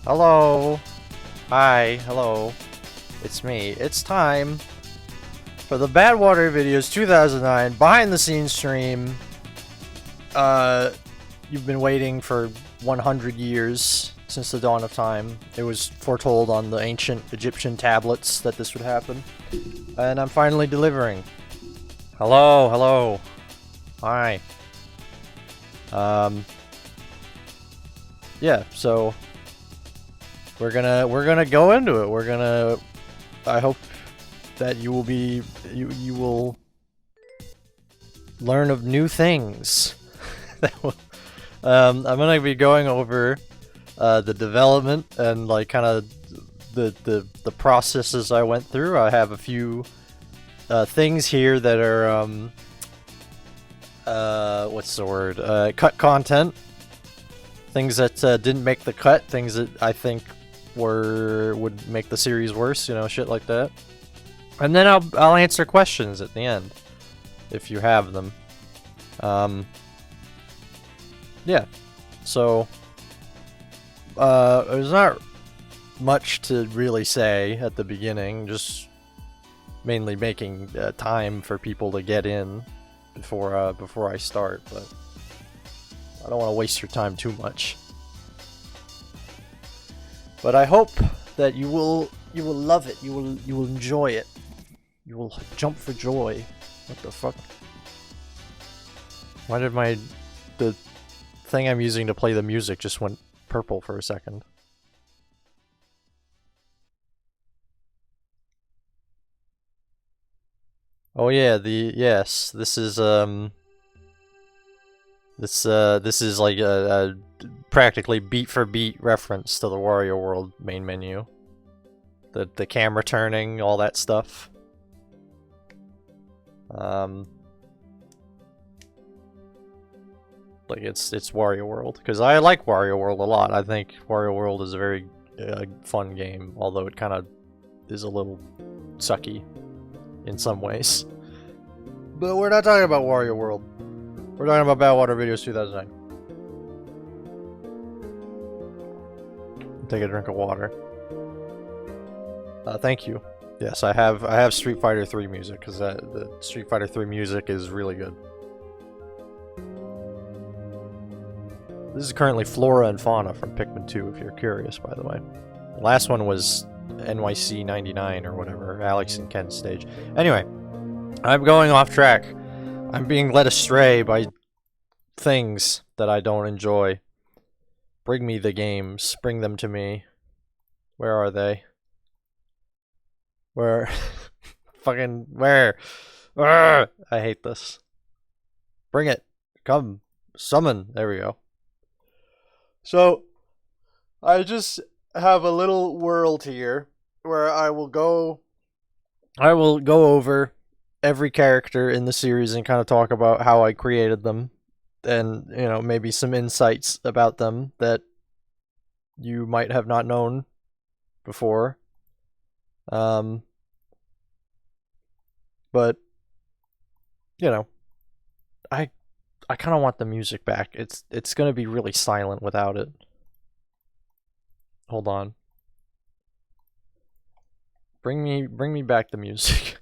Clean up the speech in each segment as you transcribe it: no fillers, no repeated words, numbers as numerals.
Hello. Hi. Hello. It's me. It's time for the BadwaterVideos2009 behind the scenes stream. You've been waiting for 100 years since the dawn of time. It was foretold on the ancient Egyptian tablets that this would happen. And I'm finally delivering. Hello. Hello. Hi. Yeah, so we're gonna go into it. I hope that you will learn of new things. I'm gonna be going over the development and like kind of the processes I went through. I have a few things here that are what's the word? Cut content. Things that didn't make the cut, things that I think would make the series worse, you know, shit like that. And then I'll answer questions at the end, if you have them. Yeah. So there's not much to really say at the beginning, just mainly making time for people to get in before I start, but I don't want to waste your time too much. But I hope that you will love it. You will enjoy it. You will jump for joy. What the fuck? Why did the thing I'm using to play the music just went purple for a second? Oh yeah, yes, this is This is like a practically beat for beat reference to the Wario World main menu. The camera turning, all that stuff. Like it's Wario World, because I like Wario World a lot. I think Wario World is a very fun game, although it kind of is a little sucky in some ways. But we're not talking about Wario World. We're talking about BadwaterVideos2009. Take a drink of water. Thank you. Yes, I have Street Fighter 3 music, because the Street Fighter 3 music is really good. This is currently Flora and Fauna from Pikmin 2, if you're curious, by the way. The last one was NYC 99 or whatever, Alex and Ken's stage. Anyway, I'm going off track. I'm being led astray by things that I don't enjoy. Bring me the games. Bring them to me. Where are they? Where? Fucking where? Arrgh! I hate this. Bring it. Come. Summon. There we go. So, I just have a little world here where I will go over every character in the series and kind of talk about how I created them, and you know, maybe some insights about them that you might have not known before. But you know, I kind of want the music back. It's gonna be really silent without it. Hold on. Bring me back the music.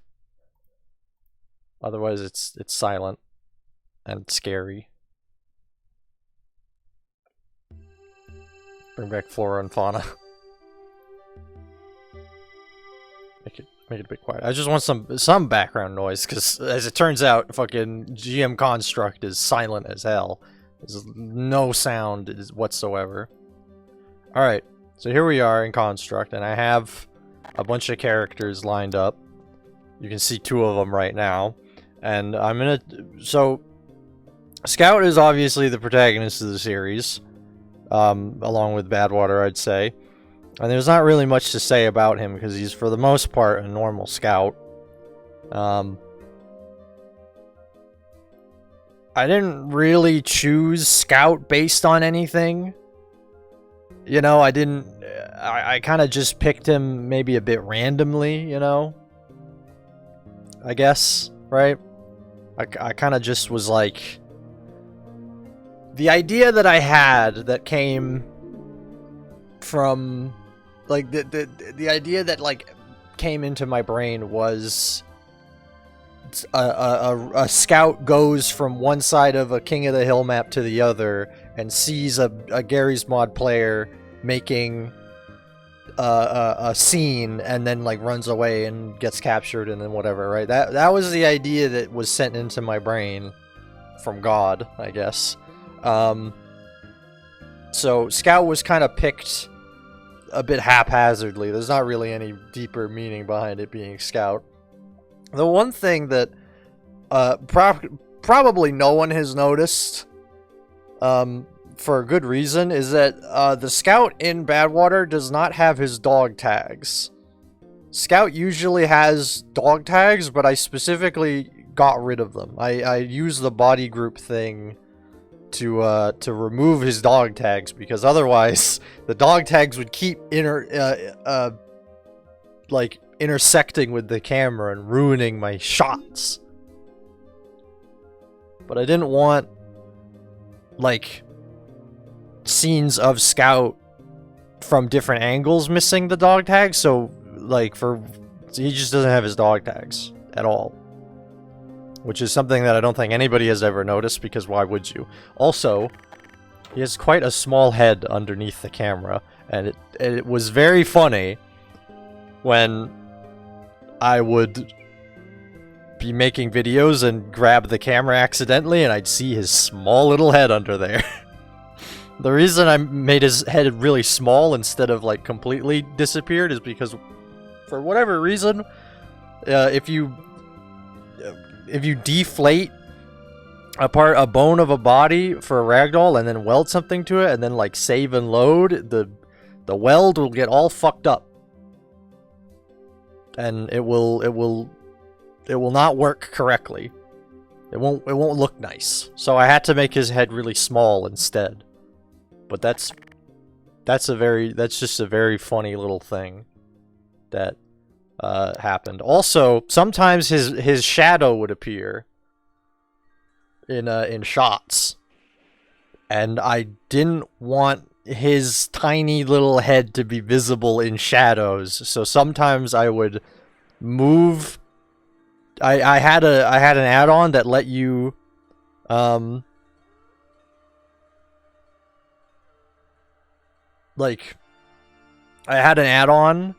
Otherwise, it's silent and scary. Bring back Flora and Fauna. Make it a bit quiet. I just want some background noise, because as it turns out, fucking GM Construct is silent as hell. There's no sound whatsoever. All right, so here we are in Construct, and I have a bunch of characters lined up. You can see two of them right now. And I'm gonna... So, Scout is obviously the protagonist of the series. Along with Badwater, I'd say. And there's not really much to say about him, because he's, for the most part, a normal Scout. I didn't really choose Scout based on anything. You know, I didn't... I kind of just picked him maybe a bit randomly, you know? I guess, right? I kind of just was like... The idea that I had that came from, like, the idea that, like, came into my brain was a scout goes from one side of a King of the Hill map to the other and sees a Garry's Mod player making a scene and then like runs away and gets captured and then whatever, right? That was the idea that was sent into my brain from God, I guess. So Scout was kind of picked a bit haphazardly. There's not really any deeper meaning behind it being Scout. The one thing that probably no one has noticed, for a good reason, is that the Scout in Badwater does not have his dog tags. Scout usually has dog tags, but I specifically got rid of them. I used the body group thing to remove his dog tags, because otherwise the dog tags would keep intersecting with the camera and ruining my shots. But I didn't want, like, scenes of Scout from different angles missing the dog tags, so, like, he just doesn't have his dog tags at all. Which is something that I don't think anybody has ever noticed, because why would you? Also, he has quite a small head underneath the camera, and it was very funny when I would be making videos and grab the camera accidentally and I'd see his small little head under there. The reason I made his head really small instead of like completely disappeared is because for whatever reason, if you deflate a bone of a body for a ragdoll and then weld something to it and then like save and load, the weld will get all fucked up. And it will not work correctly. It won't look nice. So I had to make his head really small instead. But that's just a very funny little thing that happened. Also, sometimes his shadow would appear in shots, and I didn't want his tiny little head to be visible in shadows. So sometimes I would move. I had an add-on that let you like, I had an add-on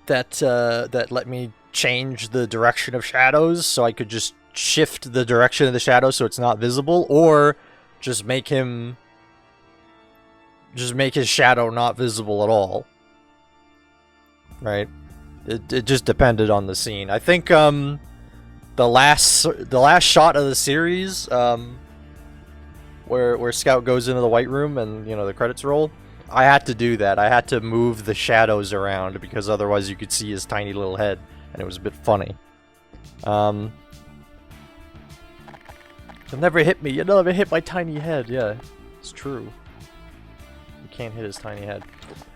that let me change the direction of shadows, so I could just shift the direction of the shadow so it's not visible, or just make his shadow not visible at all. Right? It just depended on the scene. I think the last shot of the series, where Scout goes into the White Room and, you know, the credits roll, I had to do that. I had to move the shadows around because otherwise you could see his tiny little head, and it was a bit funny. You'll never hit me. You'll never hit my tiny head. Yeah, it's true. You can't hit his tiny head.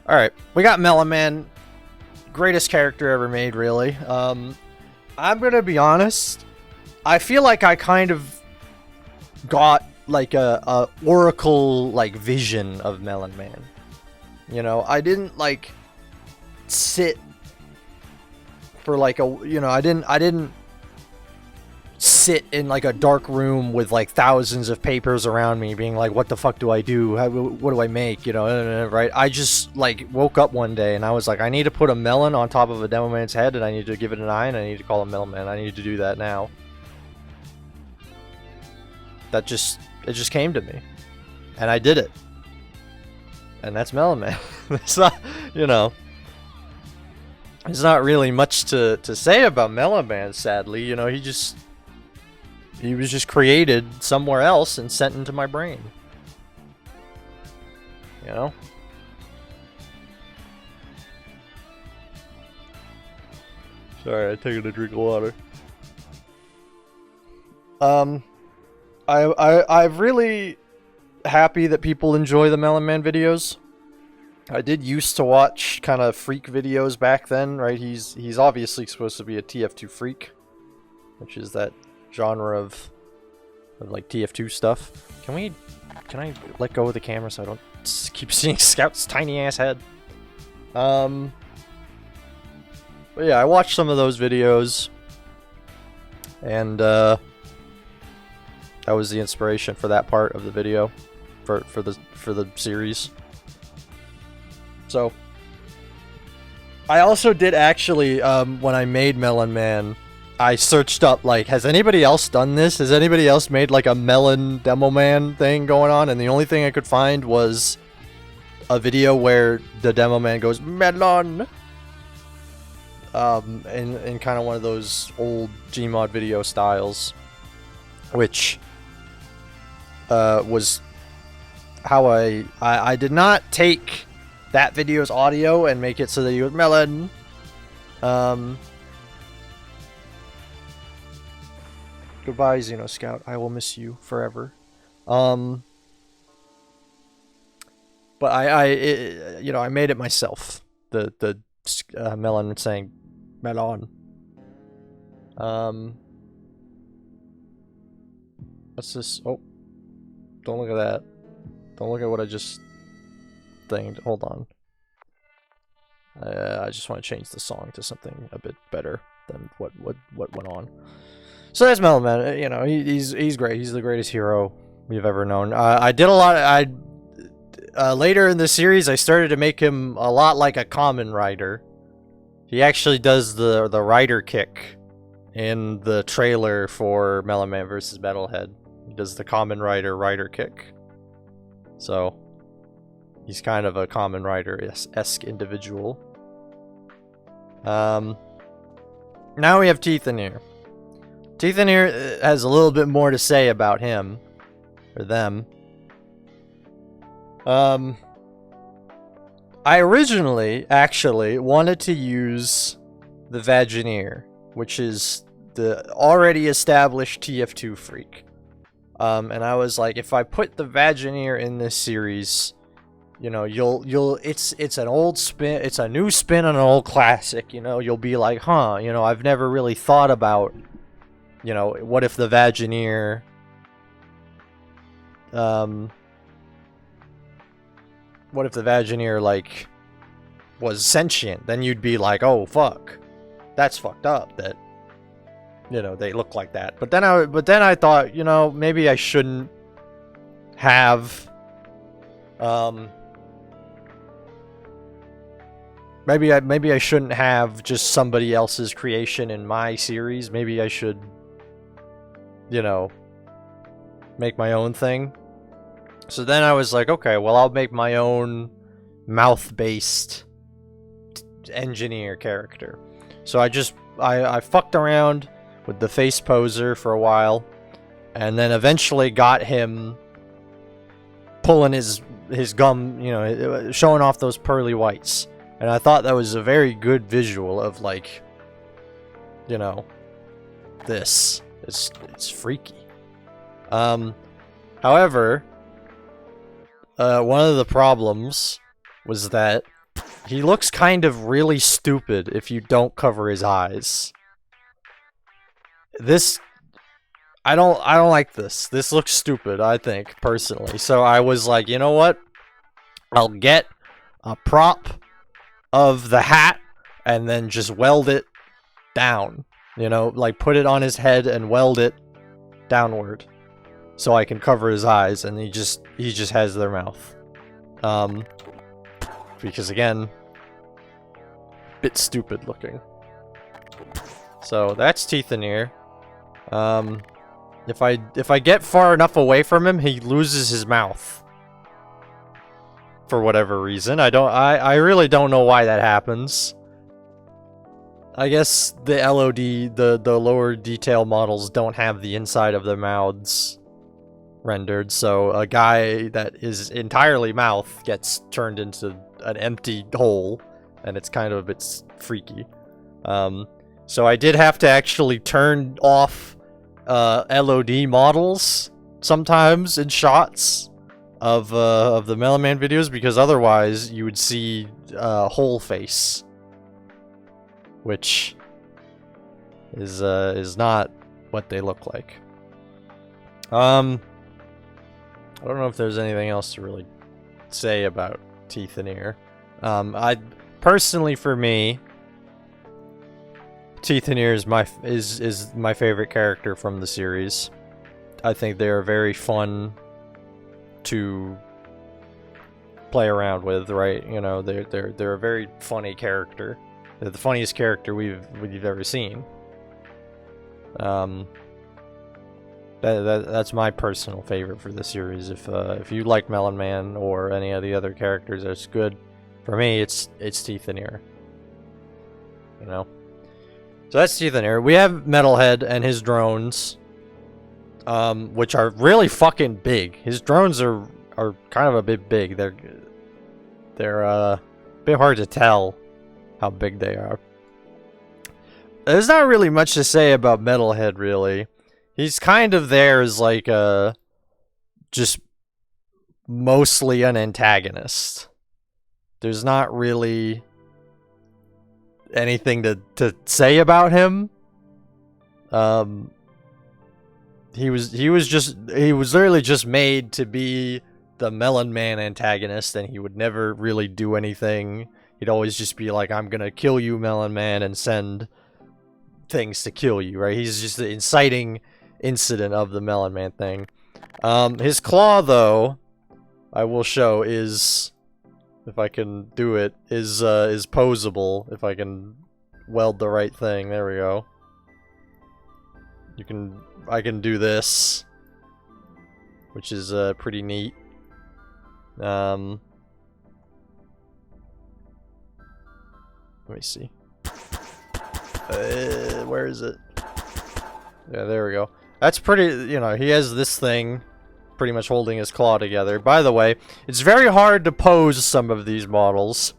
Alright, we got Melon Man. Greatest character ever made, really. I'm gonna be honest. I feel like I kind of got like a oracle like vision of Melon Man. You know, I didn't like sit for like I didn't sit in like a dark room with like thousands of papers around me being like, what the fuck do I do? What do I make? You know, right? I just like woke up one day and I was like, I need to put a melon on top of a demo man's head and I need to give it an eye and I need to call him Melon Man. I need to do that now. It just came to me. And I did it. And that's Melon Man. It's not, you know, there's not really much to say about Melon Man, sadly. You know, he was just created somewhere else and sent into my brain. You know? Sorry, I'm taking a drink of water. I'm really happy that people enjoy the Melon Man videos. I did used to watch kind of freak videos back then, right? He's obviously supposed to be a TF2 freak, which is that genre of like TF2 stuff. Can I let go of the camera so I don't keep seeing Scout's tiny ass head. But yeah, I watched some of those videos, and that was the inspiration for that part of the video, for the series. So I also did actually, when I made Melon Man, I searched up, like, has anybody else done this? Has anybody else made, like, a Melon Demo Man thing going on? And the only thing I could find was a video where the Demo Man goes, Melon! In kind of one of those old Gmod video styles. Which, was how I did not take that video's audio and make it so that he goes, Melon! Goodbye, Xeno Scout. I will miss you forever. But you know, I made it myself. The Melon saying Melon. What's this? Oh, don't look at that. Don't look at what I just thinged. Hold on. I just want to change the song to something a bit better than what went on. So that's Melon Man. You know, he's great. He's the greatest hero we've ever known. I did a lot. Later in the series, I started to make him a lot like a common rider. He actually does the rider kick in the trailer for Melon Man vs. Metalhead. He does the common rider kick. So he's kind of a common rider-esque individual. Now we have Cther. Cther has a little bit more to say about him, or them. I originally, actually, wanted to use the Vagineer, which is the already established TF2 freak. And I was like, if I put the Vagineer in this series, you know, it's an old spin, it's a new spin on an old classic, you know, you'll be like, huh, you know, I've never really thought about, you know, what if the Vagineer, like, was sentient? Then you'd be like, oh, fuck. That's fucked up that, you know, they look like that. But then I thought, you know, maybe I shouldn't have, maybe I shouldn't have just somebody else's creation in my series. Maybe I should, you know, make my own thing. So then I was like, okay, well, I'll make my own mouth-based engineer character. So I fucked around with the face poser for a while, and then eventually got him pulling his gum, you know, showing off those pearly whites. And I thought that was a very good visual of, like, you know, this. It's freaky. However, one of the problems was that he looks kind of really stupid if you don't cover his eyes. This, I don't like this. This looks stupid, I think, personally. So I was like, you know what? I'll get a prop of the hat and then just weld it down. You know, like put it on his head and weld it downward so I can cover his eyes, and he just has their mouth. Because again, bit stupid looking. So that's Cther. If I get far enough away from him, he loses his mouth. For whatever reason. I really don't know why that happens. I guess the LOD, the lower detail models don't have the inside of their mouths rendered, so a guy that is entirely mouth gets turned into an empty hole, and it's kind of a bit freaky. So I did have to actually turn off LOD models sometimes in shots of the Melon Man videos, because otherwise you would see whole face, which is not what they look like. I don't know if there's anything else to really say about Cther. I personally, for me, Cther is my favorite character from the series. I think they are very fun to play around with, right? You know, they're a very funny character. They're the funniest character we've ever seen. That's my personal favorite for the series. If you like Melon Man or any of the other characters, that's good. For me, it's Cther. You know. So that's Cther. We have Metalhead and his drones, which are really fucking big. His drones are kind of a bit big. They're a bit hard to tell how big they are. There's not really much to say about Metalhead, really. He's kind of there as like just mostly an antagonist. There's not really anything to say about him. He was literally just made to be the Melon Man antagonist, and he would never really do anything. He'd always just be like, I'm gonna kill you, Melon Man, and send things to kill you, right? He's just the inciting incident of the Melon Man thing. His claw, though, I will show, is, if I can do it, is posable. If I can weld the right thing. There we go. I can do this, which is pretty neat. Let me see. Where is it? Yeah, there we go. That's pretty, you know, he has this thing pretty much holding his claw together. By the way, it's very hard to pose some of these models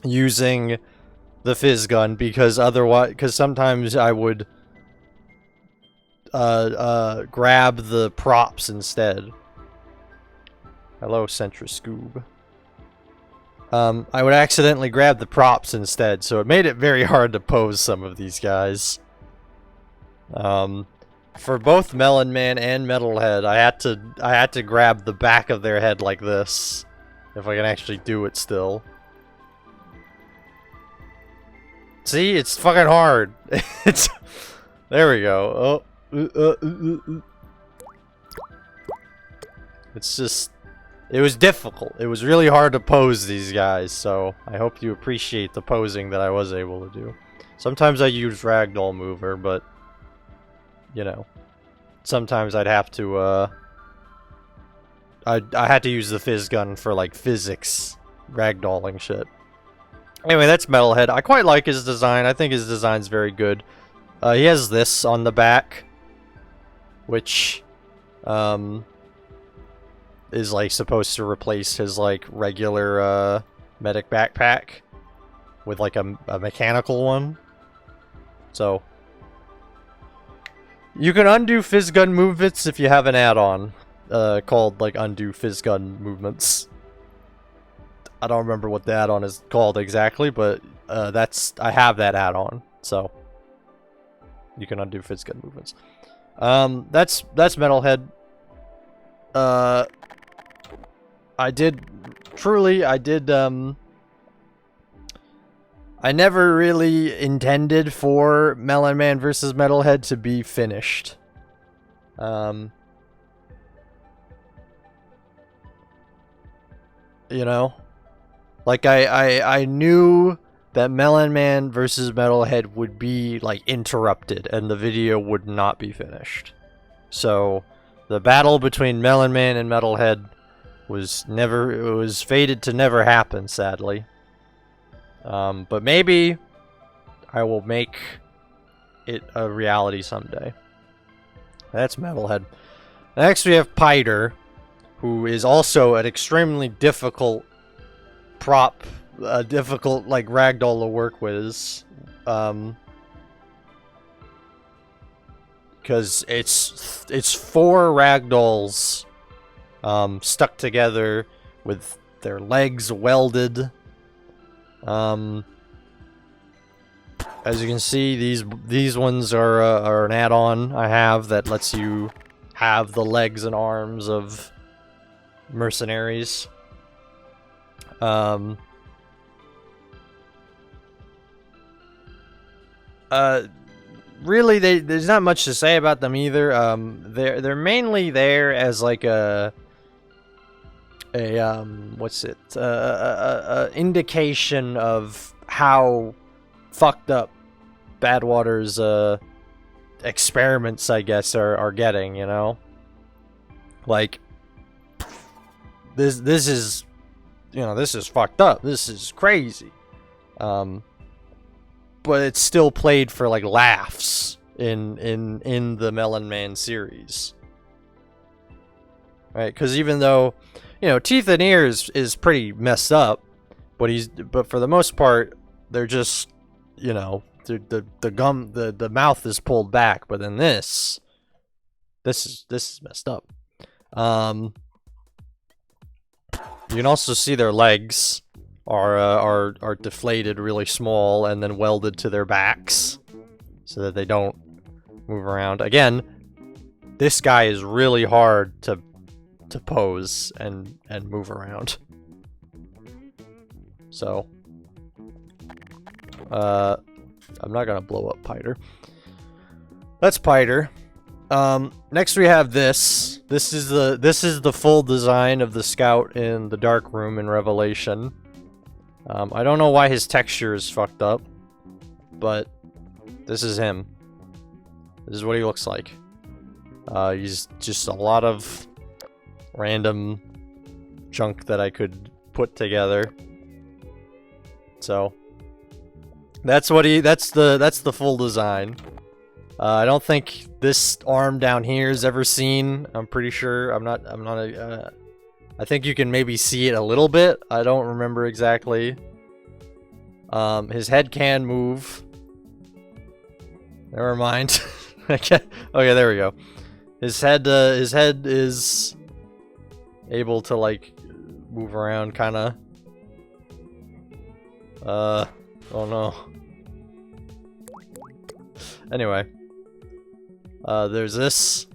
using the fizz gun, because sometimes I would grab the props instead. Hello, Centriscoob. I would accidentally grab the props instead, so it made it very hard to pose some of these guys. For both Melon Man and Metalhead, I had to grab the back of their head like this, if I can actually do it still. See, it's fucking hard. There we go. Oh, it's just. It was difficult. It was really hard to pose these guys, so I hope you appreciate the posing that I was able to do. Sometimes I use Ragdoll Mover, but, you know, sometimes I'd have to, I had to use the fizz gun for, like, physics ragdolling shit. Anyway, that's Metalhead. I quite like his design. I think his design's very good. He has this on the back, which, is like supposed to replace his like regular medic backpack with like a mechanical one. So you can undo fizz gun movements if you have an add-on called like undo fizz gun movements. I don't remember what the add-on is called exactly, but I have that add-on, so you can undo fizz gun movements. That's Metalhead. I never really intended for Melon Man versus Metalhead to be finished. You know? Like, I knew that Melon Man versus Metalhead would be, like, interrupted, and the video would not be finished. So, the battle between Melon Man and Metalhead was fated to never happen, sadly. But maybe I will make it a reality someday. That's Metalhead. Next we have Pider, who is also an extremely difficult prop, difficult like ragdoll to work with. Because it's 4 ragdolls stuck together with their legs welded. As you can see, these ones are an add-on I have that lets you have the legs and arms of mercenaries. Um, really, there's not much to say about them either. They're mainly there as like a what's it? A indication of how fucked up Badwater's experiments, I guess, are getting. You know, like this is, you know, this is fucked up. This is crazy. But it's still played for like laughs in the Melon Man series, right? Because even though, you know, teeth and ears is pretty messed up, but for the most part, they're just, you know, the mouth is pulled back. But in this is messed up. You can also see their legs are deflated really small and then welded to their backs so that they don't move around. Again, this guy is really hard to pose and move around. So I'm not gonna blow up Pider. That's Pider. Next we have this. This is the full design of the scout in the dark room in Revelation. I don't know why his texture is fucked up, but this is him. This is what he looks like. He's just a lot of random junk that I could put together. So that's the full design. I don't think this arm down here is ever seen. I'm pretty sure. I think you can maybe see it a little bit. I don't remember exactly. His head can move. Never mind. Okay, there we go. His head is able to like move around, kind of. Oh no. Anyway, there's this.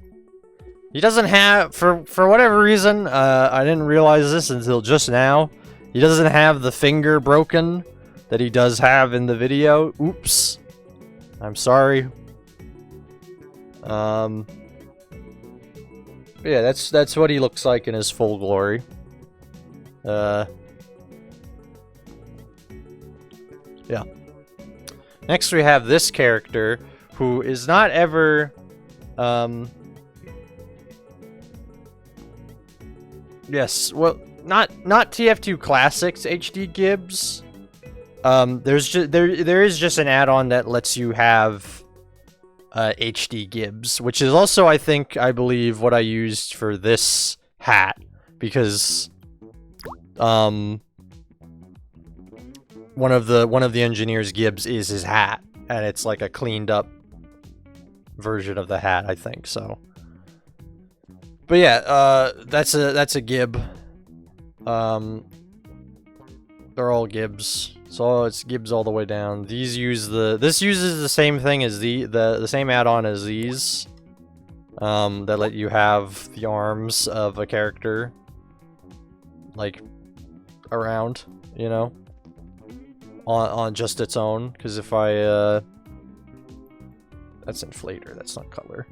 He doesn't have, for whatever reason, I didn't realize this until just now. He doesn't have the finger broken that he does have in the video. Oops. I'm sorry. Yeah, that's what he looks like in his full glory. Yeah. Next we have this character who is not ever yes, well, not TF2 Classics HD Gibbs. There is just an add-on that lets you have HD Gibbs, which is also, I believe, what I used for this hat, because one of the engineer's Gibbs is his hat, and it's like a cleaned up version of the hat, I think. So, but yeah, that's a Gib. They're all Gibbs. So it's Gibbs all the way down. This uses the same thing as the same add-on as these. That let you have the arms of a character like around, you know, on just its own. Because if I that's inflator, that's not color.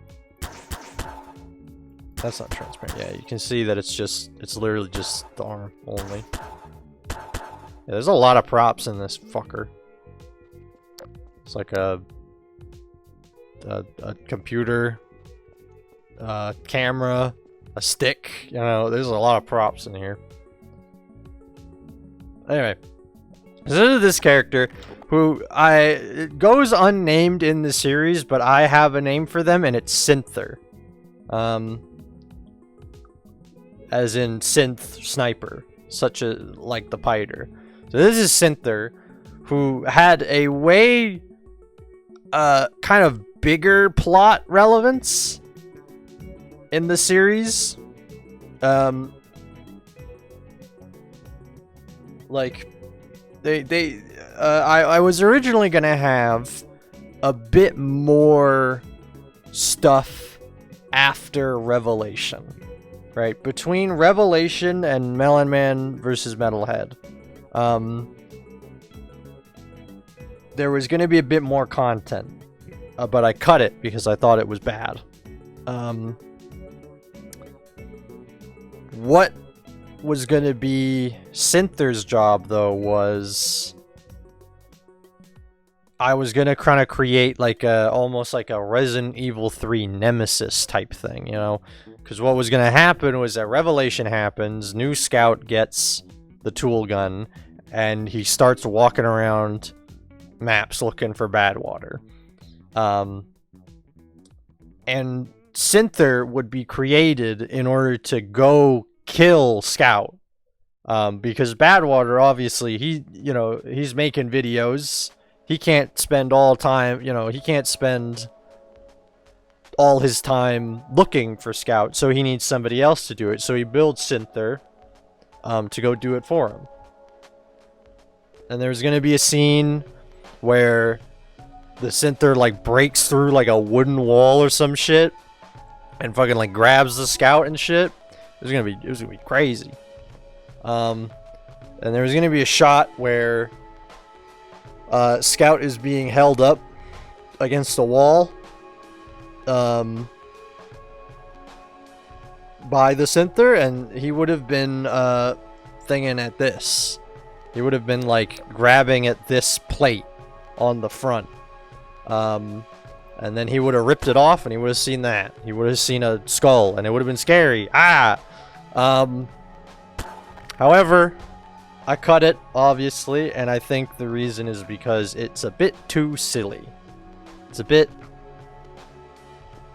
That's not transparent. Yeah, you can see that it's literally just the arm only. Yeah, there's a lot of props in this fucker. It's like a computer, camera, a stick. You know, there's a lot of props in here. Anyway, this is this character who it goes unnamed in the series, but I have a name for them, and it's Cther. As in synth sniper, like the Pider. So this is Cther, who had a way kind of bigger plot relevance in the series. Like I was originally gonna have a bit more stuff after Revelation, right? Between Revelation and Melon Man versus Metalhead. there was going to be a bit more content, but I cut it because I thought it was bad. What was going to be Cther's job, though, was I was going to kind of create like almost like a Resident Evil 3 Nemesis type thing, you know? Because what was going to happen was that Revelation happens, new Scout gets the tool gun, and he starts walking around maps looking for Badwater. And Cther would be created in order to go kill Scout. Because Badwater, obviously, he's making videos. He can't spend all time, he can't spend all his time looking for Scout, so he needs somebody else to do it. So he builds Cther to go do it for him. And there's going to be a scene where the Cther like breaks through like a wooden wall or some shit and fucking like grabs the Scout and shit. It was gonna be crazy. And there was gonna be a shot where Scout is being held up against a wall by the Cther, and he would have been thinging at this. He would have been like grabbing at this plate on the front. And then he would have ripped it off and he would have seen that. He would have seen a skull and it would have been scary. However, I cut it, obviously, and I think the reason is because it's a bit too silly.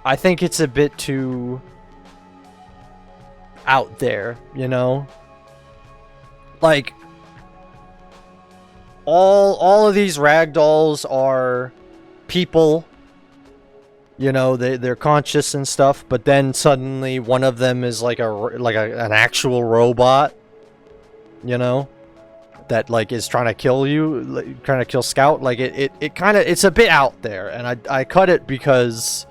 I think it's a bit too out there, you know? Like, all of these ragdolls are people, you know, they're conscious and stuff, but then suddenly one of them is like an actual robot, you know, that like is trying to kill you, like, trying to kill Scout. Like it kind of, it's a bit out there, and I cut it because,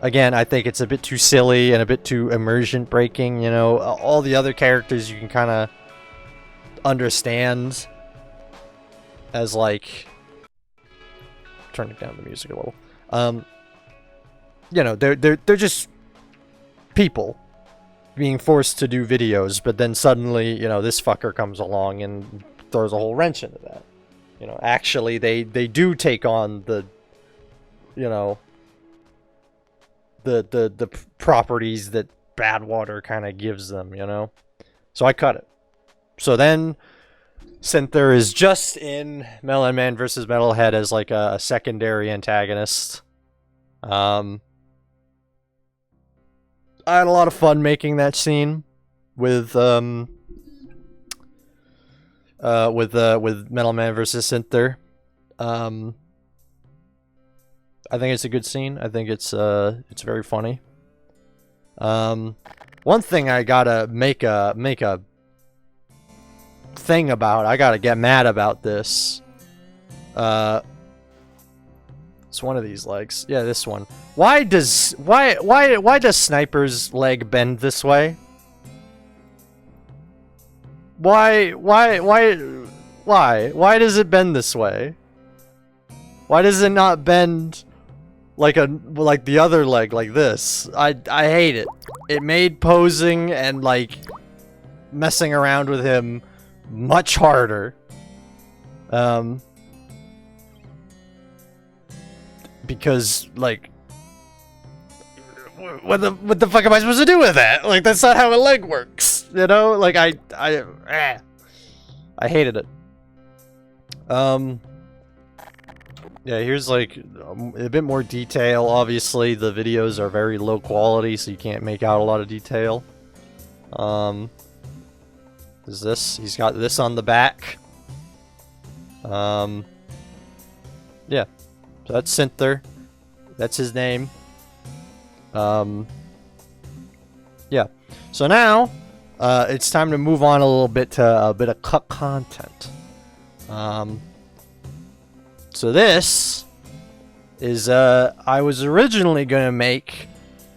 again, I think it's a bit too silly and a bit too immersion breaking, you know. All the other characters you can kind of understand as like, turning down the music a little, you know, they're just people being forced to do videos, but then suddenly, you know, this fucker comes along and throws a whole wrench into that. You know, actually they do take on the, you know, the properties that Badwater kind of gives them, you know. So I cut it. So then Cther is just in Melon Man versus Metalhead as like a secondary antagonist. I had a lot of fun making that scene with Melon Man versus Cther. I think it's a good scene. I think it's very funny. One thing I gotta make a thing about. I gotta get mad about this. It's one of these legs. Yeah, this one. Why does Sniper's leg bend this way? Why does it bend this way? Why does it not bend like the other leg, like this? I hate it. It made posing and like messing around with him much harder. Because like, what the fuck am I supposed to do with that? Like, that's not how a leg works, you know? Like, I hated it. Yeah, here's like a bit more detail. Obviously, the videos are very low quality, so you can't make out a lot of detail. Is this? He's got this on the back. Yeah. So that's Cther. That's his name. Yeah. So now, it's time to move on a little bit to a bit of cut content. So this is, I was originally gonna make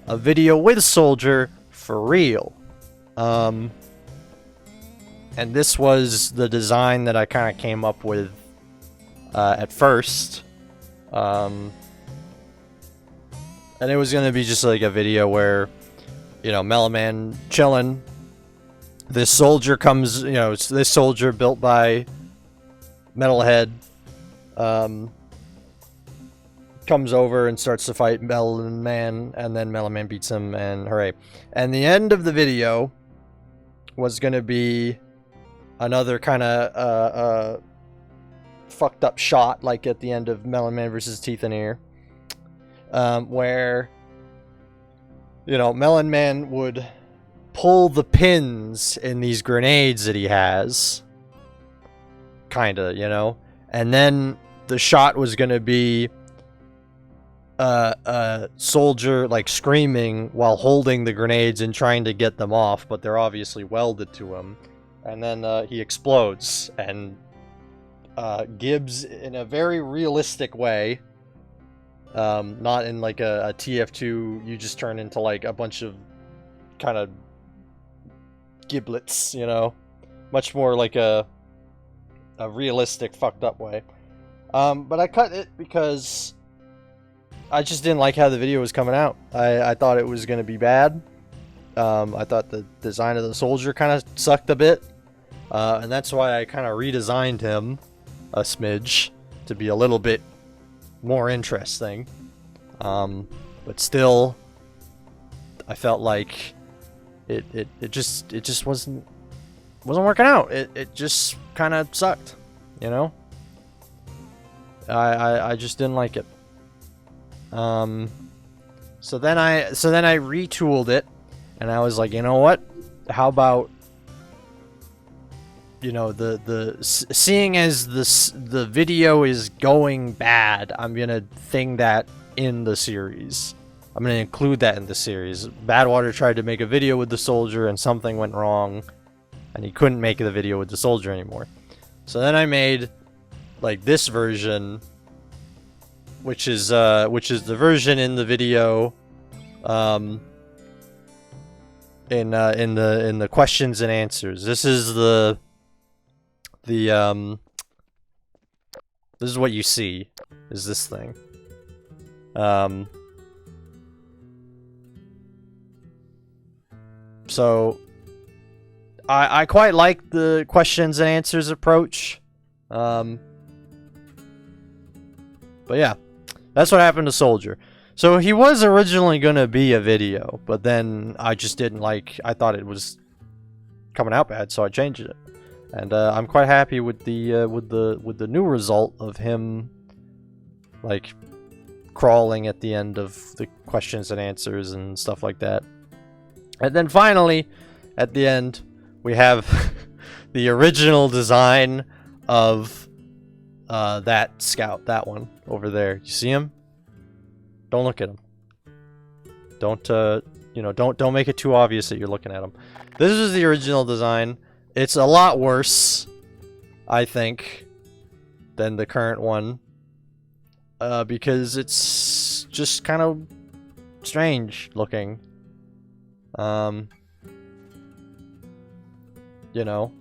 a video with Soldier for real. And this was the design that I kind of came up with at first. And it was going to be just like a video where, you know, Melon Man chilling. This soldier comes, you know, it's this soldier built by Metalhead, comes over and starts to fight Melon Man, and then Melon Man beats him, and hooray. And the end of the video was going to be another kind of fucked up shot, like at the end of Melon Man versus Cther, where, you know, Melon Man would pull the pins in these grenades that he has, kinda, you know, and then the shot was gonna be a soldier like screaming while holding the grenades and trying to get them off, but they're obviously welded to him, and then he explodes, and Gibbs, in a very realistic way, not in like a TF2, you just turn into like a bunch of kind of giblets, you know, much more like a realistic fucked up way. But I cut it because I just didn't like how the video was coming out. I thought it was going to be bad. I thought the design of the soldier kind of sucked a bit, and that's why I kind of redesigned him a smidge to be a little bit more interesting. But still, I felt like it just wasn't working out. It just kind of sucked, you know. I just didn't like it. So then I retooled it, and I was like, you know what? How about, you know, seeing as the video is going bad, I'm gonna thing that in the series. I'm gonna include that in the series. Badwater tried to make a video with the soldier, and something went wrong, and he couldn't make the video with the soldier anymore. So then I made like this version, which is the version in the video, in the questions and answers. This is this is what you see, is this thing. So I quite like the questions and answers approach. But yeah, that's what happened to Soldier. So he was originally gonna be a video, but then I just didn't like. I thought it was coming out bad, so I changed it. And I'm quite happy with the new result of him, like, crawling at the end of the questions and answers and stuff like that. And then finally, at the end, we have the original design of that scout, that one over there. You see him? Don't look at him. Don't you know? Don't make it too obvious that you're looking at him. This is the original design. It's a lot worse, I think, than the current one, because it's just kind of strange looking. You know,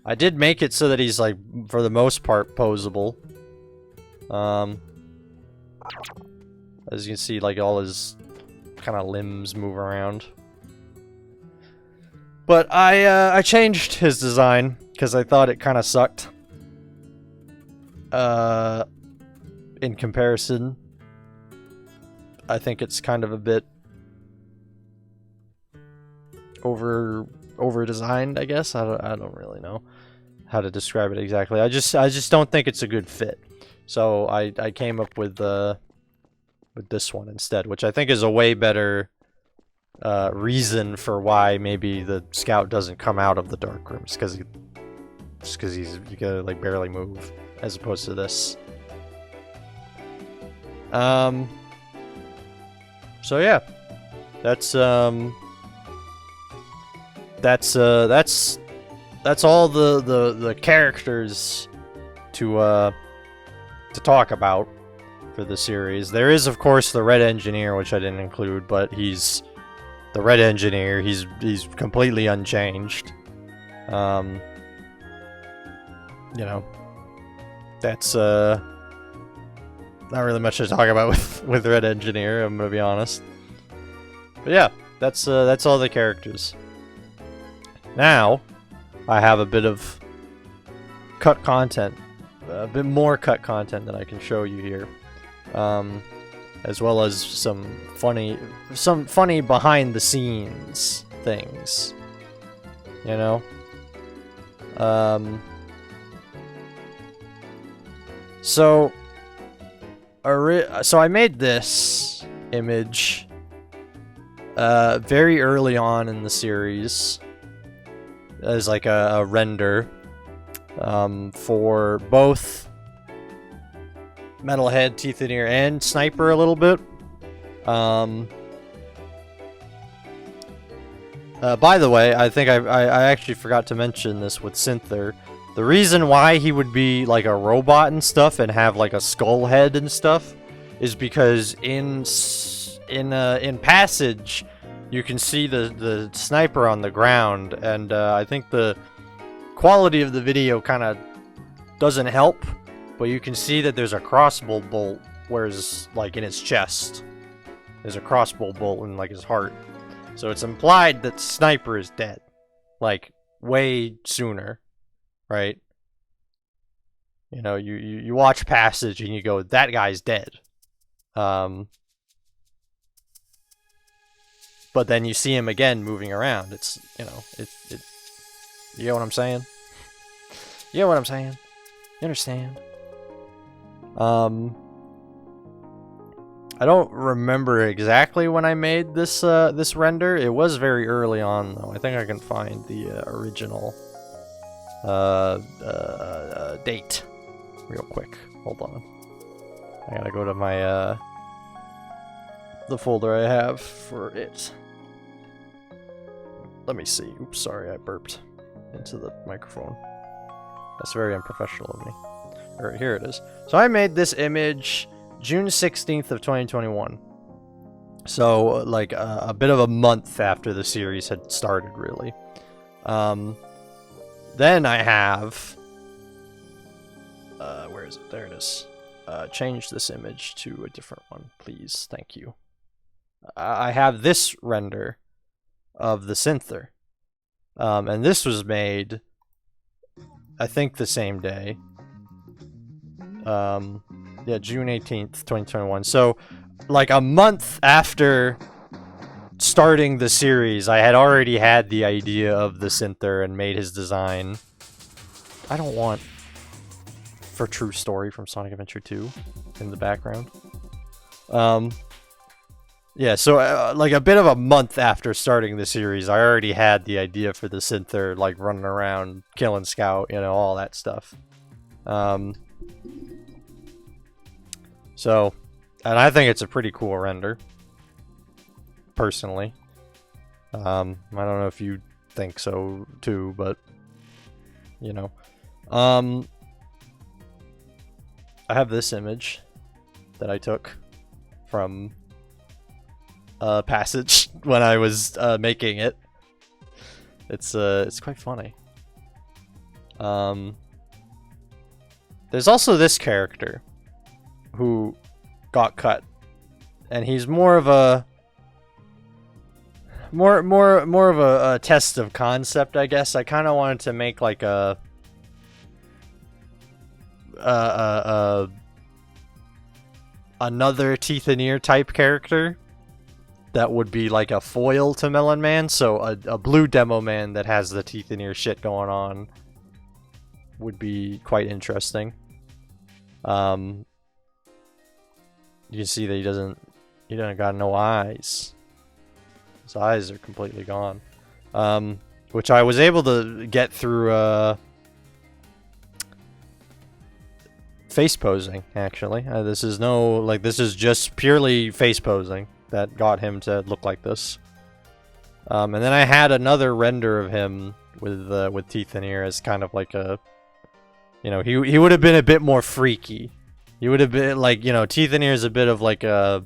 I did make it so that he's, like, for the most part, posable. As you can see, like, all his kind of limbs move around. But I changed his design because I thought it kind of sucked. In comparison, I think it's kind of a bit over designed, I guess. I don't really know how to describe it exactly. I just don't think it's a good fit. So I came up with this one instead, which I think is a way better reason for why maybe the scout doesn't come out of the dark rooms, because he's gonna, like, barely move, as opposed to this. So yeah, that's all the characters to talk about for the series. There is, of course, the Red Engineer, which I didn't include, but he's the Red Engineer. He's completely unchanged. You know, that's not really much to talk about with Red Engineer, I'm gonna be honest. But yeah, that's all the characters. Now, I have a bit of cut content, a bit more cut content that I can show you here, as well as some funny behind the scenes things, you know. So I made this image very early on in the series as like a render for both Metalhead, Cther, and Sniper a little bit. By the way, I think I actually forgot to mention this with Cther. The reason why he would be like a robot and stuff and have like a skull head and stuff is because in Passage you can see the sniper on the ground, and I think the quality of the video kind of doesn't help, but you can see that there's a crossbow bolt, whereas like in his chest there's a crossbow bolt in like his heart. So it's implied that Sniper is dead, like way sooner, right? You know, you watch Passage and you go, that guy's dead. But then you see him again moving around. It's, you know, you know what I'm saying? You know what I'm saying? You understand? I don't remember exactly when I made this this render. It was very early on, though. I think I can find the original date real quick. Hold on. I gotta go to my the folder I have for it. Let me see. Oops, sorry, I burped into the microphone. That's very unprofessional of me. Alright, here it is. So I made this image June 16th of 2021. So, like, a bit of a month after the series had started, really. Then I have... where is it? There it is. Change this image to a different one, please. Thank you. I have this render of the Cther. And this was made, I think, the same day. Yeah, June 18th, 2021. So, like, a month after starting the series, I had already had the idea of the Cther and made his design. I don't want For True Story from Sonic Adventure 2 in the background. Yeah, so, like, a bit of a month after starting the series, I already had the idea for the Cther, like, running around, killing Scout, you know, all that stuff. So, and I think it's a pretty cool render, personally. I don't know if you think so, too, but, you know. I have this image that I took from Passage when I was making it. It's quite funny. There's also this character who got cut, and he's more of a test of concept, I guess. I kind of wanted to make like another Cther type character that would be like a foil to Melon Man, so a blue demo man that has the Cther shit going on would be quite interesting. You can see that he doesn't got no eyes. His eyes are completely gone. Which I was able to get through face posing, actually. This is just purely face posing that got him to look like this. And then I had another render of him with Cther as kind of like a, you know, he would have been a bit more freaky. He would have been like, you know, Cther is a bit of like a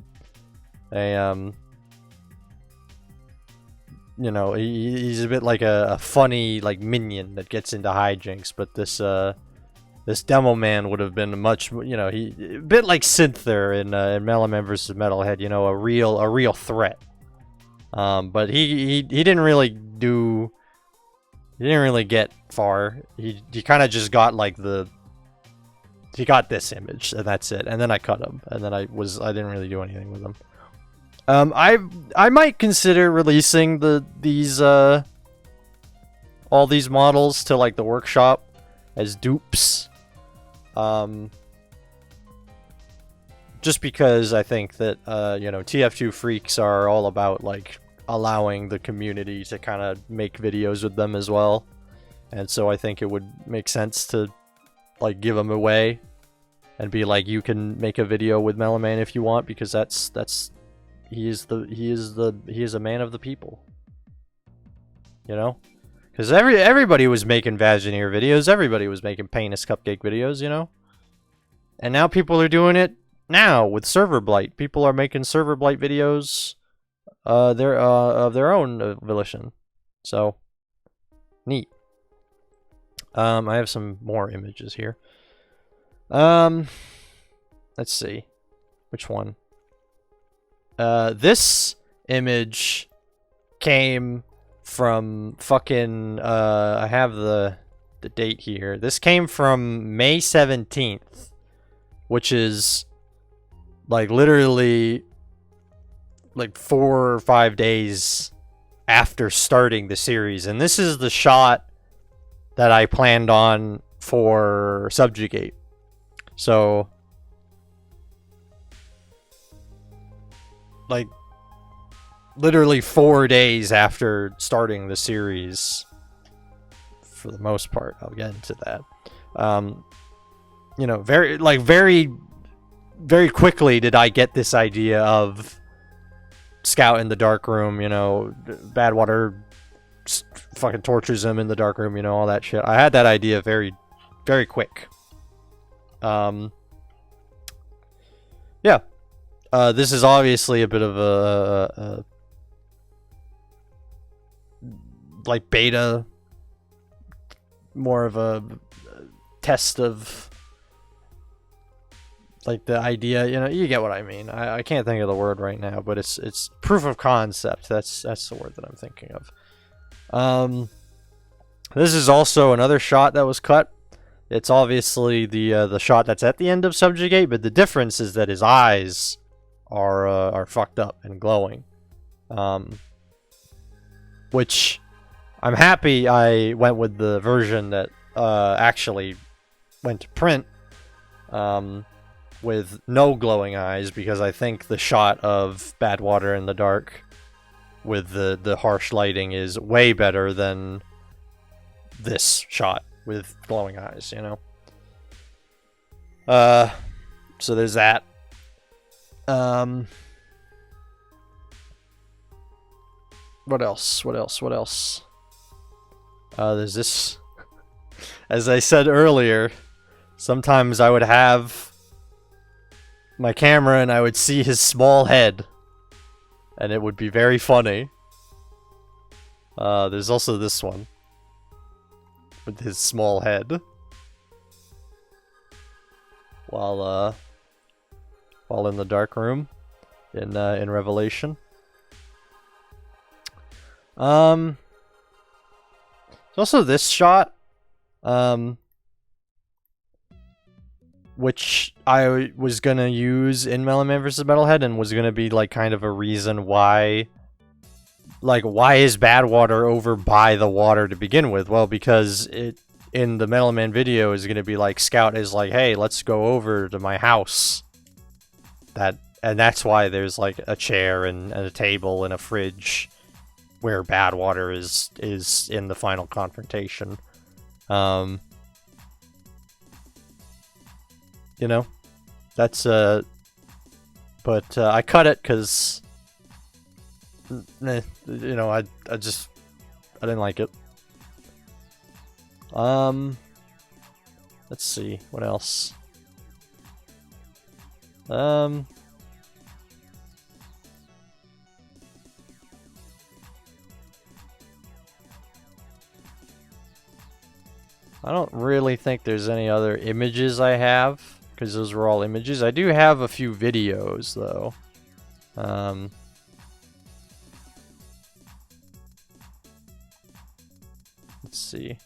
you know, he's a bit like a funny like minion that gets into hijinks, but this demo man would have been much, you know, a bit like Cther in Melon Man vs. Metalhead, you know, a real threat. But he didn't really do, he didn't really get far. He kind of just got like he got this image and that's it. And then I cut him, and then I didn't really do anything with him. I might consider releasing all these models to like the workshop as dupes. Just because I think that you know, TF2 freaks are all about like allowing the community to kind of make videos with them as well, and so I think it would make sense to like give them away and be like, you can make a video with Melon Man if you want, because he is a man of the people, you know, because everybody was making Vagineer videos, everybody was making Penis Cupcake videos, you know, and now people are doing it now with Server Blight. People are making Server Blight videos of their own volition, so neat. I have some more images here. Let's see, which one? This image came from fucking, I have the date here. This came from May 17th, which is like literally like 4 or 5 days after starting the series. And this is the shot that I planned on for Subjugate. So like literally 4 days after starting the series, for the most part. I'll get into that. You know, very quickly did I get this idea of Scout in the dark room, you know, Badwater fucking tortures him in the dark room, you know, all that shit. I had that idea very quick. Yeah. This is obviously a bit of a like beta, more of a test of like the idea, you know, you get what I mean. I can't think of the word right now, but it's proof of concept. That's the word that I'm thinking of. This is also another shot that was cut. It's obviously the shot that's at the end of Subjugate, but the difference is that his eyes are fucked up and glowing. Which I'm happy I went with the version that actually went to print with no glowing eyes, because I think the shot of Badwater in the dark with the harsh lighting is way better than this shot with glowing eyes, you know. So there's that. What else? There's this. As I said earlier, sometimes I would have my camera and I would see his small head, and it would be very funny. There's also this one with his small head while in the dark room in Revelation. There's also this shot, which I was gonna use in Melon Man vs. Metalhead, and was gonna be like kind of a reason why, like, why is Badwater over by the water to begin with? Well, because it in the Melon Man video is gonna be like, Scout is like, hey, let's go over to my house. And that's why there's like a chair and a table and a fridge where Badwater is in the final confrontation. You know, that's but I cut it because you know, I didn't like it. Let's see what else. I don't really think there's any other images I have, because those were all images. I do have a few videos, though. Let's see.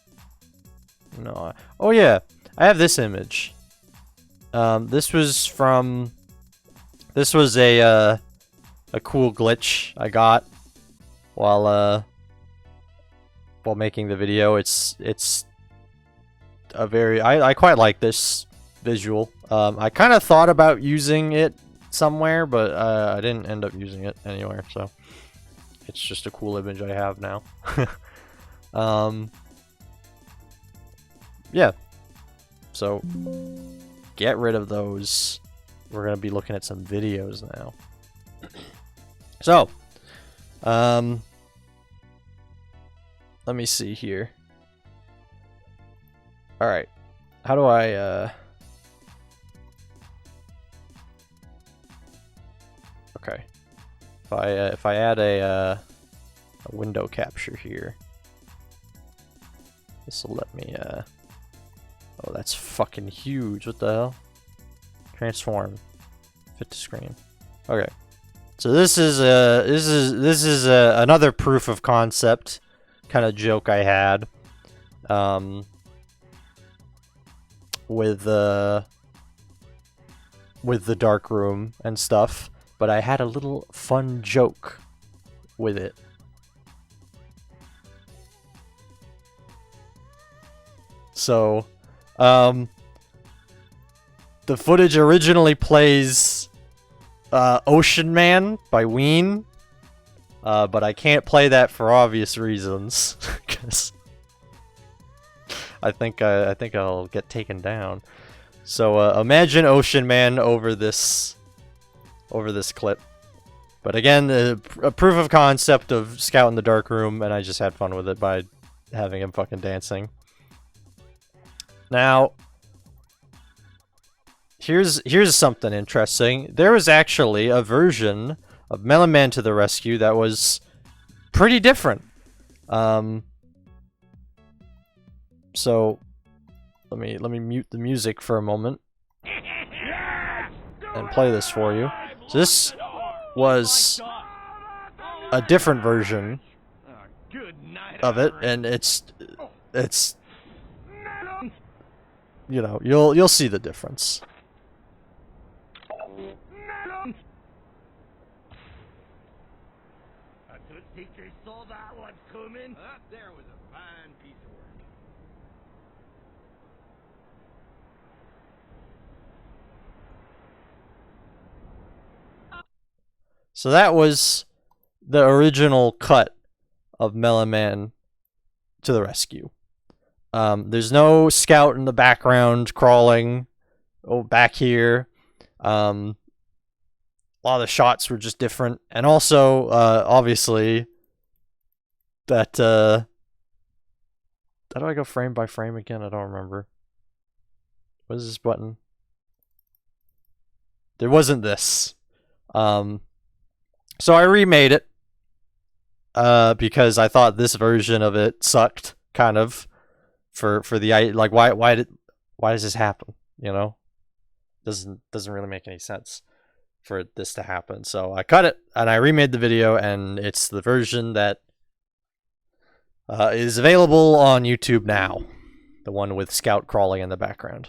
No. Oh, yeah. I have this image. This was from... This was a cool glitch I got while making the video. It's a very... I quite like this visual. I kind of thought about using it somewhere, but I didn't end up using it anywhere, so it's just a cool image I have now. Yeah. So get rid of those. We're gonna be looking at some videos now. So, let me see here. All right, how do I? Okay, if I add a window capture here, this will let me. Oh, that's fucking huge! What the hell? Transform, fit to screen. Okay, so this is another proof of concept kind of joke I had, with the dark room and stuff. But I had a little fun joke with it. So, the footage originally plays Ocean Man by Ween, but I can't play that for obvious reasons, because I think I'll get taken down. So imagine Ocean Man over this clip. But again, a proof of concept of Scout in the dark room, and I just had fun with it by having him fucking dancing. Now, here's something interesting. There was actually a version of Melon Man to the Rescue that was pretty different. So let me mute the music for a moment and play this for you. So this was a different version of it, and it's you know, you'll see the difference. A good teacher saw that one coming. There was a fine piece of work. So that was the original cut of Melon Man to the Rescue. There's no Scout in the background crawling back here. A lot of the shots were just different, and also obviously that how do I go frame by frame again? I don't remember. What is this button? There wasn't this. So I remade it because I thought this version of it sucked, kind of. For the like, why does this happen? You know, doesn't really make any sense for this to happen. So I cut it and I remade the video, and it's the version that is available on YouTube now, the one with Scout crawling in the background.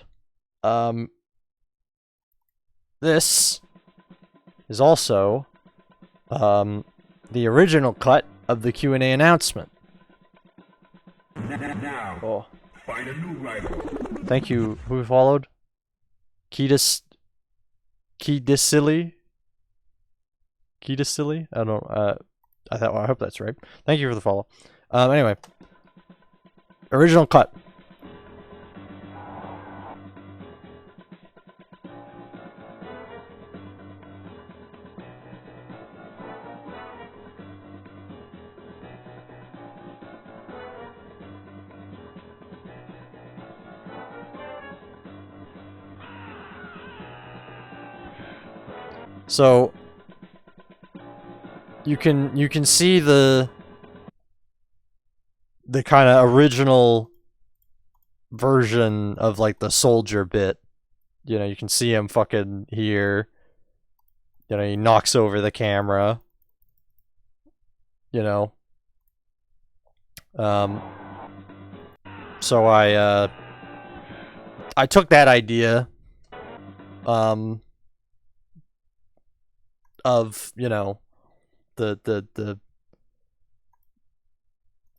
This is also the original cut of the Q&A announcement. Now, Oh, find a new rival. thank you. Who followed? Kedicilly? I don't. I hope that's right. Thank you for the follow. Anyway, original cut. So you can see the kind of original version of like the soldier bit. You know, you can see him fucking here. You know, he knocks over the camera. You know. So I took that idea of, you know, the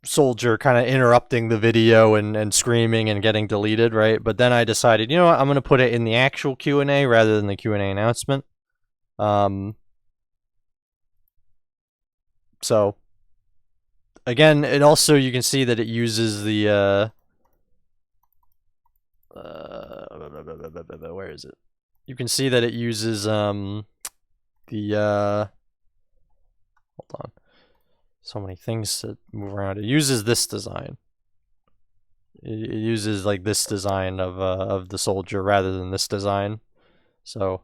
soldier kind of interrupting the video and screaming and getting deleted, right? But then I decided, you know what, I'm going to put it in the actual Q&A rather than the Q&A announcement. So again, it also, you can see that it uses the where is it? You can see that it uses hold on. So many things to move around. It uses this design. It uses like this design of the soldier rather than this design. So,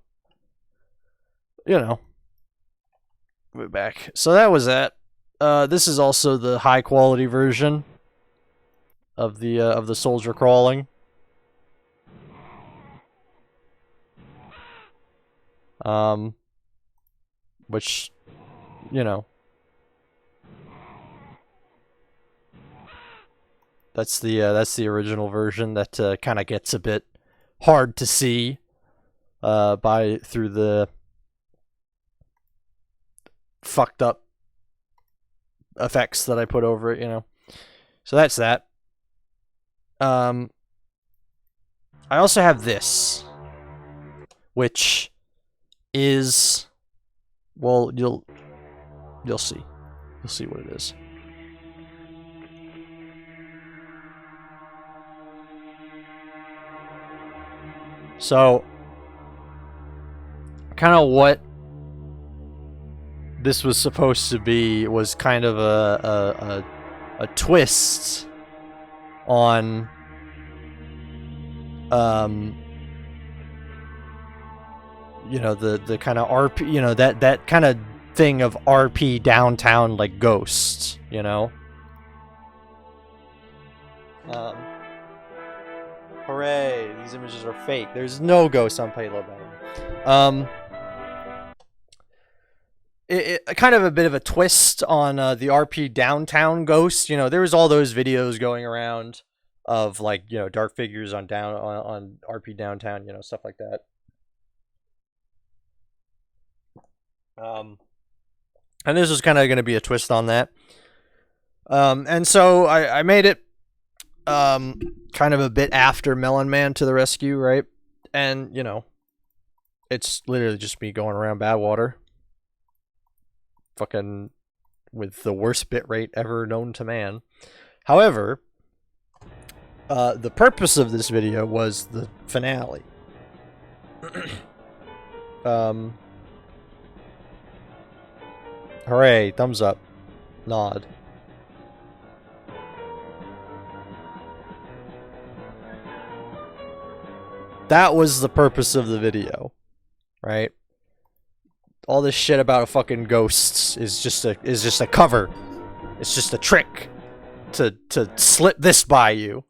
you know, we're back. So that was that. This is also the high quality version of the soldier crawling. Which, you know, that's the original version that kind of gets a bit hard to see through the fucked up effects that I put over it, you know. So that's that. I also have this, which is, well, you'll see. You'll see what it is. So, kind of what this was supposed to be was kind of a twist on you know, the kind of RP, you know, that kind of thing of RP downtown, like ghosts, you know. Hooray, these images are fake. There's no ghosts on Payload Battle. It kind of a bit of a twist on the RP downtown ghost. You know, there was all those videos going around of, like, you know, dark figures on RP downtown, you know, stuff like that. And this was kind of going to be a twist on that. And so I made it kind of a bit after Melon Man to the rescue, right? And, you know, it's literally just me going around Badwater, fucking with the worst bitrate ever known to man. However, the purpose of this video was the finale. Hooray, thumbs up, nod. That was the purpose of the video, right? All this shit about fucking ghosts is just a cover. It's just a trick to slip this by you.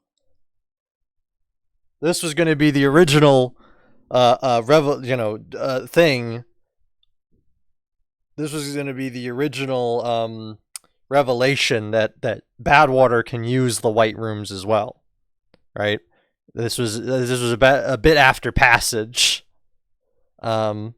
This was going to be the original thing. This was going to be the original revelation that Badwater can use the White Rooms as well, right? This was a bit after Passage. I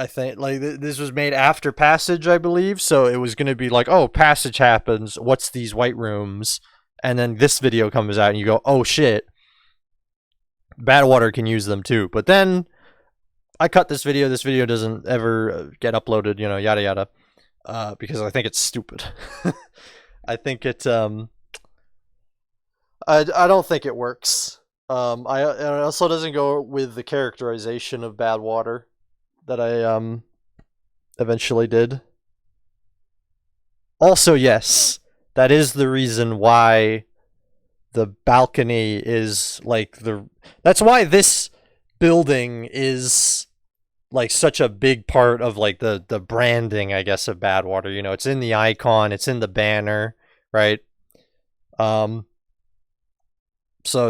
think, like, this was made after Passage, I believe, so it was going to be like, oh, Passage happens, what's these White Rooms? And then this video comes out and you go, oh shit, Badwater can use them too. But then I cut this video doesn't ever get uploaded, you know, yada yada, because I think it's stupid. I think it I don't think it works. It also doesn't go with the characterization of Badwater that I eventually did. Also, yes, that is the reason why the balcony is like that's why this building is like such a big part of like the branding, I guess, of Badwater. You know, it's in the icon, it's in the banner, right? So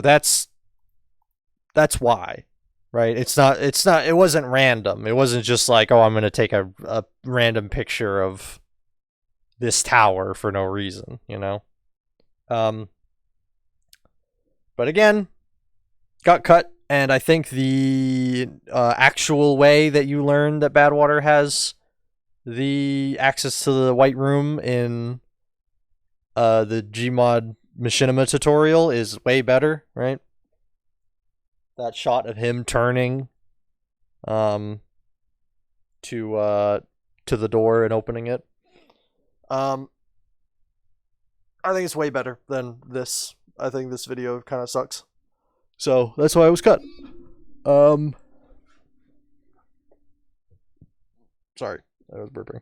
that's why, right? It wasn't random. It wasn't just like, oh, I'm going to take a random picture of this tower for no reason, you know? But again, got cut, and I think the actual way that you learn that Badwater has the access to the White Room in the Gmod Machinima tutorial is way better, right? That shot of him turning to the door and opening it. I think it's way better than this. I think this video kind of sucks. So that's why it was cut. Sorry, I was burping.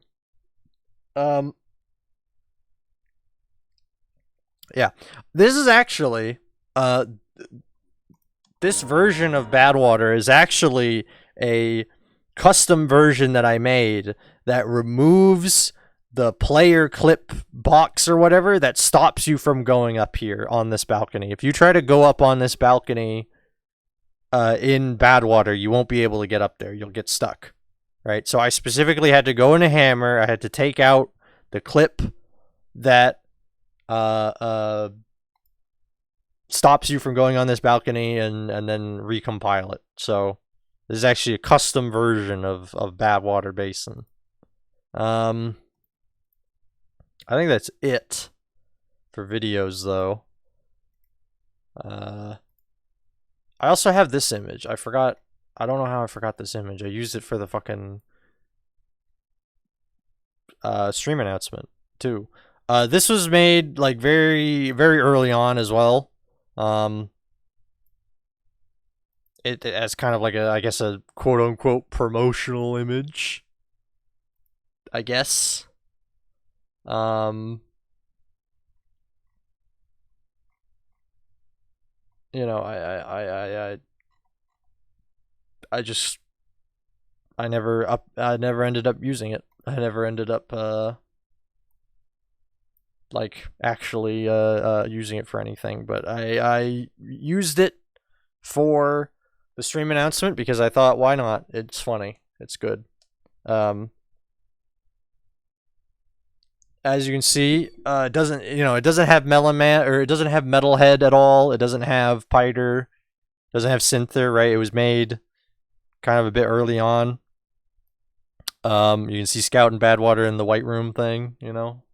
Yeah, this is actually this version of Badwater is actually a custom version that I made that removes the player clip box or whatever that stops you from going up here on this balcony. If you try to go up on this balcony in Badwater, you won't be able to get up there. You'll get stuck, right? So I specifically had to go in a hammer. I had to take out the clip that stops you from going on this balcony and then recompile it. So this is actually a custom version of Badwater Basin. I think that's it for videos, though. I also have this image. I forgot. I don't know how I forgot this image. I used it for the fucking stream announcement, too. This was made, like, very, very early on as well. It as kind of like a, I guess, a quote-unquote promotional image. I guess. You know, I never ended up using it. I never ended up like actually using it for anything, but I used it for the stream announcement because I thought, why not? It's funny. It's good. As you can see, it doesn't have Melon Man, or it doesn't have Metalhead at all. It doesn't have Pider. It doesn't have Cther, right? It was made kind of a bit early on. You can see Scout and Badwater in the White Room thing, you know.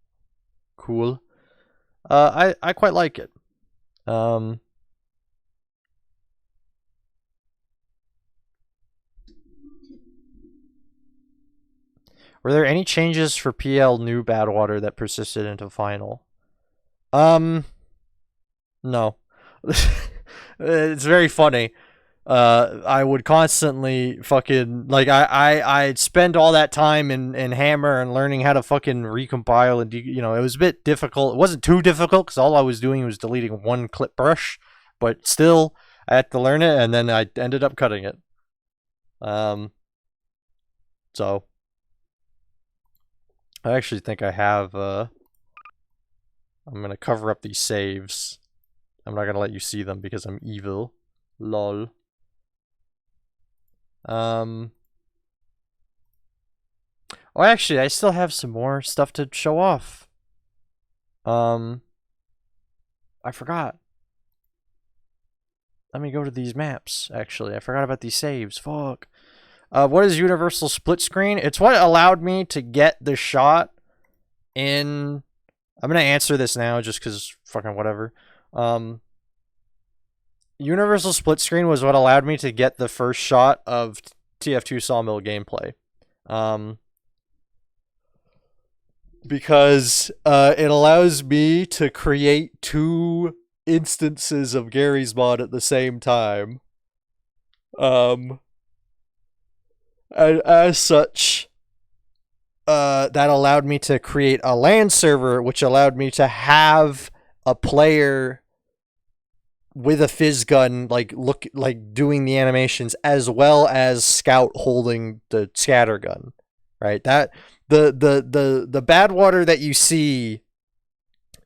Cool. I quite like it. Were there any changes for PL New Badwater that persisted into Final? No. It's very funny. I would constantly fucking, like, I'd spend all that time in Hammer and learning how to fucking recompile, and you know, it was a bit difficult. It wasn't too difficult because all I was doing was deleting one clip brush, but still I had to learn it, and then I ended up cutting it. So I actually think I have I'm gonna cover up these saves. I'm not gonna let you see them because I'm evil. Lol. Oh, actually, I still have some more stuff to show off. I forgot. Let me go to these maps, actually. I forgot about these saves. Fuck. What is universal split screen? It's what allowed me to get the shot in... I'm gonna answer this now just because fucking whatever. Universal split screen was what allowed me to get the first shot of TF2 Sawmill gameplay. Because it allows me to create two instances of Gary's mod at the same time. And as such, that allowed me to create a LAN server, which allowed me to have a player with a fizz gun, like doing the animations, as well as Scout holding the scatter gun, right? That the Badwater that you see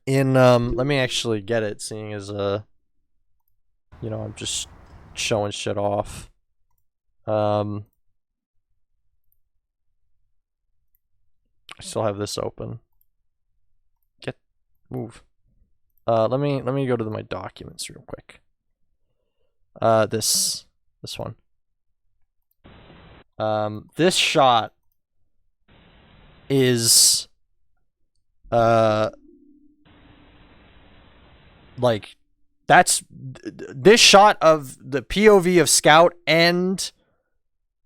in let me actually get it, seeing as you know, I'm just showing shit off. I still have this open. Move. Let me go to my documents real quick. This one. This shot is like, that's this shot of the POV of Scout and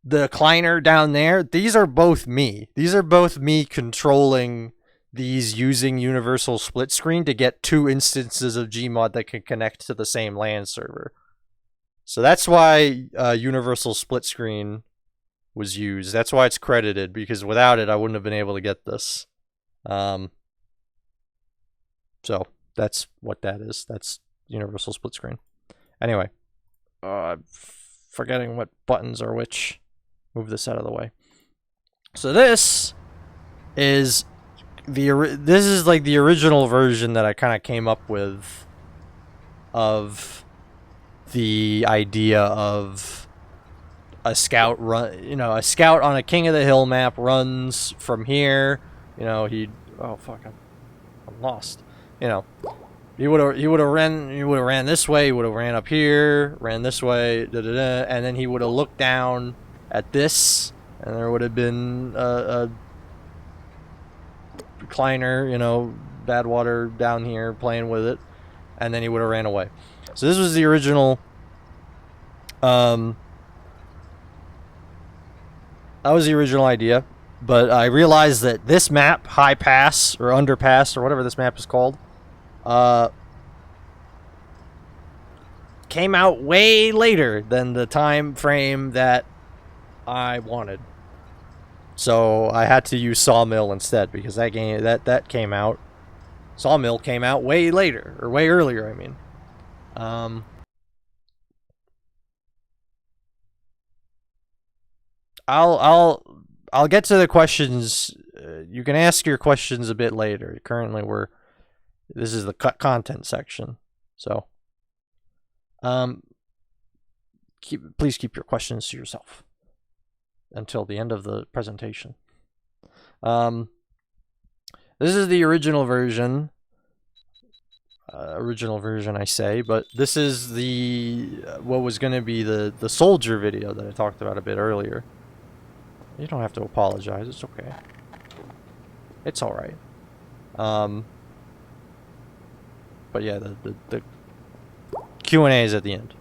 the Kleiner down there. These are both me. These are both me controlling these using universal split screen to get 2 instances of Gmod that can connect to the same LAN server. So that's why universal split screen was used. That's why it's credited, because without it I wouldn't have been able to get this. So that's what that is. That's universal split screen. Anyway, I'm forgetting what buttons are which. Move this out of the way. So this is like the original version that I kind of came up with of the idea of a scout run. You know, a scout on a King of the Hill map runs from here. You know, oh fuck, I'm lost. You know, he would have ran this way. He would have ran up here, ran this way, and then he would have looked down at this, and there would have been a Kleiner, you know, Badwater down here playing with it, and then he would have ran away. So this was the original. That was the original idea, but I realized that this map, High Pass or Underpass or whatever this map is called, came out way later than the time frame that I wanted. So I had to use Sawmill instead, because that game that came out. Sawmill came out way later, or way earlier, I mean. I'll get to the questions. You can ask your questions a bit later. Currently, this is the content section. So, please keep your questions to yourself until the end of the presentation. This is the original version. I say, but this is the what was going to be the soldier video that I talked about a bit earlier. You don't have to apologize. It's okay. It's all right. But yeah, the Q&A is at the end.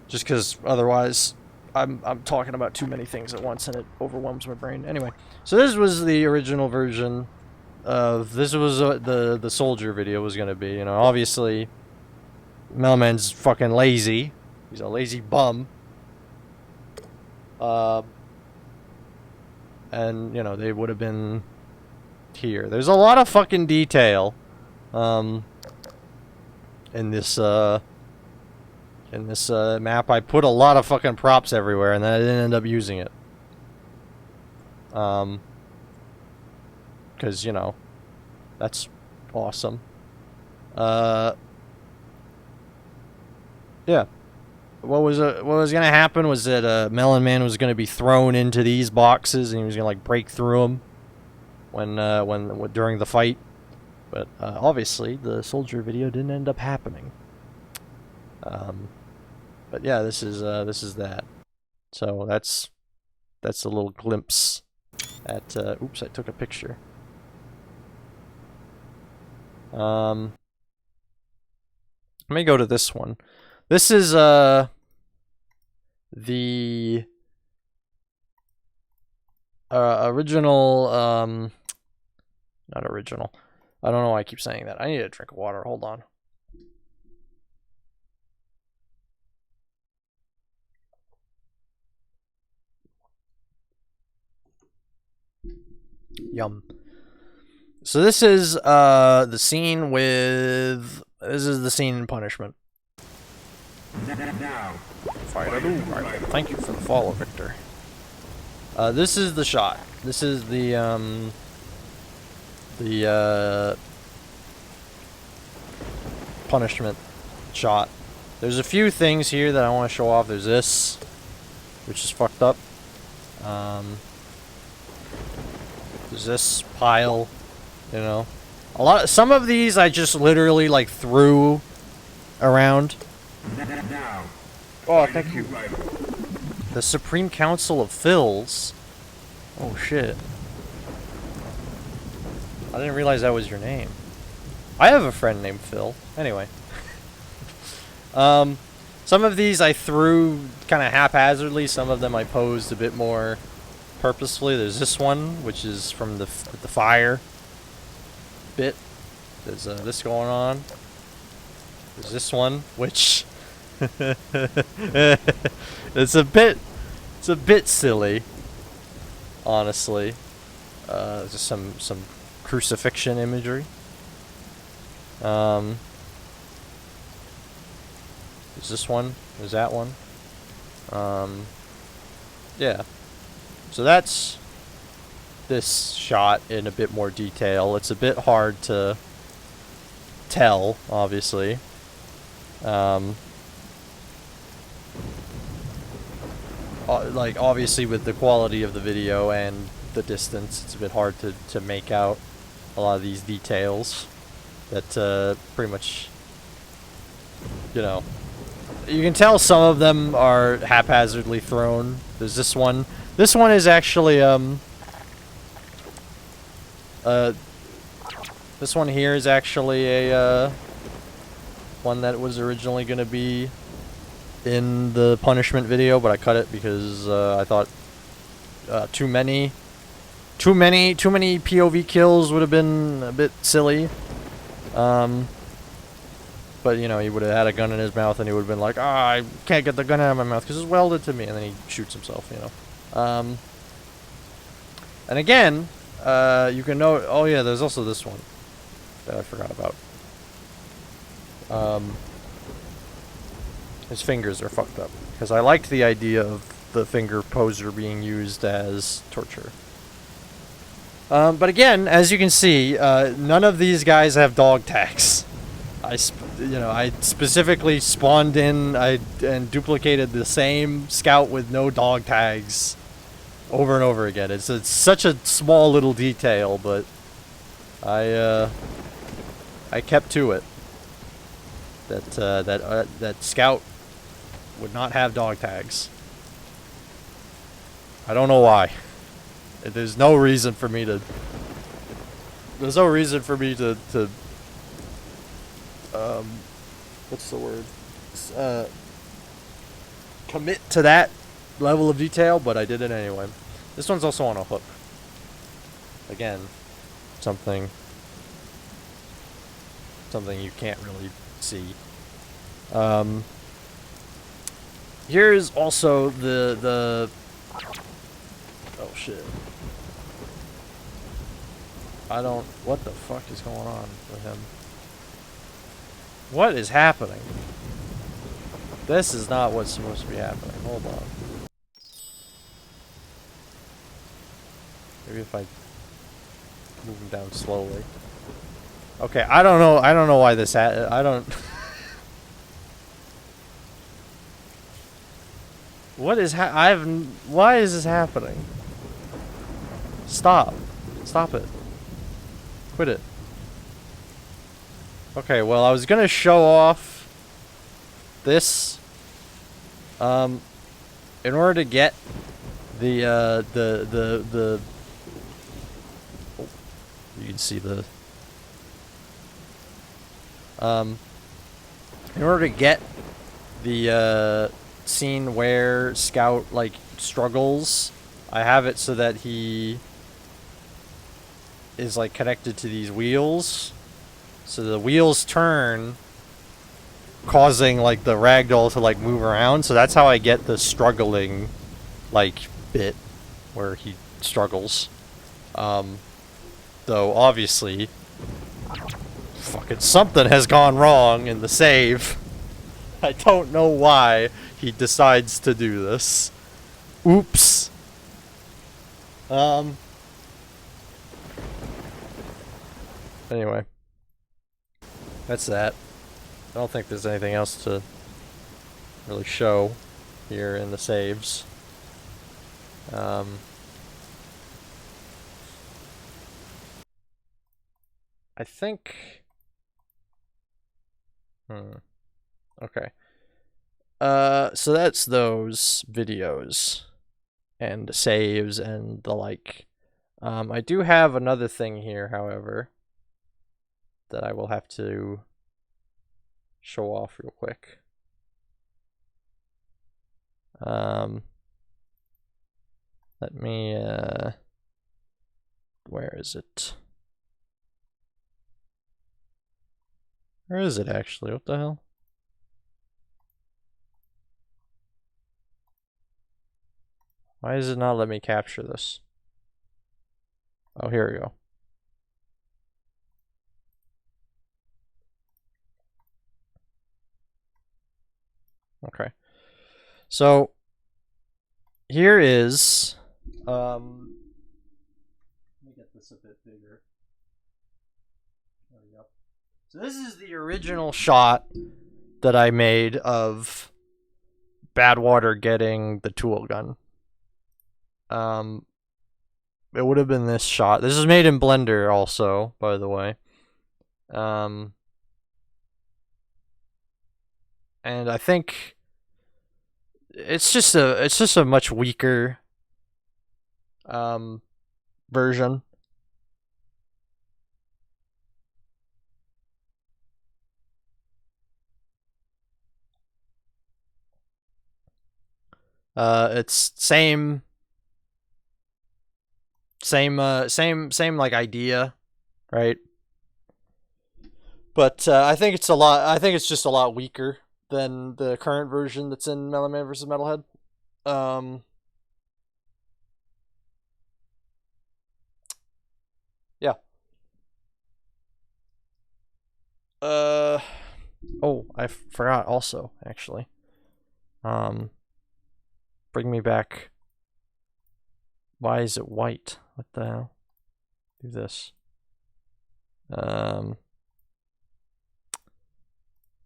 Just because otherwise I'm talking about too many things at once and it overwhelms my brain. Anyway, so this was the original version of this was the soldier video was gonna be. You know, obviously, Melon Man's fucking lazy. He's a lazy bum. And you know, they would have been here. There's a lot of fucking detail in this map. I put a lot of fucking props everywhere, and then I didn't end up using it. Because, you know, that's awesome. Yeah. What was gonna happen was that Melon Man was gonna be thrown into these boxes, and he was gonna like break through them when during the fight. But obviously, the soldier video didn't end up happening. But yeah, this is that. So that's a little glimpse at. Oops, I took a picture. Let me go to this one. This is the original. Not original. I don't know why I keep saying that. I need a drink of water. Hold on. Yum. So this is the scene with. This is the scene in Punishment. Now. Thank you for the follow, Victor. This is the shot. This is the punishment shot. There's a few things here that I want to show off. There's this, which is fucked up. There's this pile, you know. Some of these I just literally like threw around. Oh, thank you. The Supreme Council of Phils. Oh shit. I didn't realize that was your name. I have a friend named Phil. Anyway. Some of these I threw kind of haphazardly. Some of them I posed a bit more purposefully. There's this one, which is from the fire bit. There's this going on. There's this one, which it's a bit silly, honestly. Just some crucifixion imagery. There's this one. There's that one. Yeah. So that's this shot in a bit more detail. It's a bit hard to tell, obviously. Like, obviously with the quality of the video and the distance, it's a bit hard to make out a lot of these details that pretty much, you know, you can tell some of them are haphazardly thrown. There's this one. This one is actually this one here is actually a one that was originally going to be in the punishment video, but I cut it because I thought too many POV kills would have been a bit silly. But you know, he would have had a gun in his mouth and he would have been like, "Ah, I can't get the gun out of my mouth because it's welded to me," and then he shoots himself, you know. And again, you can note, oh yeah, there's also this one that I forgot about. His fingers are fucked up because I liked the idea of the finger poser being used as torture. But again, as you can see, none of these guys have dog tags. I specifically spawned in and duplicated the same scout with no dog tags over and over again. It's such a small little detail, but I kept to it. That scout would not have dog tags. I don't know why. There's no reason for me to. There's no reason for me to what's the word? Commit to that level of detail, but I did it anyway. This one's also on a hook. Again, something you can't really see. Here's also the oh shit. What the fuck is going on with him? What is happening? This is not what's supposed to be happening. Hold on. Maybe if I move him down slowly. Okay, I don't know why this I don't What is why is this happening? Stop. Stop it. Quit it. Okay, well, I was gonna show off this in order to get the oh, you can see the in order to get the scene where Scout like struggles, I have it so that he is like connected to these wheels, so the wheels turn, causing like the ragdoll to like move around. So that's how I get the struggling like bit where he struggles. Though obviously fucking something has gone wrong in the save. I don't know why he decides to do this. Oops. Anyway. That's that. don't think there's anything else to really show here in the saves. I think... Okay. So that's those videos and saves and the like. I do have another thing here, however, that I will have to show off real quick. Let me, where is it? Where is it actually? What the hell? Why does it not let me capture this? Oh, here we go. Okay. So, here is, let me get this a bit bigger. There we go. So this is the original shot that I made of Badwater getting the tool gun. It would have been this shot. This is made in Blender also, by the way. And I think it's just a much weaker version. It's same like idea, right? But I think it's just a lot weaker than the current version that's in Melon Man vs. Metalhead. Yeah. Oh, I forgot also, actually. Bring me back. Why is it white? What the hell? Do this.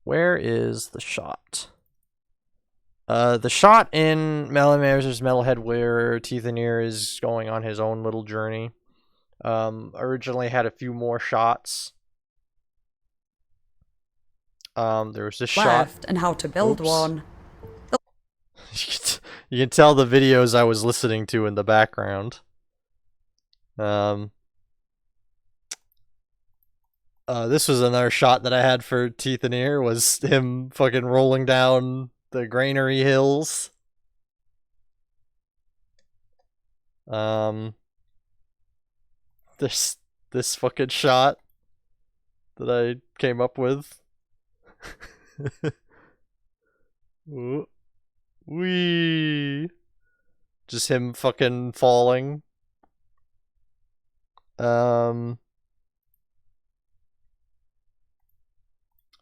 Where is the shot? The shot in Melon Man vs. Metalhead where Cther is going on his own little journey. Originally had a few more shots. There was this shot. And how to build one. You can tell the videos I was listening to in the background. This was another shot that I had for Cther, was him fucking rolling down the granary hills. This fucking shot that I came up with. Wee. Just him fucking falling.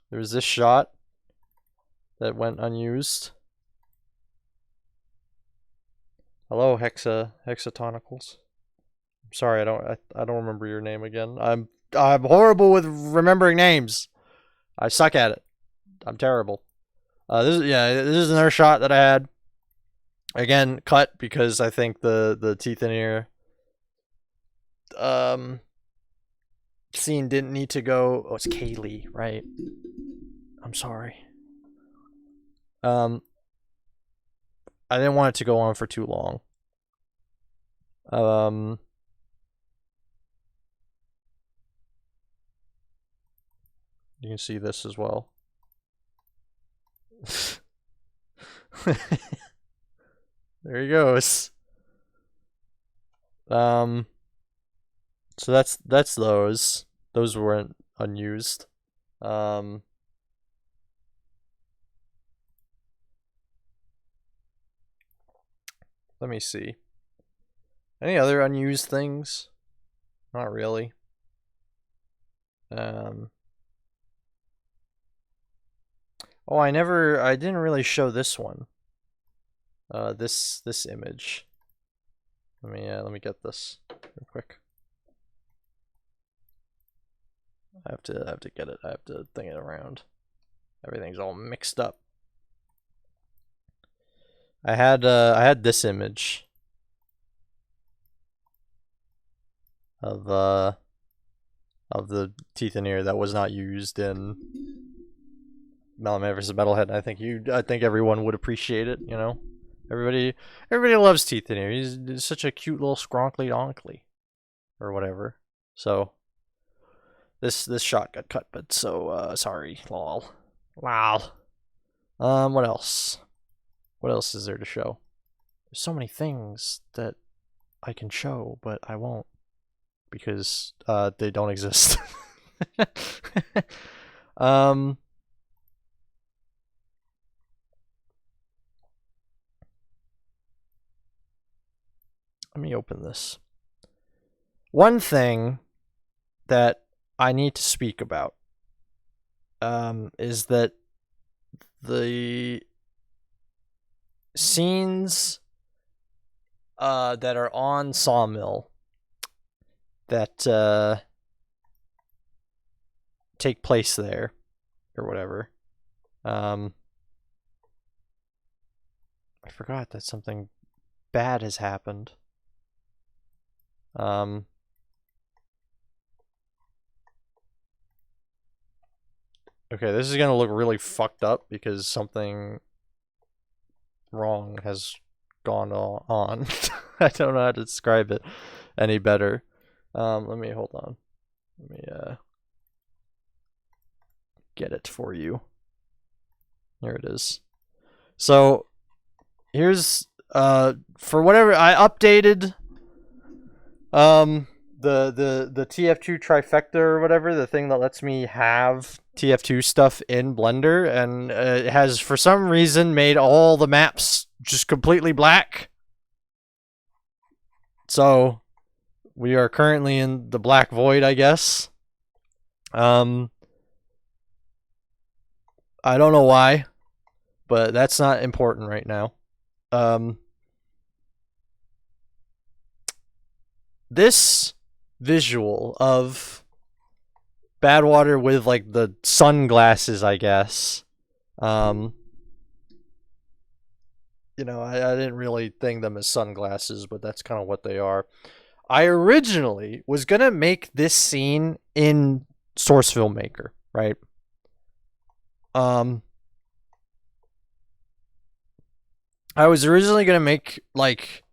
There's this shot that went unused. Hello, hexatonicals. I'm sorry, I don't remember your name again. I'm horrible with remembering names. I suck at it. I'm terrible. This is another shot that I had. Again, cut because I think the Cther scene didn't need to go. Oh, it's Kaylee, right? I'm sorry. I didn't want it to go on for too long. You can see this as well. There he goes. So that's those. Those weren't unused. Let me see. Any other unused things? Not really. Oh, I didn't really show this one. This image. Let me get this real quick. I have to get it. I have to thing it around. Everything's all mixed up. I had this image of the Cther that was not used in Melon Man vs. Metalhead. I think everyone would appreciate it. You know, everybody loves Cther. He's such a cute little scronkly donkly, or whatever. So this shot got cut, but so sorry, lol. Wow. What else? What else is there to show? There's so many things that I can show, but I won't because they don't exist. Let me open this. One thing that I need to speak about is that the scenes that are on Sawmill that take place there or whatever. I forgot that something bad has happened. Okay, this is gonna look really fucked up because something wrong has gone on. I don't know how to describe it any better. Let me hold on. Let me get it for you. Here it is. So here's for whatever I updated the TF2 trifecta or whatever, the thing that lets me have TF2 stuff in Blender, and it has for some reason made all the maps just completely black. So we are currently in the black void, I guess. I don't know why, but that's not important right now. This visual of Badwater with like the sunglasses, I guess. You know, I didn't really think them as sunglasses, but that's kind of what they are. I originally was gonna make this scene in Source Filmmaker, right? I was originally gonna make like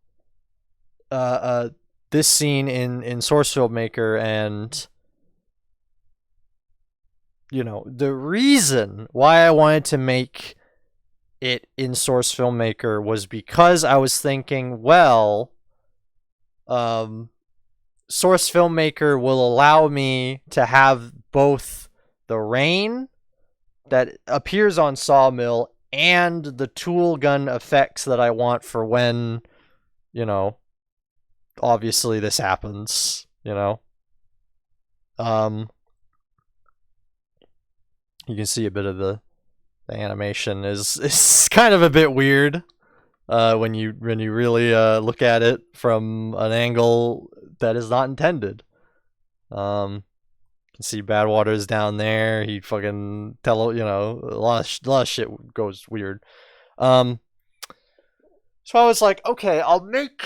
this scene in Source Filmmaker, and you know, the reason why I wanted to make it in Source Filmmaker was because I was thinking, well, Source Filmmaker will allow me to have both the rain that appears on Sawmill and the tool gun effects that I want for when, you know, obviously this happens, you know. You can see a bit of the animation is kind of a bit weird when you really look at it from an angle that is not intended. You can see Badwater's down there. He fucking you know, a lot of shit goes weird. So I was like, okay, I'll make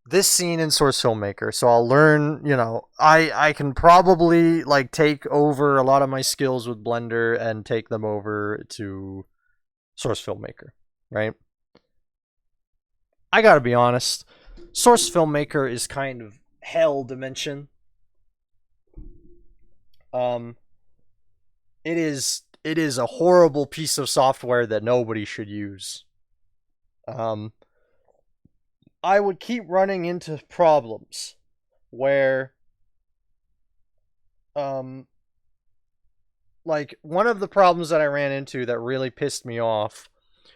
this scene in Source Filmmaker, so I'll learn, you know, I can probably like take over a lot of my skills with Blender and take them over to Source Filmmaker, right? I gotta be honest, Source Filmmaker is kind of hell dimension. It is a horrible piece of software that nobody should use. I would keep running into problems where like one of the problems that I ran into that really pissed me off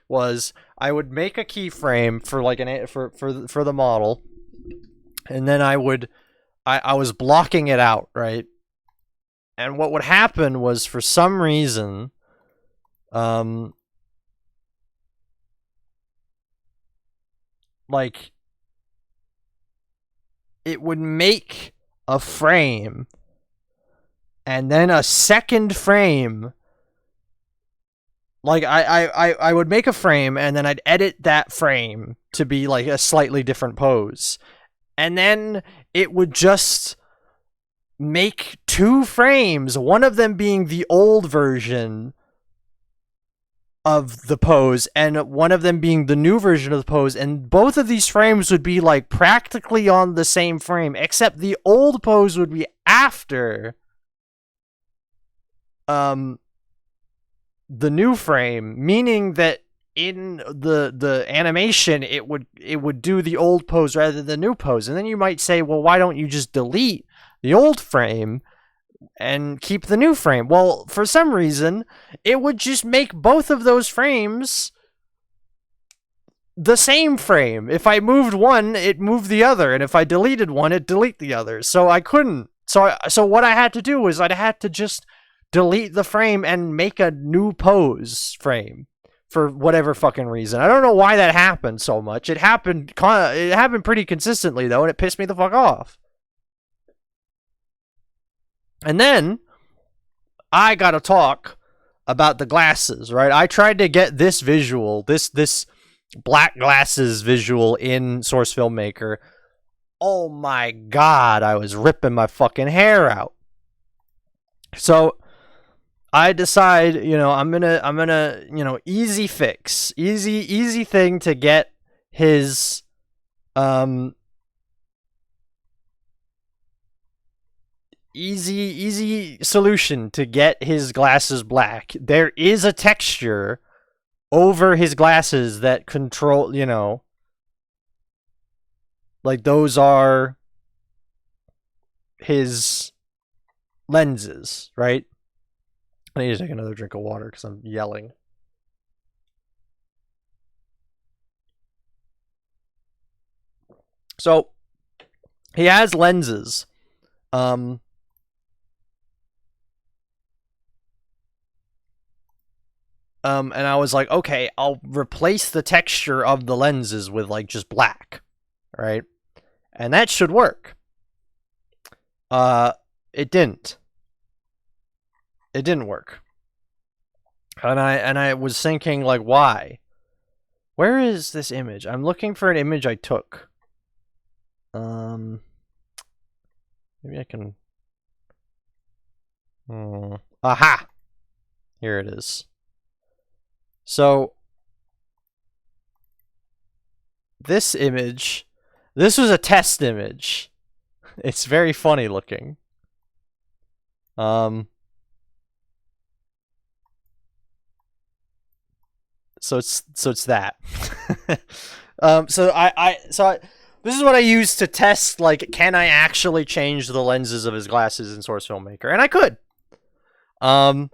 was I would make a keyframe for like for the model, and then I was blocking it out, right? And what would happen was, for some reason, like it would make a frame and then a second frame Like, I would make a frame, and then I'd edit that frame to be, like, a slightly different pose. And then it would just make 2 frames, one of them being the old version of the pose, and one of them being the new version of the pose, and both of these frames would be, like, practically on the same frame, except the old pose would be after the new frame, meaning that in the animation it would do the old pose rather than the new pose. And then you might say, well, why don't you just delete the old frame and keep the new frame? Well, for some reason it would just make both of those frames the same frame. If I moved one, it moved the other, and if I deleted one, it delete the other. So I couldn't. So what I had to do was I had to just delete the frame and make a new pose frame for whatever fucking reason. I don't know why that happened so much. It happened pretty consistently though, and it pissed me the fuck off. And then I got to talk about the glasses, right? I tried to get this visual, this black glasses visual in Source Filmmaker. Oh my god, I was ripping my fucking hair out. So I decide, I'm gonna, easy fix, easy thing to get his, easy solution to get his glasses black. There is a texture over his glasses that control, like those are his lenses, right? I need to take another drink of water because I'm yelling. So he has lenses. And I was like, okay, I'll replace the texture of the lenses with like just black, right? And that should work. It didn't. It didn't work. And I was thinking, like, why? Where is this image? I'm looking for an image I took. Maybe I can... Aha! Here it is. So, this image... This was a test image. It's very funny looking. So it's that. So this is what I used to test, like, can I actually change the lenses of his glasses in Source Filmmaker? And I could. But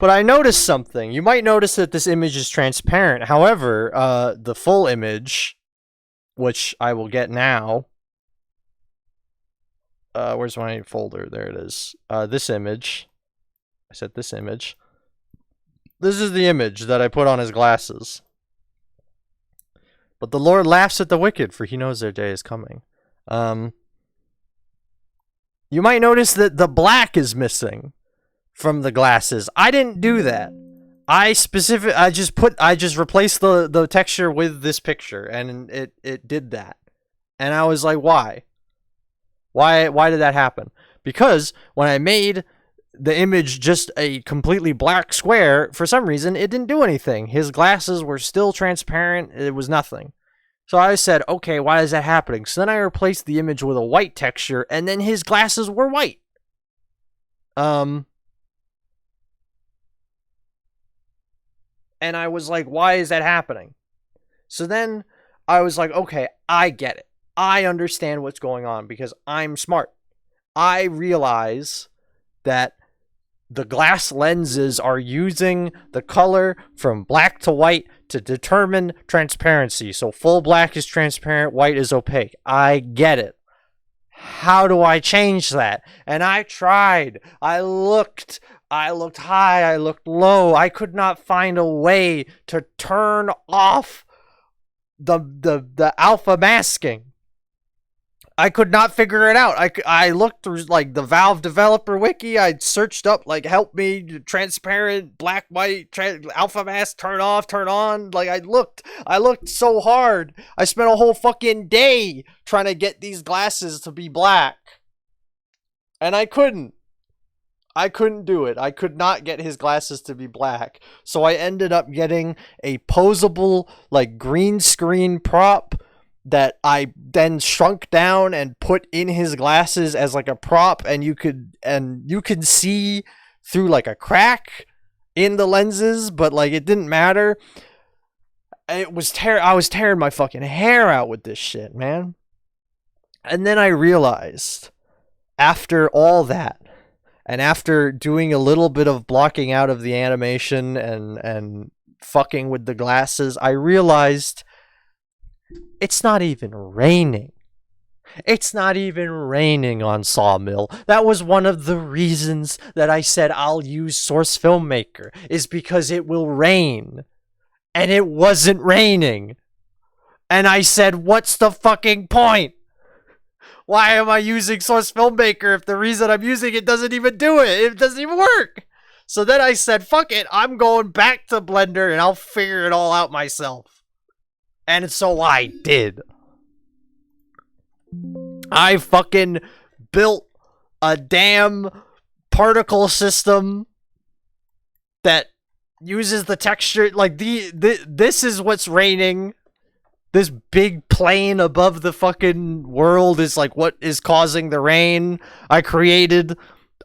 I noticed something. You might notice that this image is transparent. However, the full image, which I will get now. Where's my folder? There it is. This image. I said this image. This is the image that I put on his glasses. But the Lord laughs at the wicked, for he knows their day is coming. You might notice that the black is missing from the glasses. I didn't do that. I just replaced the texture with this picture, and it did that. And I was like, why? Why did that happen? Because when I made the image just a completely black square, for some reason, it didn't do anything. His glasses were still transparent. It was nothing. So I said, okay, why is that happening? So then I replaced the image with a white texture, and then his glasses were white. And I was like, why is that happening? So then I was like, okay, I get it. I understand what's going on because I'm smart. I realize that the glass lenses are using the color from black to white to determine transparency. So full black is transparent, white is opaque. I get it. How do I change that? And I tried. I looked high, I looked low. I could not find a way to turn off the alpha masking. I could not figure it out. I looked through like the Valve developer wiki. I searched up like help me transparent black white alpha mask turn off turn on. Like I looked so hard. I spent a whole fucking day trying to get these glasses to be black, and I couldn't. I couldn't do it. I could not get his glasses to be black. So I ended up getting a posable like green screen prop that I then shrunk down and put in his glasses as like a prop, and you could see through like a crack in the lenses, but like it didn't matter. I was tearing my fucking hair out with this shit, man. And then I realized after all that, and after doing a little bit of blocking out of the animation and fucking with the glasses, I realized it's not even raining. It's not even raining on Sawmill. That was one of the reasons that I said I'll use Source Filmmaker, is because it will rain. And it wasn't raining. And I said, what's the fucking point? Why am I using Source Filmmaker if the reason I'm using it doesn't even do it? It doesn't even work. So then I said, fuck it, I'm going back to Blender and I'll figure it all out myself. And so I did. I fucking built a damn particle system that uses the texture, like this is what's raining. This big plane above the fucking world is like what is causing the rain. I created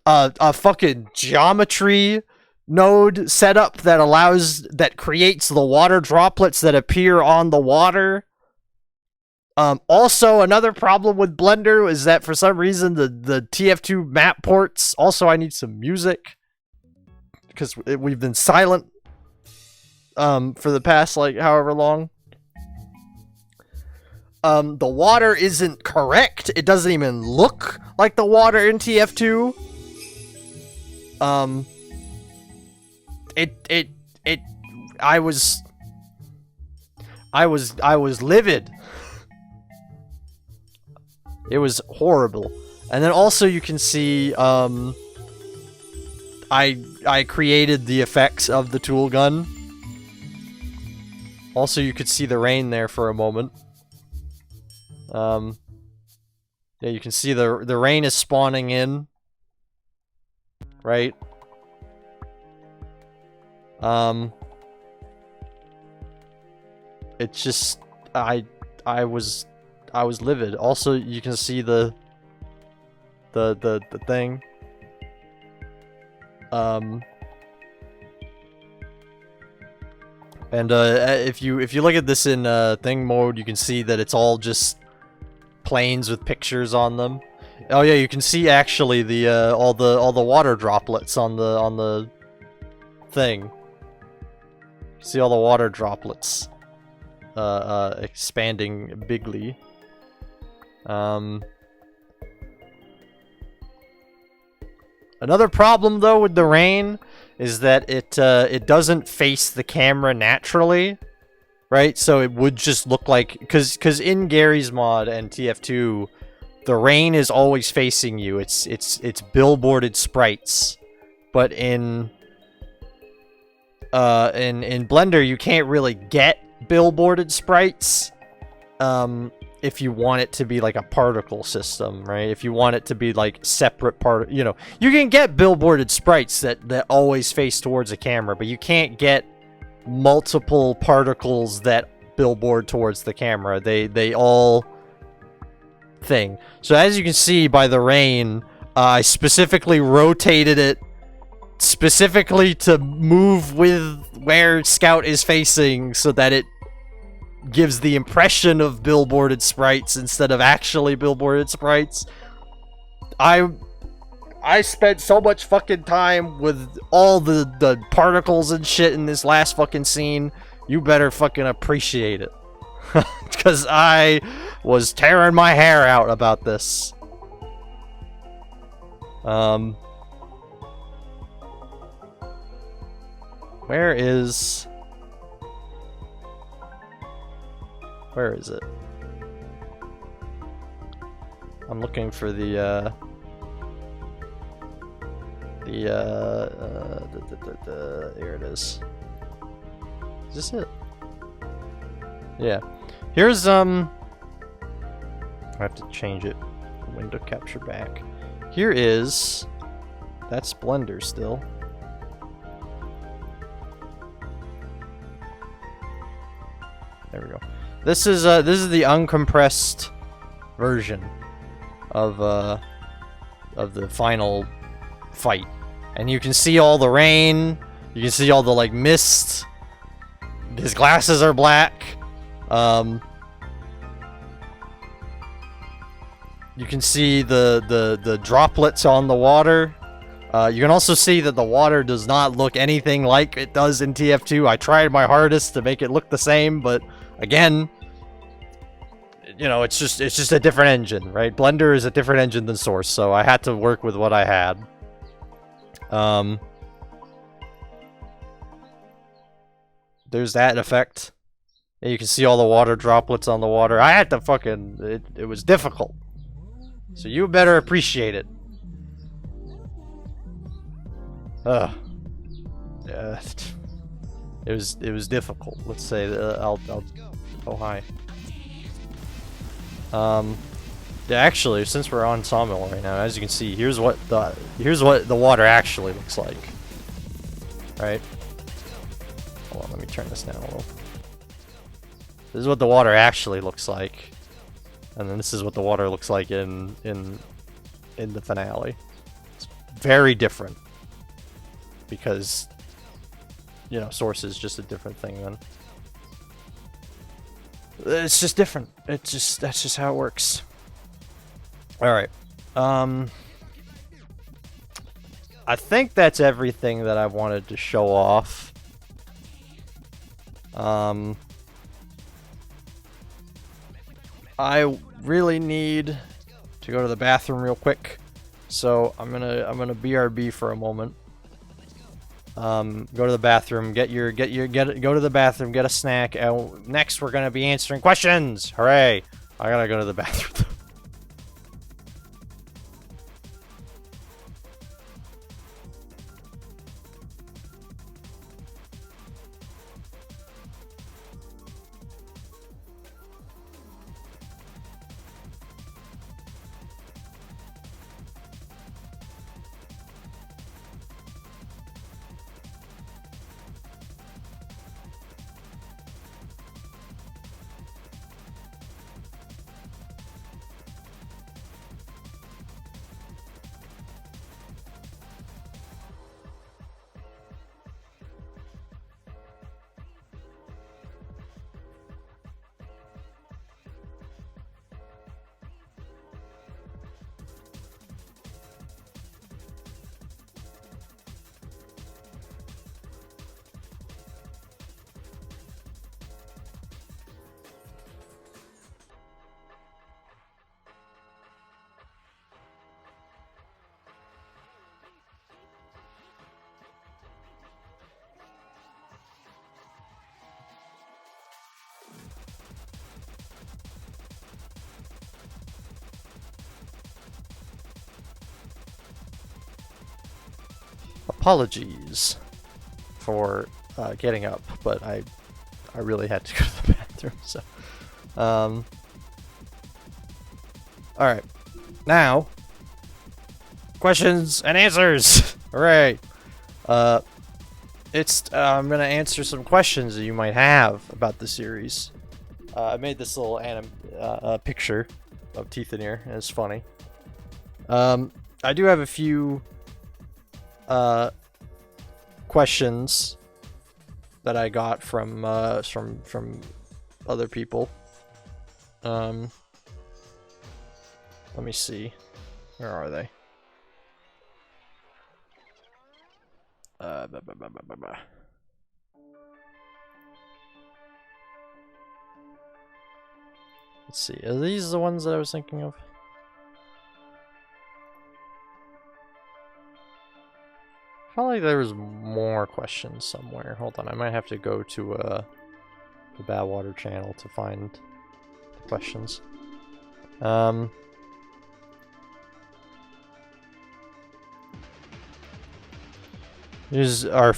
a fucking geometry node setup that creates the water droplets that appear on the water. Also, another problem with Blender is that for some reason the TF2 map ports. Also, I need some music because we've been silent for the past like however long. The water isn't correct. It doesn't even look like the water in TF2. I was livid. It was horrible. And then also you can see I created the effects of the tool gun. Also you could see the rain there for a moment. Yeah, you can see the rain is spawning in. Right? It's just I was livid. Also, you can see the thing. And if you look at this in thing mode, you can see that it's all just planes with pictures on them. Oh yeah, you can see actually the all the water droplets on the thing. See all the water droplets expanding bigly. Another problem though with the rain is that it doesn't face the camera naturally, right? So it would just look like because in Gary's mod and TF2, the rain is always facing you. It's billboarded sprites, but in Blender you can't really get billboarded sprites. If you want it to be like a particle system, right? If you want it to be like separate part, you know, you can get billboarded sprites that always face towards a camera, but you can't get multiple particles that billboard towards the camera. They all thing. So as you can see by the rain, I specifically rotated it specifically to move with where Scout is facing so that it gives the impression of billboarded sprites instead of actually billboarded sprites. I spent so much fucking time with all the particles and shit in this last fucking scene. You better fucking appreciate it. Because I was tearing my hair out about this. Where is it? I'm looking for the here it is. Is this it? Yeah. Here's I have to change it. Window capture back. Here is that's Blender still. There we go. This is the uncompressed version of the final fight, and you can see all the rain. You can see all the like mist. His glasses are black. You can see the droplets on the water. You can also see that the water does not look anything like it does in TF2. I tried my hardest to make it look the same, but again, you know, it's just a different engine, right? Blender is a different engine than Source, so I had to work with what I had. There's that effect. And you can see all the water droplets on the water. I had to fucking... It was difficult. So you better appreciate it. Ugh. Yeah. It was difficult. Let's say I'll oh hi. Yeah, actually, since we're on Sawmill right now, as you can see, here's what the water actually looks like. Right? Hold on, let me turn this down a little. This is what the water actually looks like. And then this is what the water looks like in the finale. It's very different. Because, you know, Source is just a different thing then. It's just different. That's just how it works. Alright. I think that's everything that I wanted to show off. I really need to go to the bathroom real quick, so I'm gonna BRB for a moment. Go to the bathroom, go to the bathroom, get a snack. Next, we're gonna be answering questions. Hooray! I gotta go to the bathroom. Apologies for getting up, but I really had to go to the bathroom, so alright, now questions and answers. Hooray! I'm gonna answer some questions that you might have about the series. I made this little picture of Cther, and it's funny. I do have a few questions that I got from other people. Let me see. Where are they? Let's see. Are these the ones that I was thinking of? I felt like there was more questions somewhere. Hold on, I might have to go to the Badwater channel to find the questions. Here's our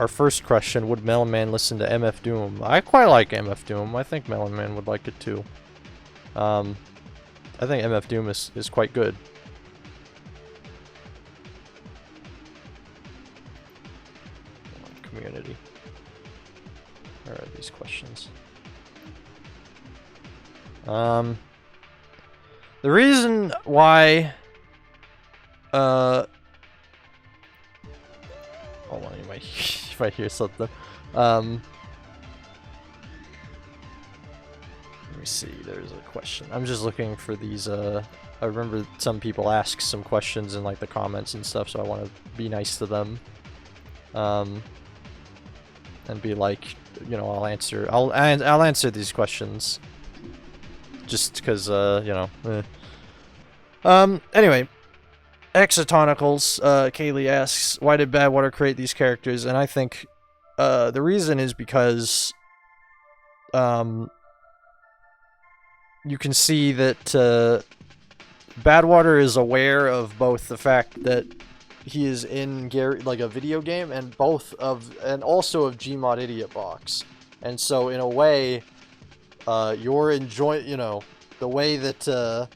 first question: would Melon Man listen to MF Doom? I quite like MF Doom. I think Melon Man would like it too. I think MF Doom is quite good. Community. Where are these questions? The reason why hold on, you might hear something. Let me see, there's a question. I'm just looking for these, I remember some people ask some questions in like the comments and stuff, so I want to be nice to them. And be like, you know, I'll answer these questions. Just because, you know. Anyway. Exotonicals, Kaylee asks, why did Badwater create these characters? And I think, the reason is because, you can see that, Badwater is aware of both the fact that he is in like a video game and also of Gmod Idiot Box. And so in a way, you're enjoying, you know, the way that,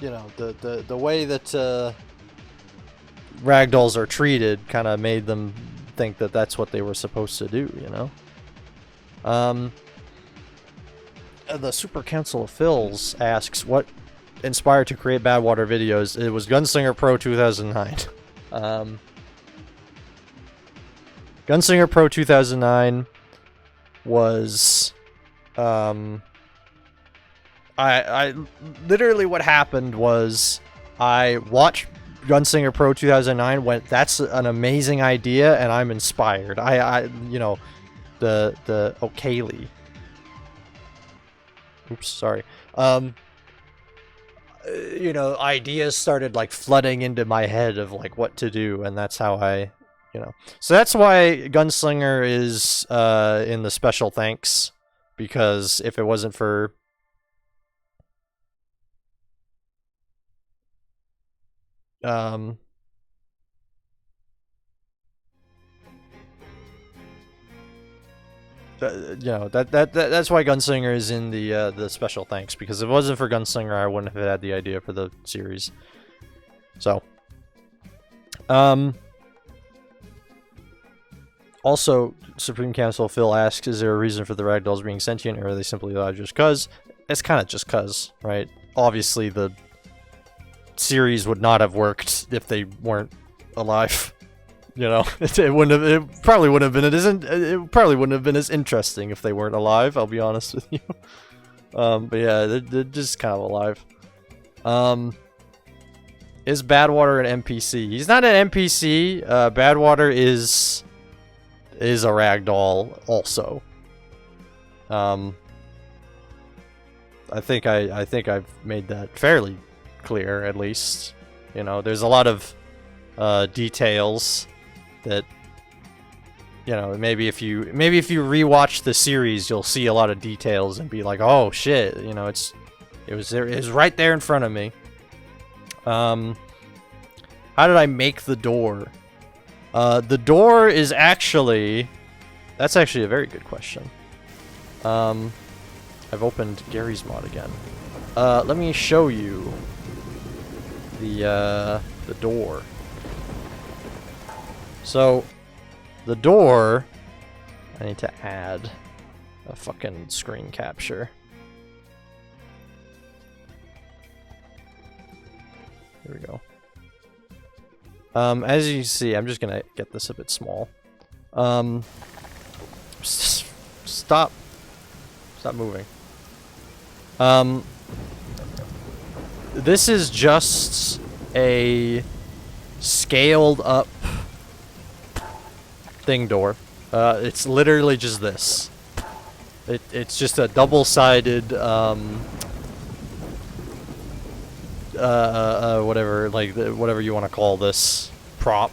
you know, the way that, ragdolls are treated kind of made them think that that's what they were supposed to do, you know? The Super Council of Phils asks, what inspired to create Badwater videos? It was Gunslinger Pro 2009. Gunslinger Pro 2009 was, I literally what happened was I watched Gunslinger Pro 2009, went, that's an amazing idea, and I'm inspired. You know, oh, Kaylee. Oops, sorry. You know, ideas started like flooding into my head of like what to do, and that's how I, you know. So that's why Gunslinger is in the special thanks, because if it wasn't for you know, that's why Gunslinger is in the special thanks, because if it wasn't for Gunslinger, I wouldn't have had the idea for the series. So, also, Supreme Council Phil asks, is there a reason for the ragdolls being sentient, or are they simply alive just cuz? It's kind of just cuz, right? Obviously, the series would not have worked if they weren't alive. You know, it probably wouldn't have been as interesting if they weren't alive, I'll be honest with you. But yeah, they're just kind of alive. Is Badwater an NPC? He's not an NPC. Badwater is a ragdoll also. I think I've made that fairly clear, at least. You know, there's a lot of details that, you know, maybe if you rewatch the series, you'll see a lot of details and be like, oh shit, you know, it was right there in front of me. How did I make the door? The door is actually, that's actually a very good question. I've opened Gary's mod again. Let me show you the door. So, the door, I need to add a fucking screen capture. Here we go. As you can see, I'm just gonna get this a bit small. Stop moving. This is just a scaled up thing door. It's literally just this. It's just a double-sided whatever, like whatever you want to call this prop.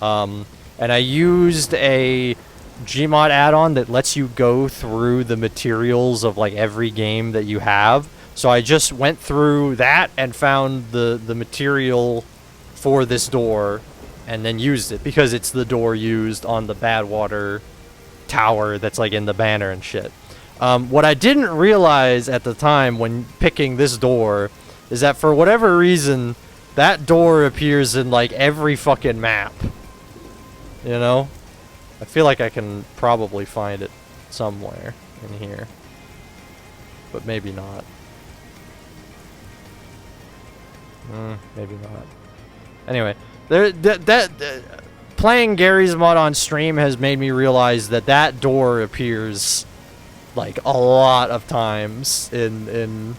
And I used a Gmod add-on that lets you go through the materials of like every game that you have. So I just went through that and found the material for this door and then used it because it's the door used on the Badwater tower that's like in the banner and shit. What I didn't realize at the time when picking this door is that for whatever reason that door appears in like every fucking map. You know? I feel like I can probably find it somewhere in here. But maybe not. Maybe not. Anyway, playing Gary's mod on stream has made me realize that that door appears like a lot of times in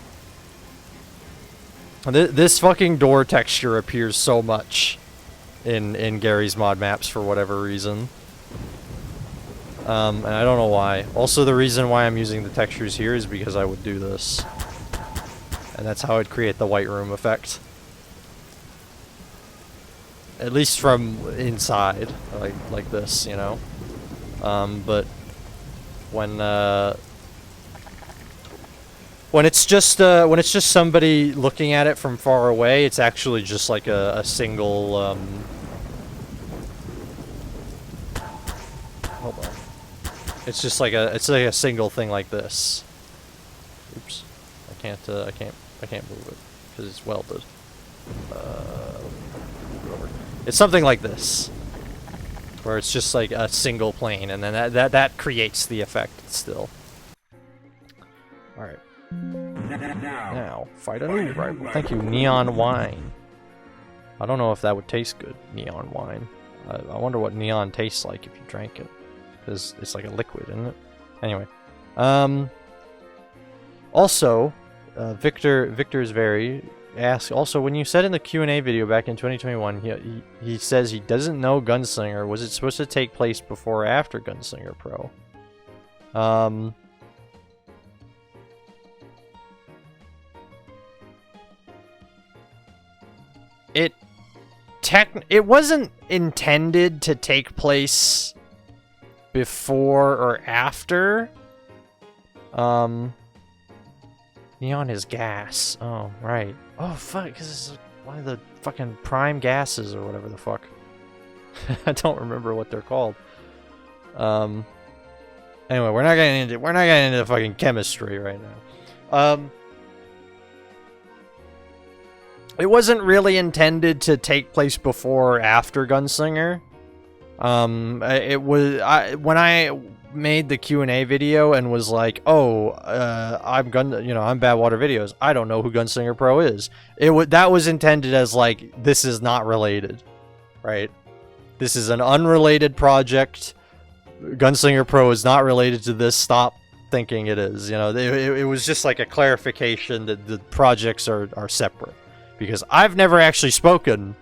this fucking door texture appears so much in Gary's mod maps for whatever reason. And I don't know why. Also, the reason why I'm using the textures here is because I would do this. And that's how I'd create the white room effect. At least from inside, like this, you know? But when it's just somebody looking at it from far away, it's actually just like a single, hold on. It's just like a single thing like this. Oops. I can't move it because it's welded. Move it over. It's something like this, where it's just like a single plane, and then that creates the effect still. All right. Now fight a new rival. Thank you, neon wine. I don't know if that would taste good, neon wine. I wonder what neon tastes like if you drank it. Because it's like a liquid, isn't it? Anyway. Also, Victor's very asks, also, when you said in the Q&A video back in 2021, he says he doesn't know Gunslinger. Was it supposed to take place before or after Gunslinger Pro? It wasn't intended to take place before or after. Neon is gas. Oh, right. Oh, fuck, because it's one of the fucking prime gases or whatever the fuck. I don't remember what they're called. Anyway, we're not getting into fucking chemistry right now. It wasn't really intended to take place before or after Gunslinger. It was when I made the Q&A video and was like, "Oh, I'm BadwaterVideos. I don't know who Gunslinger Pro is." That was intended as like, this is not related, right? This is an unrelated project. Gunslinger Pro is not related to this. Stop thinking it is. You know, it was just like a clarification that the projects are separate. Because I've never actually spoken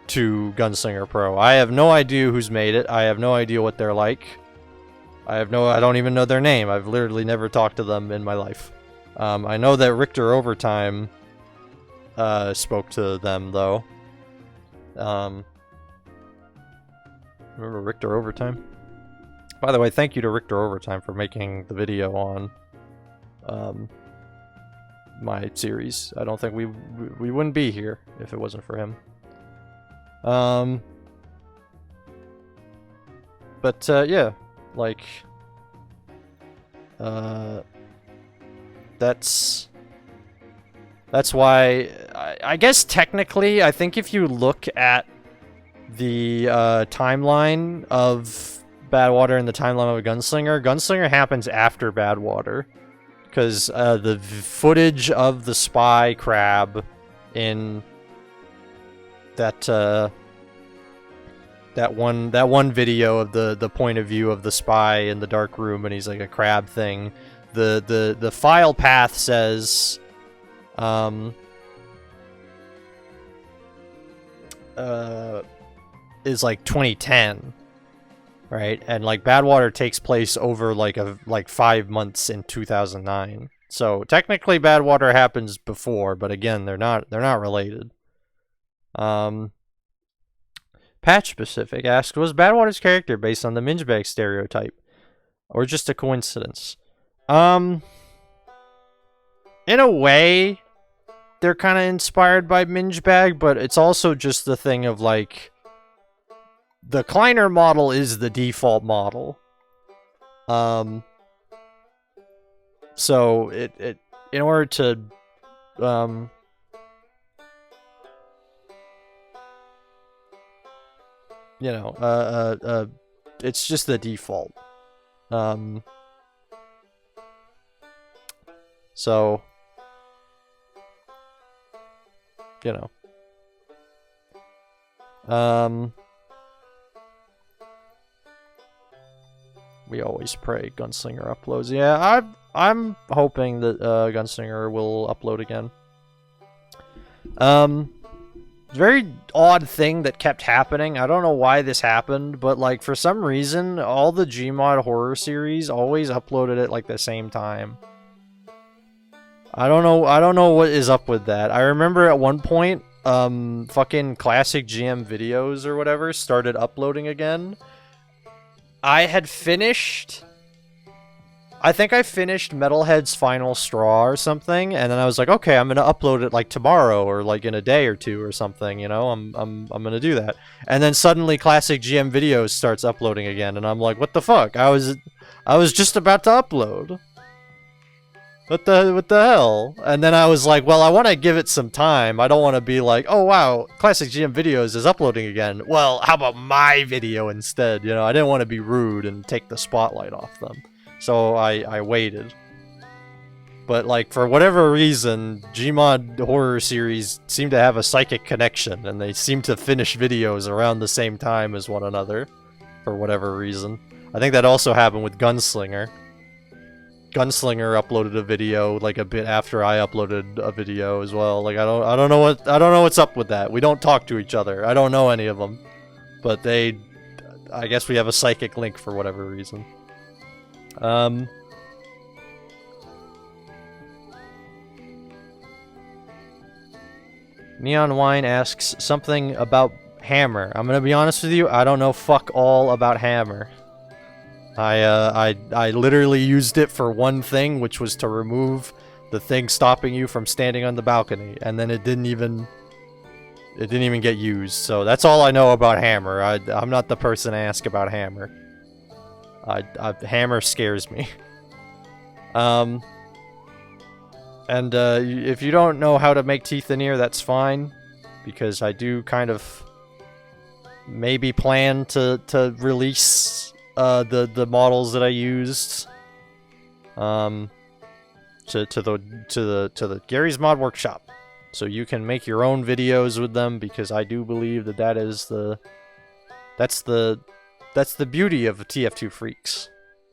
to Gunslinger Pro. I have no idea who's made it. I have no idea what they're like. I don't even know their name. I've literally never talked to them in my life. I know that Richter Overtime spoke to them, though. Remember Richter Overtime? By the way, thank you to Richter Overtime for making the video on my series. I don't think we wouldn't be here if it wasn't for him. But yeah, like that's why I guess technically I think if you look at the timeline of Badwater and the timeline of Gunslinger happens after Badwater. Because the footage of the spy crab in that one video of the point of view of the spy in the dark room and he's like a crab thing, the file path says is like 2010. Right, and like Badwater takes place over like 5 months in 2009. So technically, Badwater happens before, but again, they're not related. Patch Specific asked, was Badwater's character based on the Mingebag stereotype, or just a coincidence? in a way, they're kind of inspired by Minge Bag, but it's also just the thing of, like, the Kleiner model is the default model. So it in order to you know, it's just the default. So, you know. We always pray Gunslinger uploads. Yeah, I'm hoping that Gunslinger will upload again. Very odd thing that kept happening. I don't know why this happened, but like for some reason, all the Gmod horror series always uploaded at like the same time. I don't know what is up with that. I remember at one point, fucking classic GM videos or whatever started uploading again. I had finished... I think I finished Metalhead's Final Straw or something, and then I was like, okay, I'm gonna upload it like tomorrow or like in a day or two or something, you know? I'm gonna do that. And then suddenly Classic GM Videos starts uploading again, and I'm like, what the fuck? I was just about to upload. What the hell? And then I was like, well, I want to give it some time. I don't want to be like, oh wow, Classic GM Videos is uploading again. Well, how about my video instead? You know, I didn't want to be rude and take the spotlight off them. So I waited. But like, for whatever reason, Gmod horror series seem to have a psychic connection, and they seem to finish videos around the same time as one another. For whatever reason. I think that also happened with Gunslinger. Gunslinger uploaded a video like a bit after I uploaded a video as well. Like I don't know what's up with that. We don't talk to each other. I don't know any of them, but I guess we have a psychic link for whatever reason. Neon Wine asks something about Hammer. I'm gonna be honest with you. I don't know fuck all about Hammer. I literally used it for one thing, which was to remove the thing stopping you from standing on the balcony, and then it didn't even get used. So that's all I know about Hammer. I'm not the person to ask about Hammer. Hammer scares me. And if you don't know how to make Cther, that's fine, because I do kind of maybe plan to release the models that I used to the Gary's Mod Workshop, so you can make your own videos with them, because I do believe that that's the beauty of TF2 Freaks,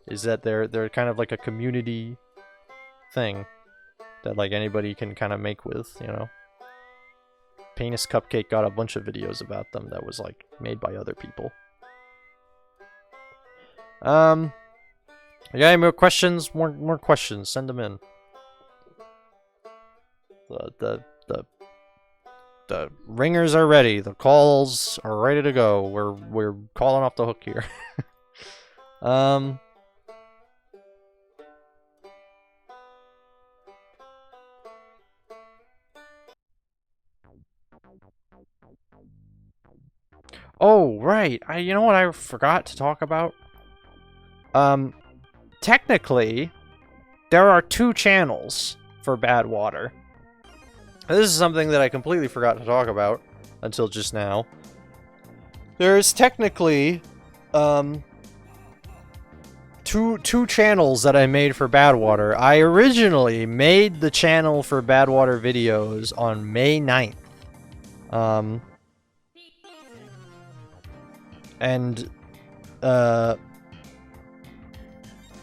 is that they're kind of like a community thing that like anybody can kind of make with, you know. Penis Cupcake got a bunch of videos about them that was like made by other people. You got any more questions? More questions? Send them in. The ringers are ready. The calls are ready to go. We're calling off the hook here. Oh right. You know what I forgot to talk about? Technically, there are 2 channels for Badwater. This is something that I completely forgot to talk about until just now. There's technically, two channels that I made for Badwater. I originally made the channel for BadwaterVideos on May 9th.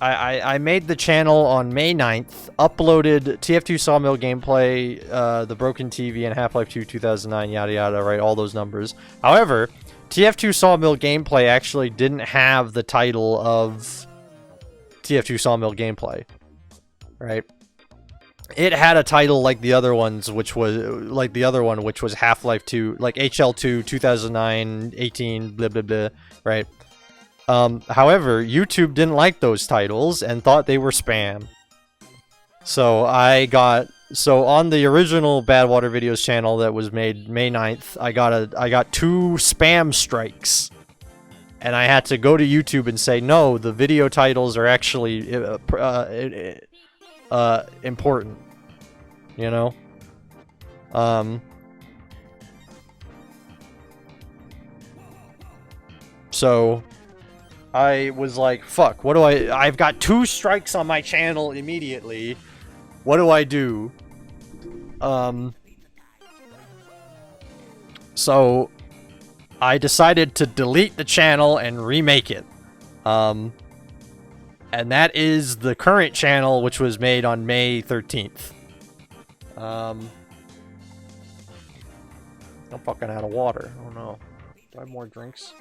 I made the channel on May 9th, uploaded TF2 Sawmill gameplay, the Broken TV, and Half-Life 2 2009, yada yada, right, all those numbers. However, TF2 Sawmill gameplay actually didn't have the title of TF2 Sawmill gameplay, right? It had a title like the other ones, which was, like the other one, which was Half-Life 2, like HL2 2009, 18, blah blah blah, right? However, YouTube didn't like those titles and thought they were spam. So I got So on the original Badwater Videos channel that was made May 9th, I got 2 spam strikes. And I had to go to YouTube and say, no, the video titles are actually important. You know? So I was like, fuck, what do I've got 2 strikes on my channel immediately. What do I do? So I decided to delete the channel and remake it. And that is the current channel, which was made on May 13th. I'm fucking out of water. Oh no. Do I have more drinks?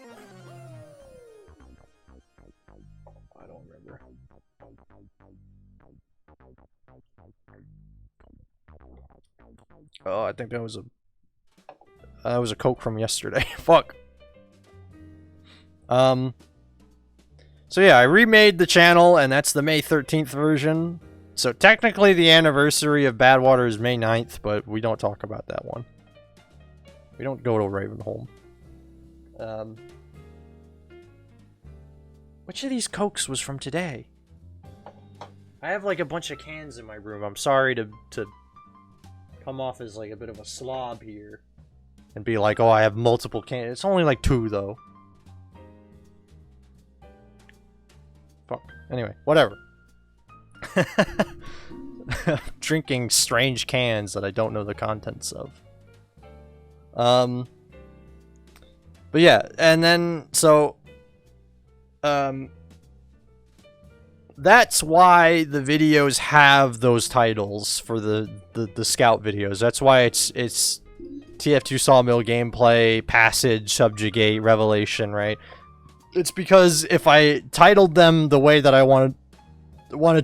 I don't remember. Oh, I think that was a Coke from yesterday. Fuck. So yeah, I remade the channel, and that's the May 13th version. So technically the anniversary of Badwater is May 9th, but we don't talk about that one. We don't go to Ravenholm. Which of these Cokes was from today? I have like a bunch of cans in my room. I'm sorry to come off as like a bit of a slob here. And be like, oh, I have multiple cans. It's only like 2, though. Fuck. Anyway, whatever. Drinking strange cans that I don't know the contents of. But yeah, and then, so... that's why the videos have those titles for the scout videos. That's why it's TF2 Sawmill gameplay, Passage, Subjugate, Revelation, right? It's because if I titled them the way that I wanted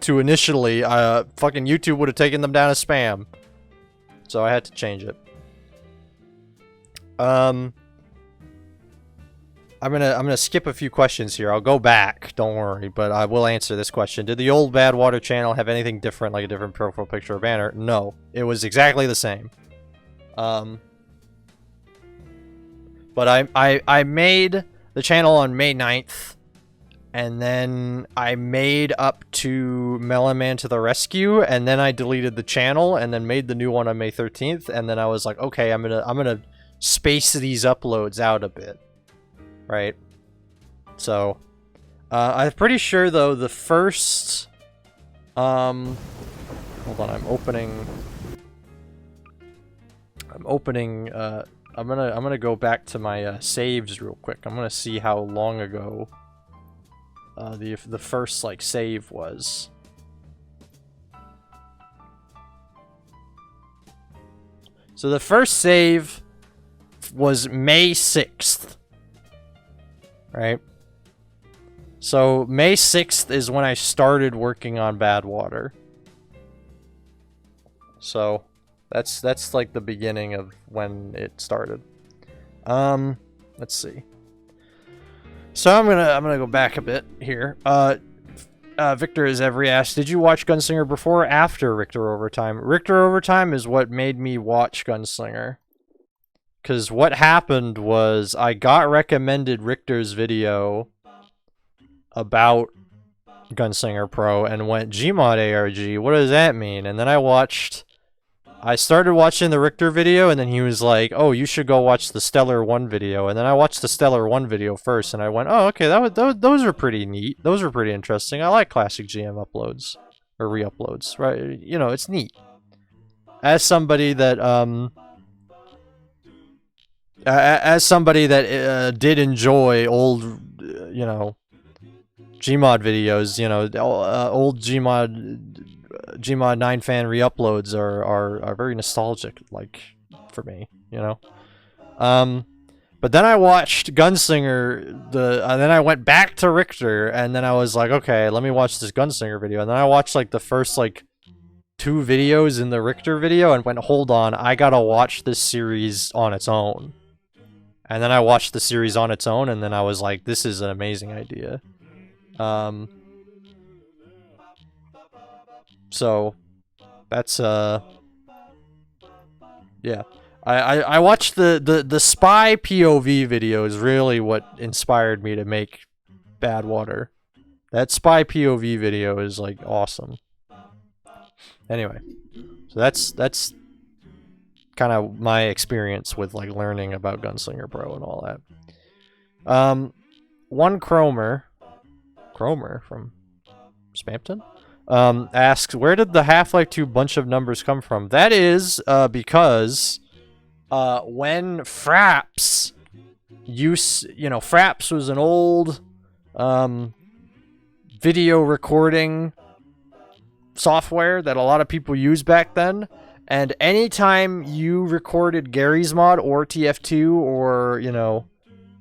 to initially, fucking YouTube would have taken them down as spam. So I had to change it. I'm gonna skip a few questions here. I'll go back, don't worry, but I will answer this question. Did the old Badwater channel have anything different, like a different profile picture or banner? No. It was exactly the same. But I made the channel on May 9th, and then I made up to Melon Man to the rescue, and then I deleted the channel, and then made the new one on May 13th, and then I was like, okay, I'm gonna space these uploads out a bit, right? So, I'm pretty sure though the first, hold on, I'm opening. I'm gonna go back to my saves real quick. I'm gonna see how long ago the first like save was. So the first save was May 6th, right? So May 6th is when I started working on Badwater. So that's like the beginning of when it started. Let's see. So I'm gonna go back a bit here. Victor has every asked, did you watch Gunslinger before or after Richter Overtime? Richter Overtime is what made me watch Gunslinger. Because what happened was I got recommended Richter's video about Gunslinger Pro and went, Gmod ARG, what does that mean? And then I started watching the Richter video, and then he was like, oh, you should go watch the Stellar 1 video. And then I watched the Stellar 1 video first, and I went, oh, okay, those are pretty neat. Those are pretty interesting. I like classic GM uploads. Or re-uploads, right? You know, it's neat. As somebody that, did enjoy old, you know, Gmod videos, you know, old Gmod 9 fan re-uploads are very nostalgic, like, for me, you know? But then I watched Gunslinger, and then I went back to Richter, and then I was like, okay, let me watch this Gunslinger video, and then I watched, like, the first, like, 2 videos in the Richter video, and went, hold on, I gotta watch this series on its own. And then I watched the series on its own, and then I was like, this is an amazing idea. So, that's Yeah. I watched the spy POV video is really what inspired me to make Badwater. That spy POV video is like awesome. Anyway, so that's kind of my experience with like learning about Gunslinger Pro and all that. One Cromer from Spampton asks, where did the Half-Life 2 bunch of numbers come from? That is because when Fraps Fraps was an old video recording software that a lot of people used back then, and anytime you recorded Gary's Mod or TF2 or, you know,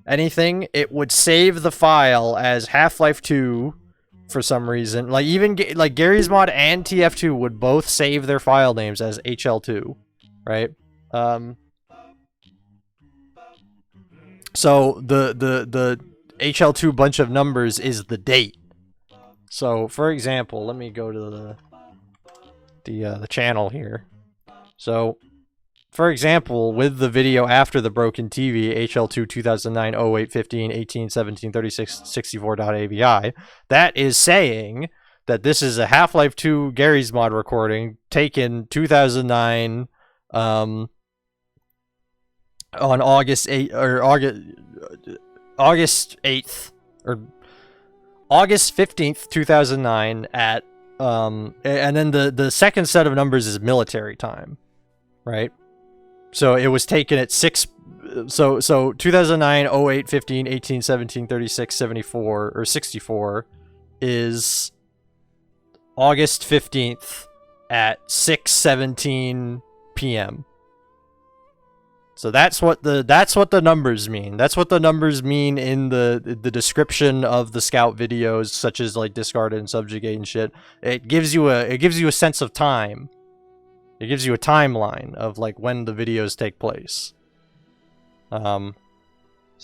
anything, it would save the file as Half-Life 2 for some reason. Like, even like Gary's Mod and TF2 would both save their file names as HL2, right? So the HL2 bunch of numbers is the date. So, for example, let me go to the channel here. So, for example, with the video after the broken TV, HL2 2009 08 15 18 17 36 64.avi, that is saying that this is a Half-Life 2 Gary's Mod recording taken 2009 on August 8th or August 8th or August 15th 2009 at and then the second set of numbers is military time, right? So it was taken at 6 so 2009 08 15 18 17 36 74 or 64 is August 15th at 6:17 p.m. So that's what the numbers mean. That's what the numbers mean in the description of the scout videos, such as like Discarded and Subjugate and shit. It gives you a sense of time. It gives you a timeline of like when the videos take place. So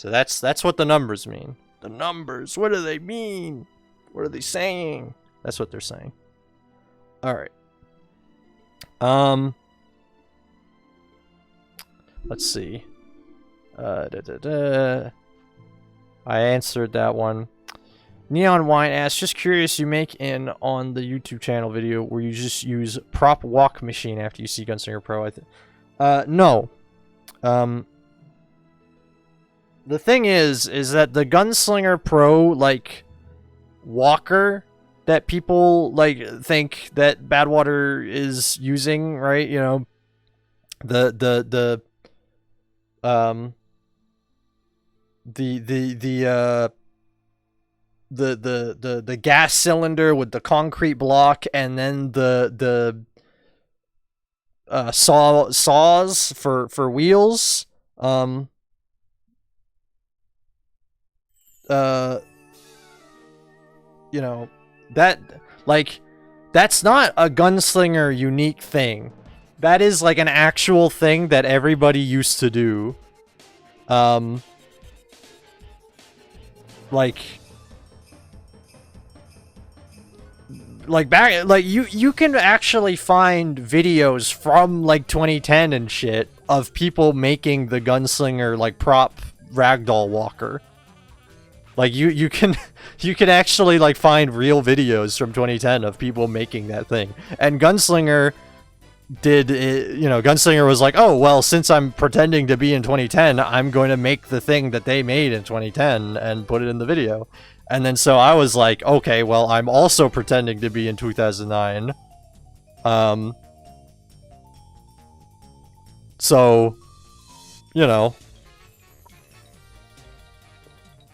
that's what the numbers mean. The numbers, what do they mean? What are they saying? That's what they're saying. All right. Let's see. I answered that one. Neon Wine asks, just curious, you make in on the YouTube channel video where you just use prop walk machine after you see Gunslinger Pro. No. The thing is that the Gunslinger Pro, like, walker that people, like, think that Badwater is using, right? You know, the gas cylinder with the concrete block, and then the saws for wheels. You know, that, like, that's not a Gunslinger unique thing. That is like an actual thing that everybody used to do. Like back, like you can actually find videos from like 2010 and shit of people making the Gunslinger like prop ragdoll walker. Like you can actually like find real videos from 2010 of people making that thing. And Gunslinger did it, you know, Gunslinger was like, oh, well, since I'm pretending to be in 2010, I'm going to make the thing that they made in 2010 and put it in the video. And then so I was like, okay, well, I'm also pretending to be in 2009. So, you know,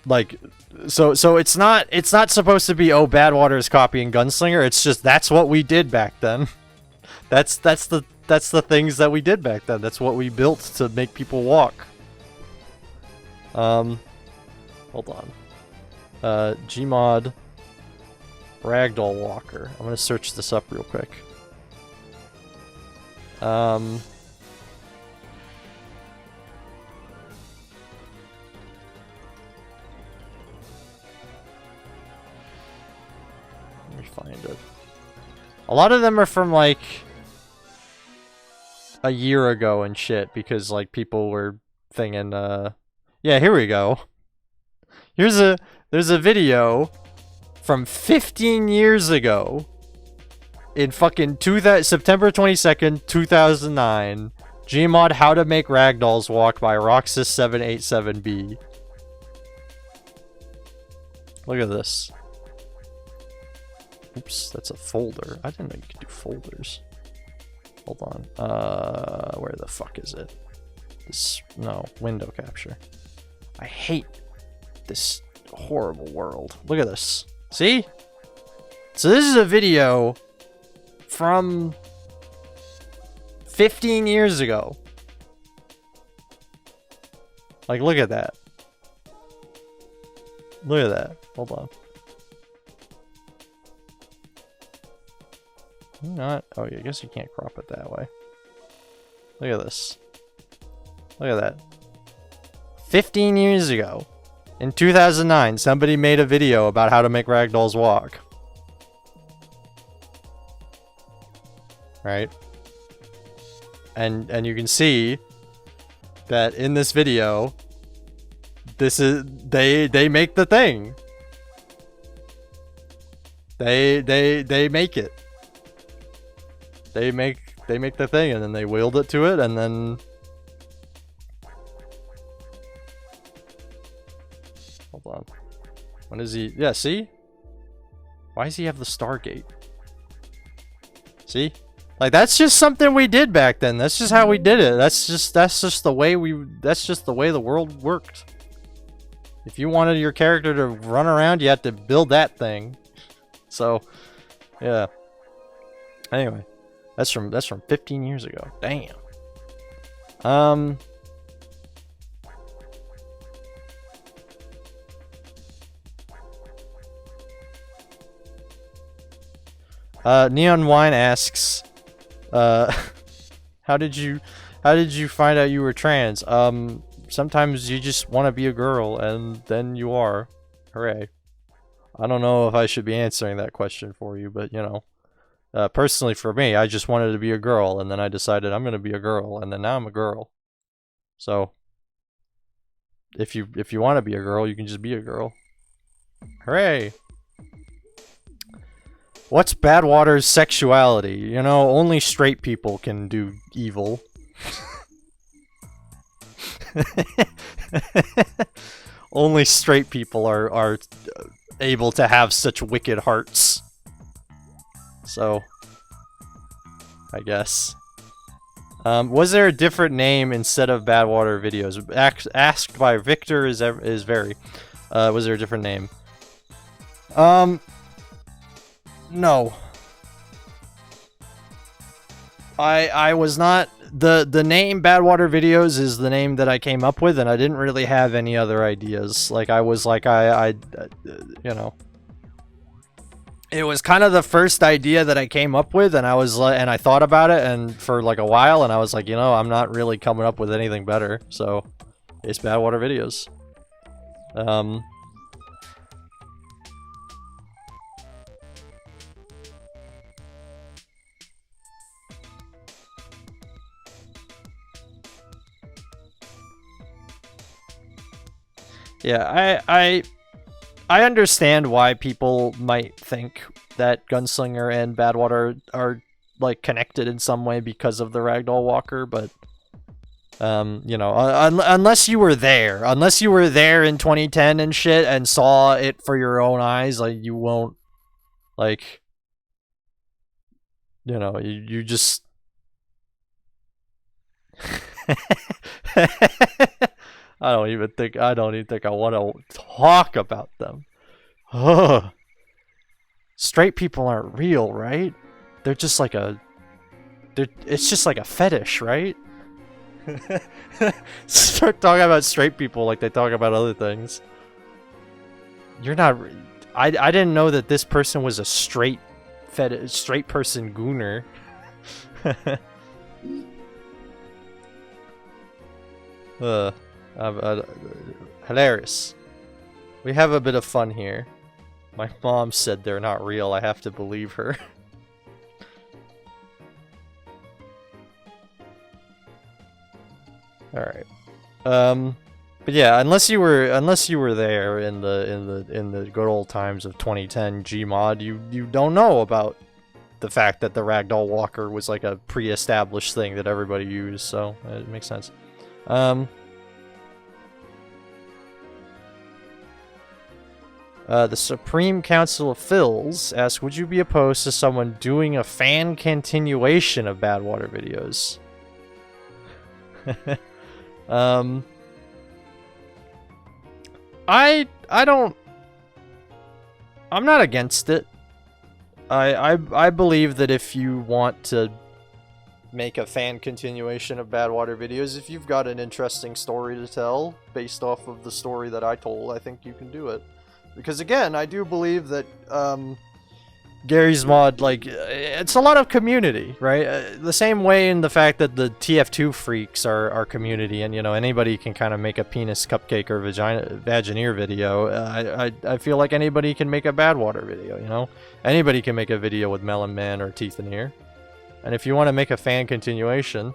like, so it's not supposed to be, oh, Badwater is copying Gunslinger. It's just that's what we did back then. That's the things that we did back then. That's what we built to make people walk. Hold on. Gmod Ragdoll Walker. I'm gonna search this up real quick. Let me find it. A lot of them are from like a year ago and shit because like people were thinking, yeah, here we go. There's a video from 15 years ago in fucking September 22nd, 2009. Gmod How to Make Ragdolls Walk by Roxas787B. Look at this. Oops, that's a folder. I didn't know you could do folders. Hold on. Where the fuck is it? This, no, window capture. I hate this horrible world. Look at this. See? So this is a video from 15 years ago. Like, look at that. Look at that. Hold on. Not. Oh, I guess you can't crop it that way. Look at this. Look at that. 15 years ago, in 2009, somebody made a video about how to make ragdolls walk. Right? And you can see that in this video, this is they make the thing. They make it. They make the thing, and then they wield it to it, and then hold on. When is he? Yeah, see? Why does he have the Stargate? See? Like, that's just something we did back then. That's just how we did it. That's just the way the world worked. If you wanted your character to run around, you had to build that thing. So, yeah. Anyway, that's from 15 years ago. Damn. Neon Wine asks, how did you find out you were trans? Sometimes you just want to be a girl, and then you are. Hooray. I don't know if I should be answering that question for you, but you know, personally for me, I just wanted to be a girl, and then I decided I'm gonna be a girl, and then now I'm a girl. So, if you want to be a girl, you can just be a girl. Hooray! What's Badwater's sexuality? You know, only straight people can do evil. Only straight people are able to have such wicked hearts. So, I guess. Was there a different name instead of Badwater Videos? Asked by Victor is very. Was there a different name? No. I was not. The name Badwater Videos is the name that I came up with, and I didn't really have any other ideas. Like, I was like, you know. It was kind of the first idea that I came up with, and I was like, and I thought about it and for like a while, and I was like, you know, I'm not really coming up with anything better, so it's Badwater Videos. Yeah, I understand why people might think that Gunslinger and Badwater are like connected in some way because of the Ragdoll Walker, but you know, unless you were there in 2010 and shit and saw it for your own eyes, like, you won't, like, you know, you just I don't even think I want to talk about them. Ugh. Straight people aren't real, right? They're just like it's just like a fetish, right? Start talking about straight people like they talk about other things. You're not. I didn't know that this person was a straight person gooner. Hilarious. We have a bit of fun here. My mom said they're not real. I have to believe her. But yeah, unless you were there in the good old times of 2010 Gmod, you don't know about the fact that the Ragdoll Walker was like a pre-established thing that everybody used, so it makes sense. The Supreme Council of Fills asks, would you be opposed to someone doing a fan continuation of Badwater videos? I'm not against it. I believe that if you want to make a fan continuation of Badwater videos, if you've got an interesting story to tell based off of the story that I told, I think you can do it. Because again, I do believe that Gary's mod, like, it's a lot of community, right? The same way in the fact that the TF2 freaks are community, and, you know, anybody can kind of make a penis cupcake or vagineer video. I feel like anybody can make a Badwater video, you know? Anybody can make a video with Melon Man or Cther. And if you want to make a fan continuation,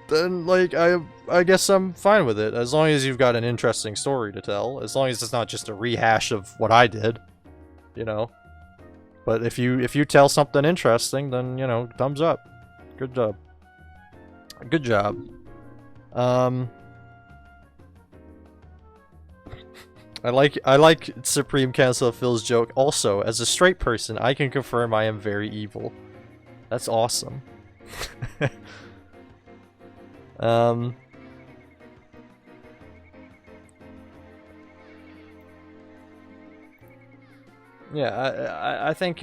then, like, I guess I'm fine with it, as long as you've got an interesting story to tell, as long as it's not just a rehash of what I did, you know? But if you tell something interesting, then, you know, thumbs up. Good job. Good job. I like Supreme Council of Phil's joke. Also, as a straight person, I can confirm I am very evil. That's awesome. Yeah, I think,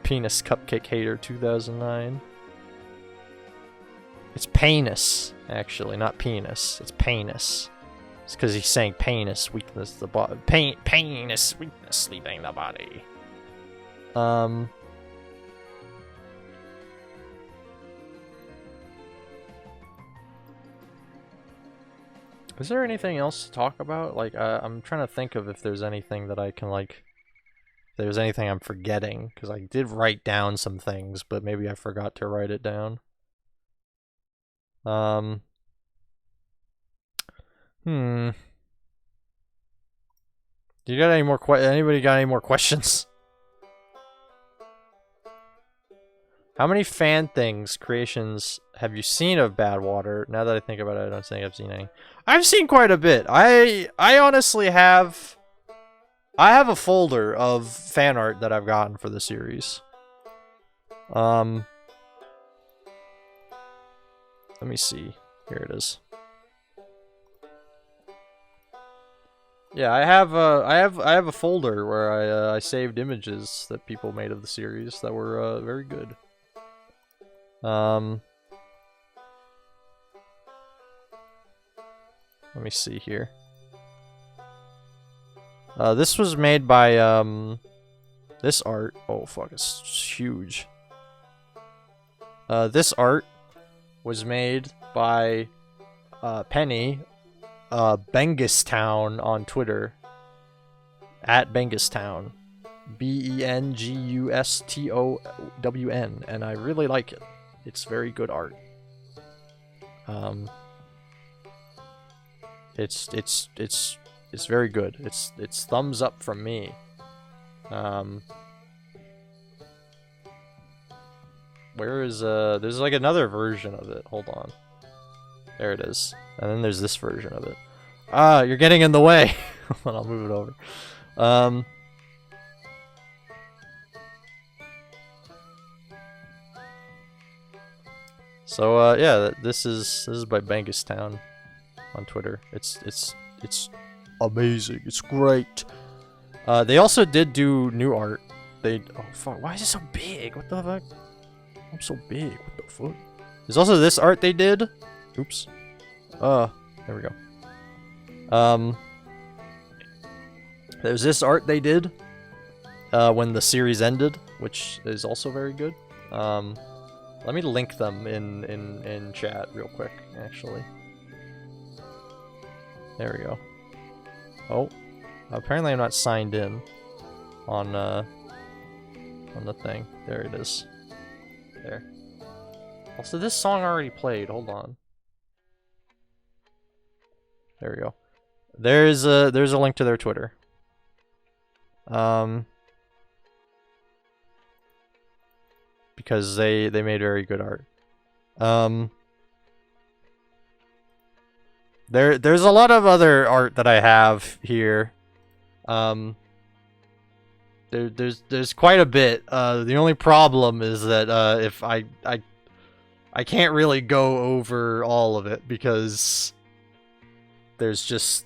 Penis Cupcake Hater 2009. It's penis, actually, not penis. It's penis. It's because he's saying penis, weakness, the body. Penis, weakness, leaving the body. Is there anything else to talk about? Like, I'm trying to think of if there's anything that I can, like... If there's anything I'm forgetting, because I did write down some things, but maybe I forgot to write it down. Do you got any more anybody got any more questions? How many fan things, creations have you seen of Badwater? Now that I think about it, I don't think I've seen any. I've seen quite a bit. I honestly have... I have a folder of fan art that I've gotten for the series. Let me see. Here it is. Yeah, I have a folder where I saved images that people made of the series that were very good. Let me see here. This was made by this art. Oh fuck, it's huge. This art was made by Penny Bengustown on Twitter. At Bengustown. BENGUSTOWN, and I really like it. It's very good art. It's very good. It's thumbs up from me. Where is there's like another version of it. Hold on. There it is. And then there's this version of it. Ah, you're getting in the way. Hold on, I'll move it over. So yeah, this is by Bengustown on Twitter. It's amazing. It's great. They also did do new art. Oh fuck, why is it so big? What the fuck? I'm so big. What the fuck? There's also this art they did. Oops. There we go. There's this art they did when the series ended, which is also very good. Let me link them in chat real quick, actually. There we go. Oh, apparently I'm not signed in on the thing. There it is. There. Also, this song already played. Hold on. There we go. There's a link to their Twitter. Because they made very good art. There's a lot of other art that I have here. There's quite a bit. The only problem is that if I can't really go over all of it because there's just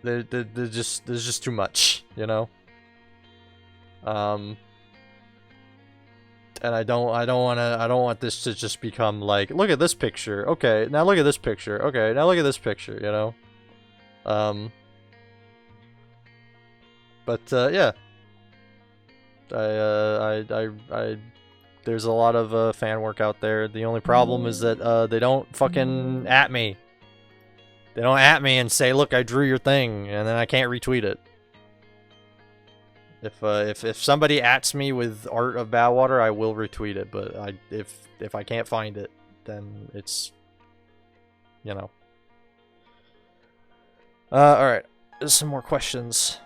too much, you know. And I don't want this to just become like, look at this picture, okay, now look at this picture, okay, now look at this picture, you know. But yeah, I there's a lot of fan work out there. The only problem is that they don't fucking at me. They don't at me and say, look, I drew your thing, and then I can't retweet it. If somebody ats me with art of Badwater, I will retweet it. But if I can't find it, then it's, you know. All right, there's some more questions.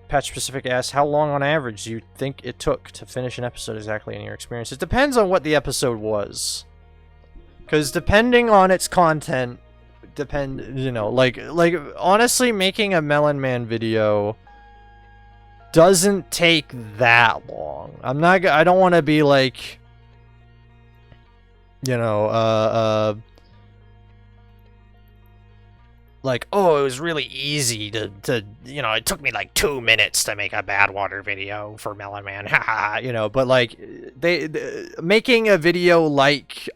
Patch Specific asks, how long on average do you think it took to finish an episode exactly in your experience? It depends on what the episode was. Because depending on its content, you know, like honestly, making a Melon Man video doesn't take that long. I don't want to be like, you know, like, oh, it was really easy to, you know, it took me like 2 minutes to make a Badwater video for Melon Man, haha, you know, but like, they making a video like,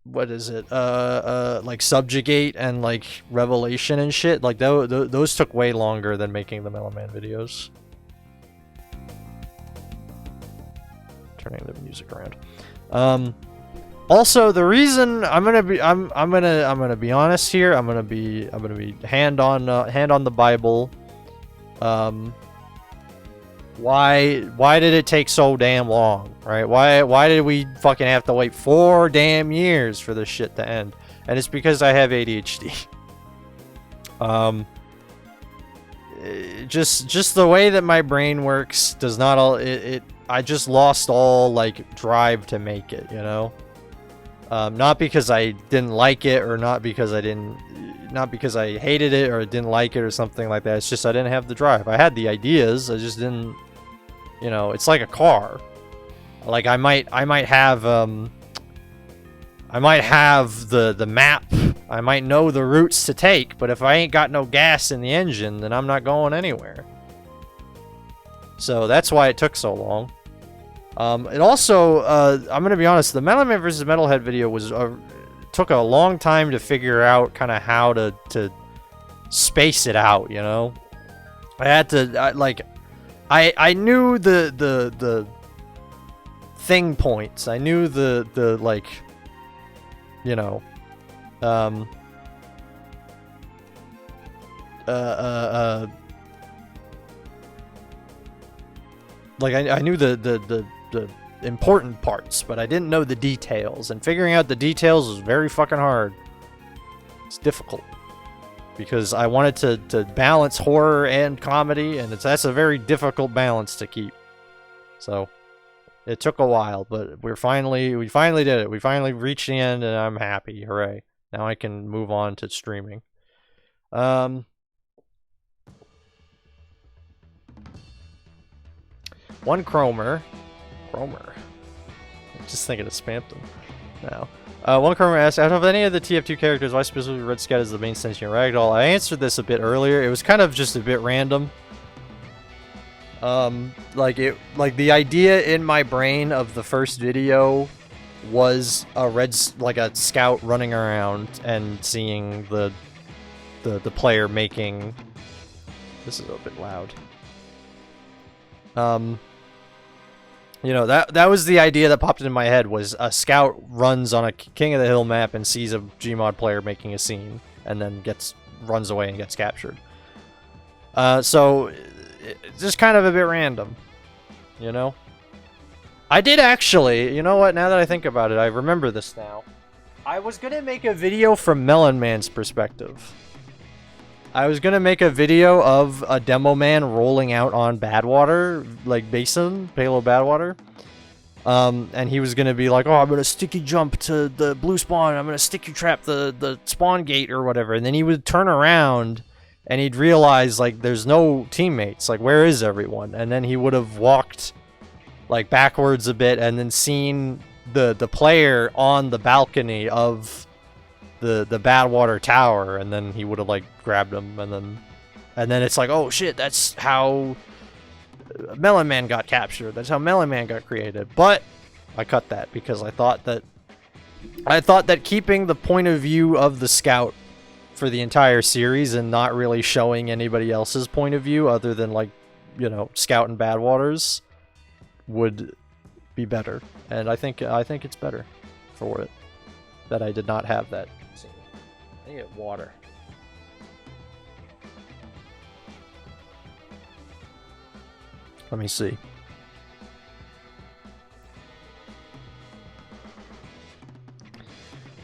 what is it, like Subjugate and like Revelation and shit, like those took way longer than making the Melon Man videos. Turning the music around. Also, the reason I'm gonna be honest here. I'm gonna be hand on the Bible. Why did it take so damn long, right? Why did we fucking have to wait 4 damn years for this shit to end? And it's because I have ADHD. Just the way that my brain works does not all I just lost all like drive to make it, you know? Not because I didn't like it, or not because I hated it or didn't like it or something like that. It's just I didn't have the drive. I had the ideas, I just didn't, you know, it's like a car. Like I might have the map. I might know the routes to take, but if I ain't got no gas in the engine, then I'm not going anywhere. So that's why it took so long. It also, I'm gonna be honest, the Melon Man vs. Metalhead video was took a long time to figure out kind of how to space it out, you know. I had to I knew the thing points. I knew the like, you know, like I knew the important parts, but I didn't know the details, and figuring out the details was very fucking hard. It's difficult because I wanted to balance horror and comedy, and that's a very difficult balance to keep. So it took a while, but we finally did it. We finally reached the end, and I'm happy. Hooray! Now I can move on to streaming. One Chromer. I'm just thinking of Spampton now. One Chromer asked, out of any of the TF2 characters, why specifically Red Scat is the main sentient ragdoll? I answered this a bit earlier. It was kind of just a bit random. Like the idea in my brain of the first video was a scout running around and seeing the player making. This is a bit loud. You know, that was the idea that popped into my head, was a scout runs on a King of the Hill map and sees a Gmod player making a scene, and then runs away and gets captured. So it's just kind of a bit random, you know? I did actually, you know what, now that I think about it, I remember this now. I was gonna make a video from Melon Man's perspective. I was gonna make a video of a demo man rolling out on Badwater, like Basin, Palo Badwater. And he was gonna be like, oh, I'm gonna sticky jump to the blue spawn, I'm gonna sticky trap the spawn gate or whatever. And then he would turn around and he'd realize, like, there's no teammates, like, where is everyone? And then he would have walked, like, backwards a bit and then seen the player on the balcony of the Badwater tower, and then he would have, like, grabbed him, and then it's like, oh shit, that's how Melon Man got captured, that's how Melon Man got created. But I cut that because I thought that keeping the point of view of the scout for the entire series and not really showing anybody else's point of view other than, like, you know, Scout and Badwater's would be better. And I think it's better for it that I did not have that scene. I need to get water. Let me see.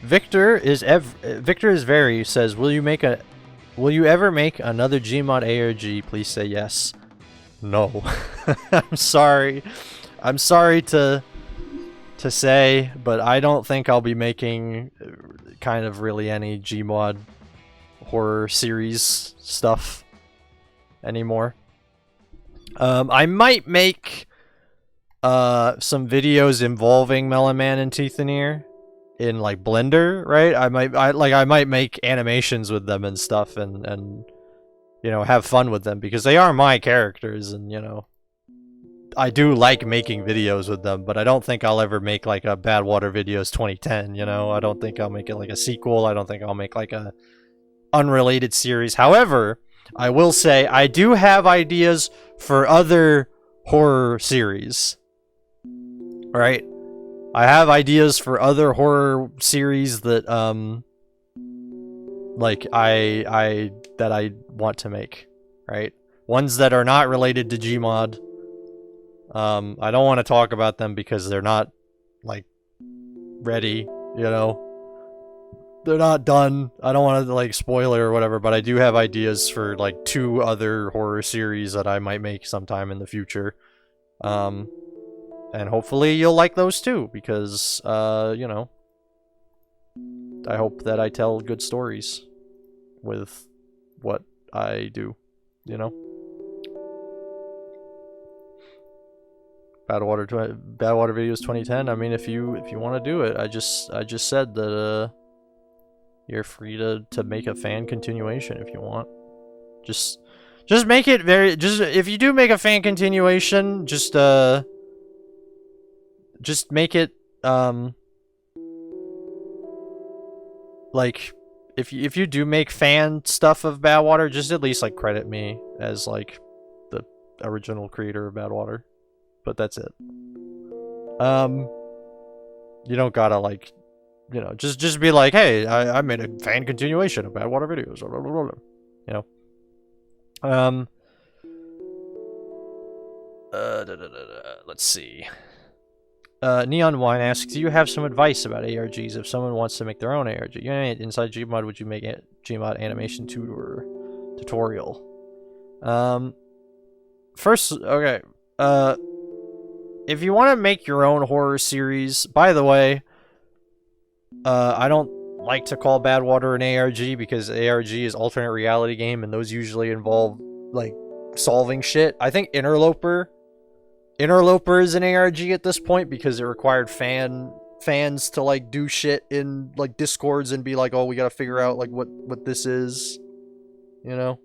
Victor is very says, will you ever make another Gmod ARG? Please say yes. No. I'm sorry. I'm sorry to say, but I don't think I'll be making kind of really any Gmod horror series stuff anymore. I might make some videos involving Melon Man and Cther in, like, Blender, right? I might make animations with them and stuff, and you know, have fun with them, because they are my characters, and, you know, I do like making videos with them, but I don't think I'll ever make, like, a BadwaterVideos2010, you know? I don't think I'll make it like a sequel. I don't think I'll make, like, a unrelated series. However, I will say I do have ideas for other horror series. Right? I have ideas for other horror series that, like, I want to make, right? Ones that are not related to Gmod. I don't want to talk about them because they're not, like, ready, you know? They're not done. I don't want to, like, spoil it or whatever, but I do have ideas for, like, 2 other horror series that I might make sometime in the future. And hopefully you'll like those too, because, you know, I hope that I tell good stories with what I do, you know? BadwaterVideos2010, I mean, if you want to do it, I just said that, you're free to make a fan continuation if you want. Just make it very, if you do make a fan continuation, just make it, like, if you do make fan stuff of Badwater, just at least, like, credit me as, like, the original creator of Badwater. But that's it. You don't gotta, like, you know, just be like, hey, I made a fan continuation of Badwater videos, blah, blah, blah, blah. You know. Let's see. Neon Wine asks, do you have some advice about ARGs if someone wants to make their own ARG? You know, inside Gmod, would you make a Gmod animation tutorial? First, okay. If you want to make your own horror series, by the way, I don't like to call Badwater an ARG because ARG is alternate reality game, and those usually involve, like, solving shit. I think Interloper is an ARG at this point because it required fans to, like, do shit in, like, Discords and be like, oh, we gotta figure out, like, what this is, you know?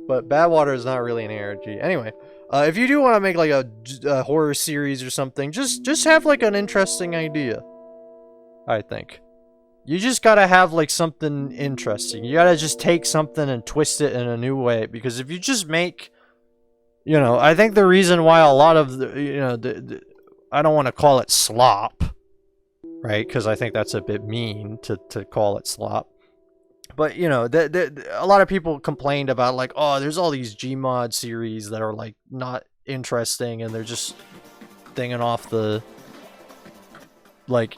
But Badwater is not really an ARG. Anyway, if you do want to make, like, a horror series or something, just have, like, an interesting idea. I think. You just gotta have, like, something interesting. You gotta just take something and twist it in a new way. Because if you just make, you know, I think the reason why a lot of the, you know, I don't want to call it slop, right? Because I think that's a bit mean to call it slop. But you know, a lot of people complained about like, oh, there's all these Gmod series that are like not interesting, and they're just thinging off the like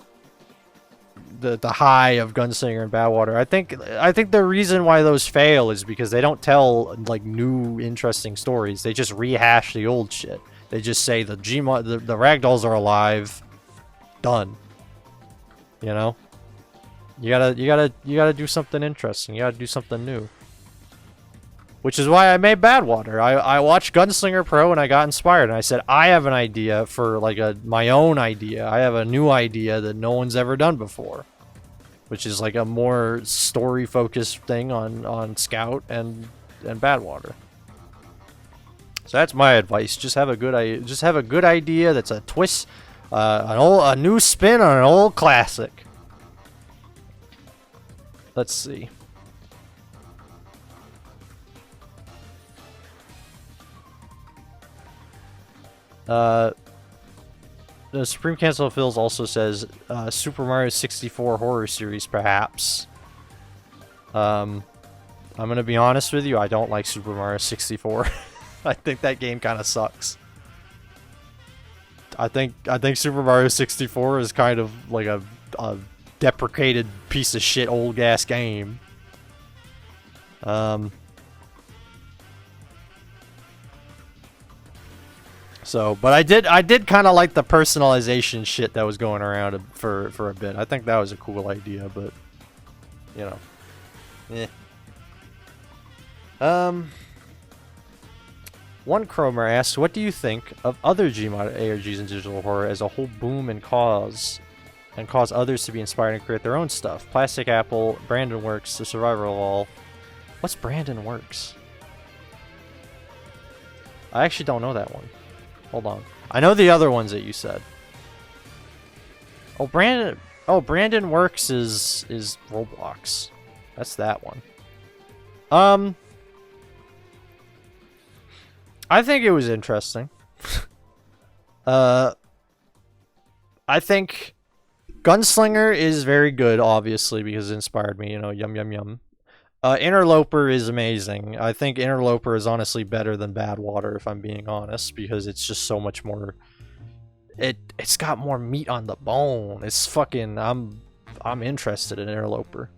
the high of Gunslinger and Badwater. I think the reason why those fail is because they don't tell like new interesting stories. They just rehash the old shit. They just say the Gmod, the ragdolls are alive. Done. You know? You gotta do something interesting. You gotta do something new. Which is why I made Badwater. I watched Gunslinger Pro and I got inspired, and I said, I have an idea for like my own idea. I have a new idea that no one's ever done before. Which is like a more story focused thing on Scout and Badwater. So that's my advice. Just have a good idea that's a twist, a new spin on an old classic. Let's see. The Supreme Council of Phils also says Super Mario 64 horror series, perhaps. I'm gonna be honest with you. I don't like Super Mario 64. I think that game kind of sucks. I think Super Mario 64 is kind of like a deprecated piece of shit old ass game. So, but I did kind of like the personalization shit that was going around for a bit. I think that was a cool idea, but you know, One Chromer asks, what do you think of other Gmod ARGs in digital horror as a whole boom and cause others to be inspired and create their own stuff? Plastic Apple, Brandon Works, The Survivor of All. What's Brandon Works? I actually don't know that one. Hold on. I know the other ones that you said. Oh, Brandon Works is Roblox. That's that one. I think it was interesting. I think Gunslinger is very good, obviously, because it inspired me, you know, yum yum yum. Interloper is amazing. I think Interloper is honestly better than Badwater, if I'm being honest, because it's just so much more. It's got more meat on the bone. It's fucking. I'm interested in Interloper.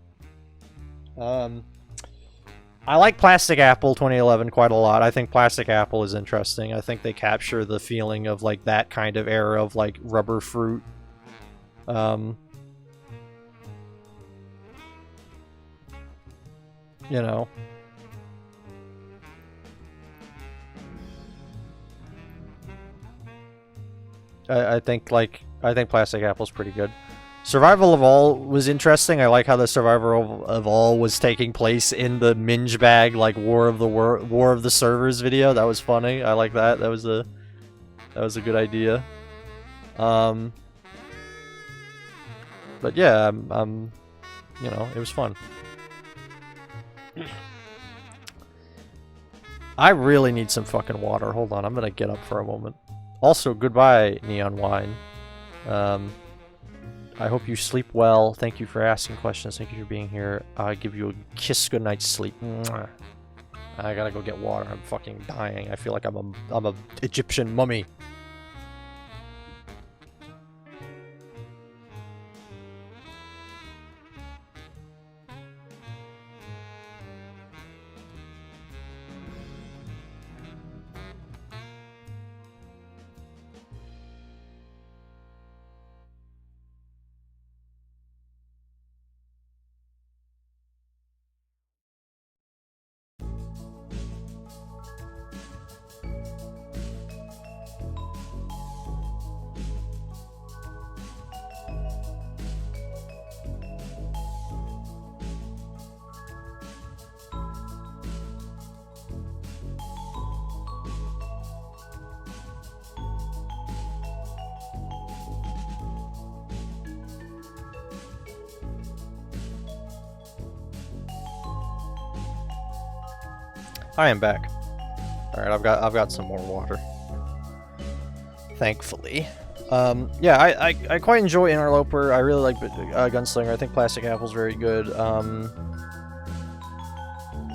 I like Plastic Apple 2011 quite a lot. I think Plastic Apple is interesting. I think they capture the feeling of like that kind of era of like rubber fruit. You know. I think Plastic Apple's pretty good. Survival of All was interesting. I like how the Survival of All was taking place in the Minge Bag, like War of the Servers video. That was funny. I like that. That was a good idea. But yeah, you know, it was fun. I really need some fucking water. Hold on, I'm gonna get up for a moment. Also, goodbye, Neon Wine. I hope you sleep well. Thank you for asking questions. Thank you for being here. I'll give you a kiss. Good night's sleep. Mwah. I gotta go get water. I'm fucking dying. I feel like I'm a Egyptian mummy. I am back. Alright, I've got some more water. Thankfully. Yeah, I quite enjoy Interloper. I really like Gunslinger. I think Plastic Apple's very good.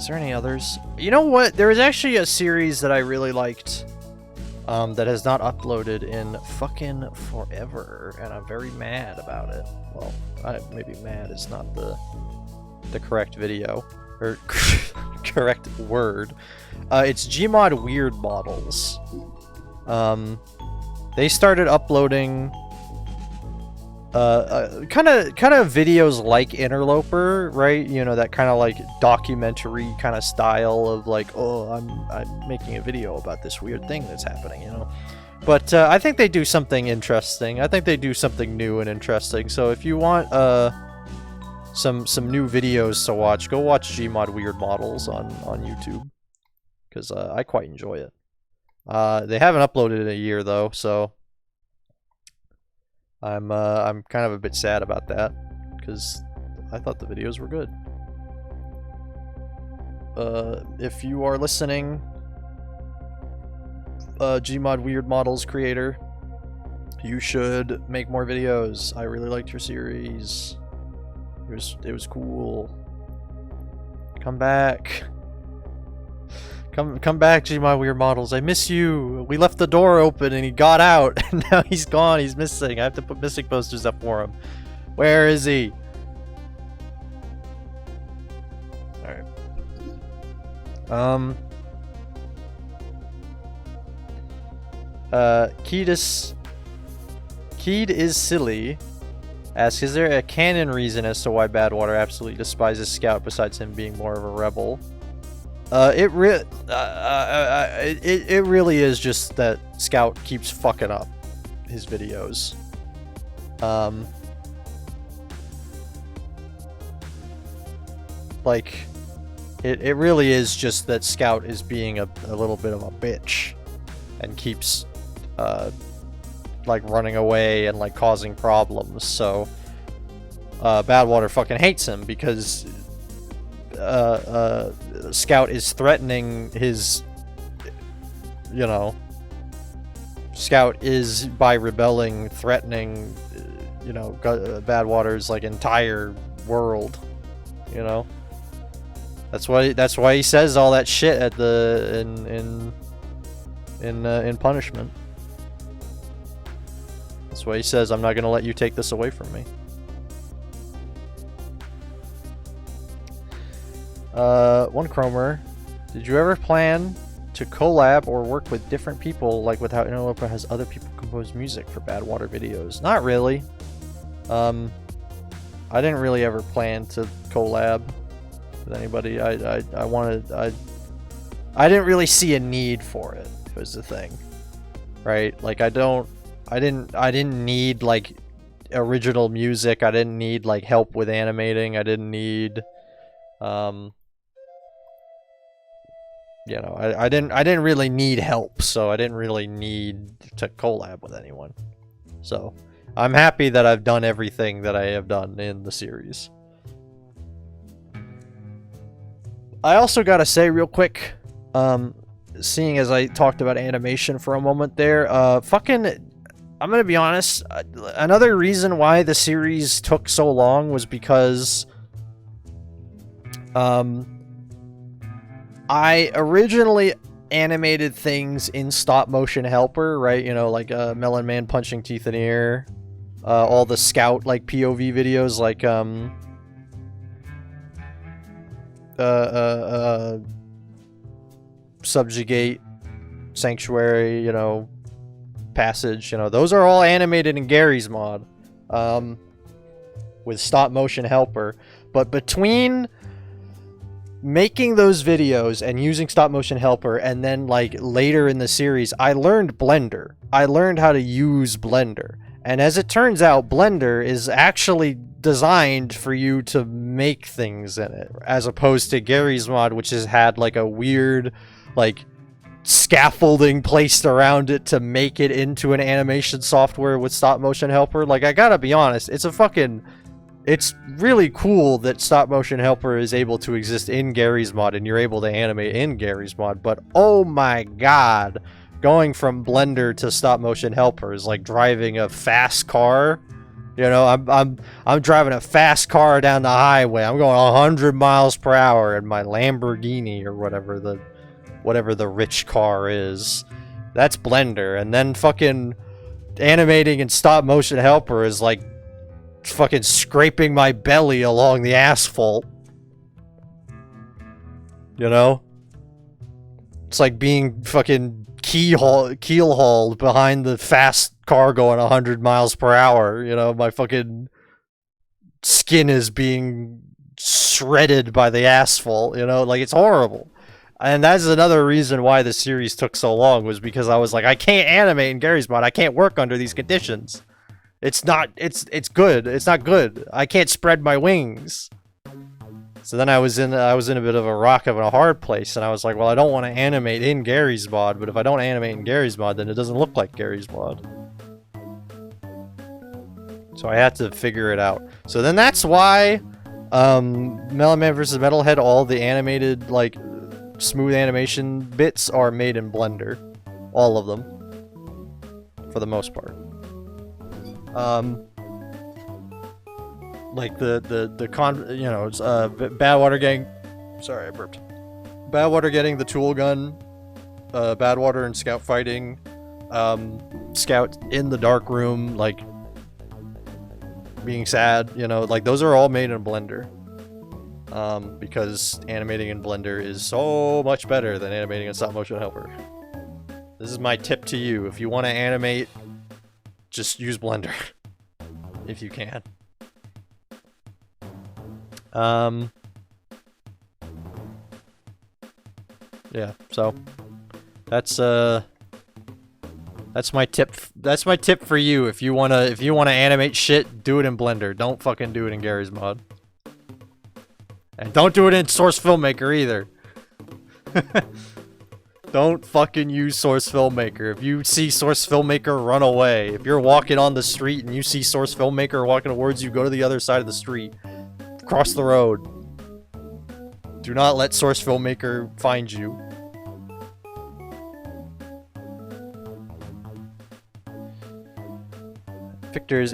Is there any others? You know what? There was actually a series that I really liked that has not uploaded in fucking forever, and I'm very mad about it. Well, maybe mad is not the correct video, or correct word. It's Gmod Weird Models. They started uploading kind of videos like Interloper, right? You know, that kind of like documentary kind of style of like, oh, I'm making a video about this weird thing that's happening, you know. But I think they do something interesting. I think they do something new and interesting. So if you want some new videos to watch, go watch Gmod Weird Models on YouTube, because I quite enjoy it. They haven't uploaded in a year though, so I'm kind of a bit sad about that, because I thought the videos were good. If you are listening, Gmod Weird Models creator, you should make more videos. I really liked your series. It was cool. Come back. Come back, Gmod Weird Models. I miss you. We left the door open and he got out, and now he's gone. He's missing. I have to put missing posters up for him. Where is he? Alright. Keed is silly. Asks, is there a canon reason as to why Badwater absolutely despises Scout besides him being more of a rebel? It really is just that Scout keeps fucking up his videos. Like, it really is just that Scout is being a little bit of a bitch and keeps like running away and like causing problems. So Badwater fucking hates him because Scout is threatening his, you know, Scout is, by rebelling, threatening, you know, Badwater's like entire world, you know. That's why he says all that shit at the in punishment. That's why he says, I'm not gonna let you take this away from me. One Chromer, did you ever plan to collab or work with different people, like with how Interloper has other people compose music for Badwater videos? Not really. I didn't really ever plan to collab with anybody. I didn't really see a need for it, was the thing. Right? Like, I didn't need like original music. I didn't need like help with animating. I didn't need you know, I didn't really need help, so I didn't really need to collab with anyone. So I'm happy that I've done everything that I have done in the series. I also gotta say real quick, seeing as I talked about animation for a moment there, I'm gonna be honest, another reason why the series took so long was because I originally animated things in stop motion helper, right? You know, like Melon Man punching Cther, all the Scout like POV videos, like Subjugate, Sanctuary, you know, Passage, you know, those are all animated in Gary's mod with stop motion helper. But between making those videos and using stop motion helper, and then like later in the series, I learned Blender. I learned how to use Blender. And as it turns out, Blender is actually designed for you to make things in it, as opposed to Gary's mod, which has had like a weird like scaffolding placed around it to make it into an animation software with stop motion helper. Like, I gotta be honest, it's really cool that stop motion helper is able to exist in Gary's mod and you're able to animate in Gary's mod, but oh my god, going from Blender to stop motion helper is like driving a fast car You know, I'm driving a fast car down the highway. I'm going 100 miles per hour in my Lamborghini or whatever the rich car is. That's Blender. And then fucking animating in stop motion helper is like fucking scraping my belly along the asphalt. You know? It's like being fucking keel-hauled behind the fast car going 100 miles per hour. You know, my fucking skin is being shredded by the asphalt. You know, like, it's horrible. And that's another reason why the series took so long, was because I was like, I can't animate in Garry's Mod. I can't work under these conditions. It's good. It's not good. I can't spread my wings. So then I was in a bit of a rock of a hard place, and I was like, well, I don't want to animate in Garry's Mod, but if I don't animate in Garry's Mod, then it doesn't look like Garry's Mod. So I had to figure it out. So then that's why Melon Man vs. Metalhead, all the animated, like, smooth animation bits are made in Blender. All of them. For the most part. Like Badwater getting, sorry I burped. Badwater getting the tool gun, Badwater and Scout fighting, Scout in the dark room, like, being sad, you know, like, those are all made in Blender. Because animating in Blender is so much better than animating in stop motion helper. This is my tip to you. If you want to animate, just use Blender. If you can. Yeah, so that's my tip. That's my tip for you. If you wanna animate shit, do it in Blender. Don't fucking do it in Garry's Mod. And don't do it in Source Filmmaker either. Don't fucking use Source Filmmaker. If you see Source Filmmaker, run away. If you're walking on the street and you see Source Filmmaker walking towards you, go to the other side of the street. Cross the road. Do not let Source Filmmaker find you. Victor is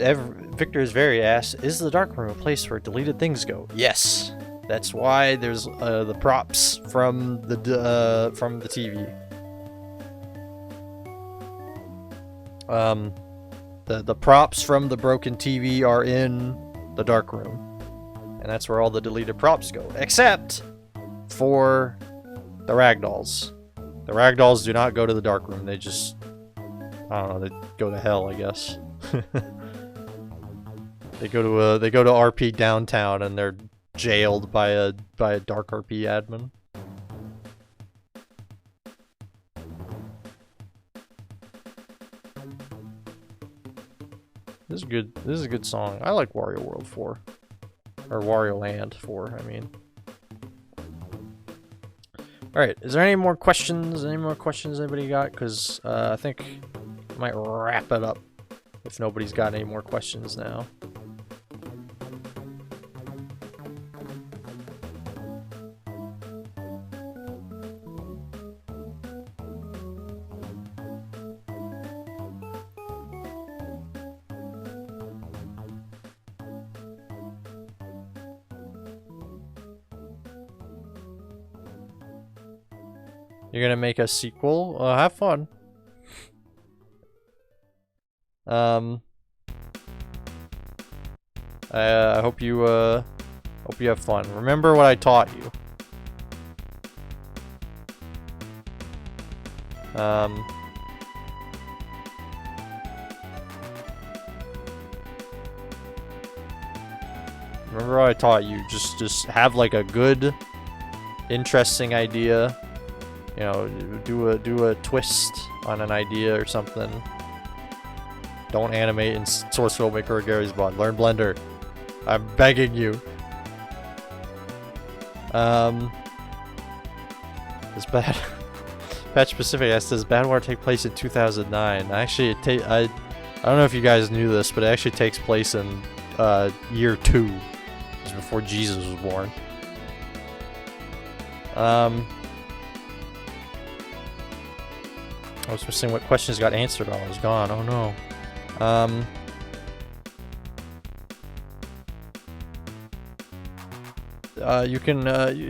very ass. Is the dark room a place where deleted things go? Yes. That's why there's the props from the TV. The props from the broken TV are in the dark room. And that's where all the deleted props go. Except for the ragdolls. The ragdolls do not go to the dark room. They just, I don't know, they go to hell, I guess. They go to RP downtown and they're jailed by a dark RP admin. This is good. This is a good song. I like Wario World 4. Or Wario Land 4, I mean. Alright, is there any more questions? Any more questions anybody got? Because I think I might wrap it up if nobody's got any more questions now. You're gonna make a sequel? Have fun. I hope you have fun. Remember what I taught you. Remember what I taught you. Just have like a good, interesting idea. You know, do a twist on an idea or something. Don't animate in Source Filmmaker or Garry's Mod. Learn Blender. I'm begging you. This bad Patch Specific asks, does Badwater take place in 2009? Actually, I don't know if you guys knew this, but it actually takes place in year 2. It's before Jesus was born. I was missing what questions got answered while I was gone. Oh no. you can,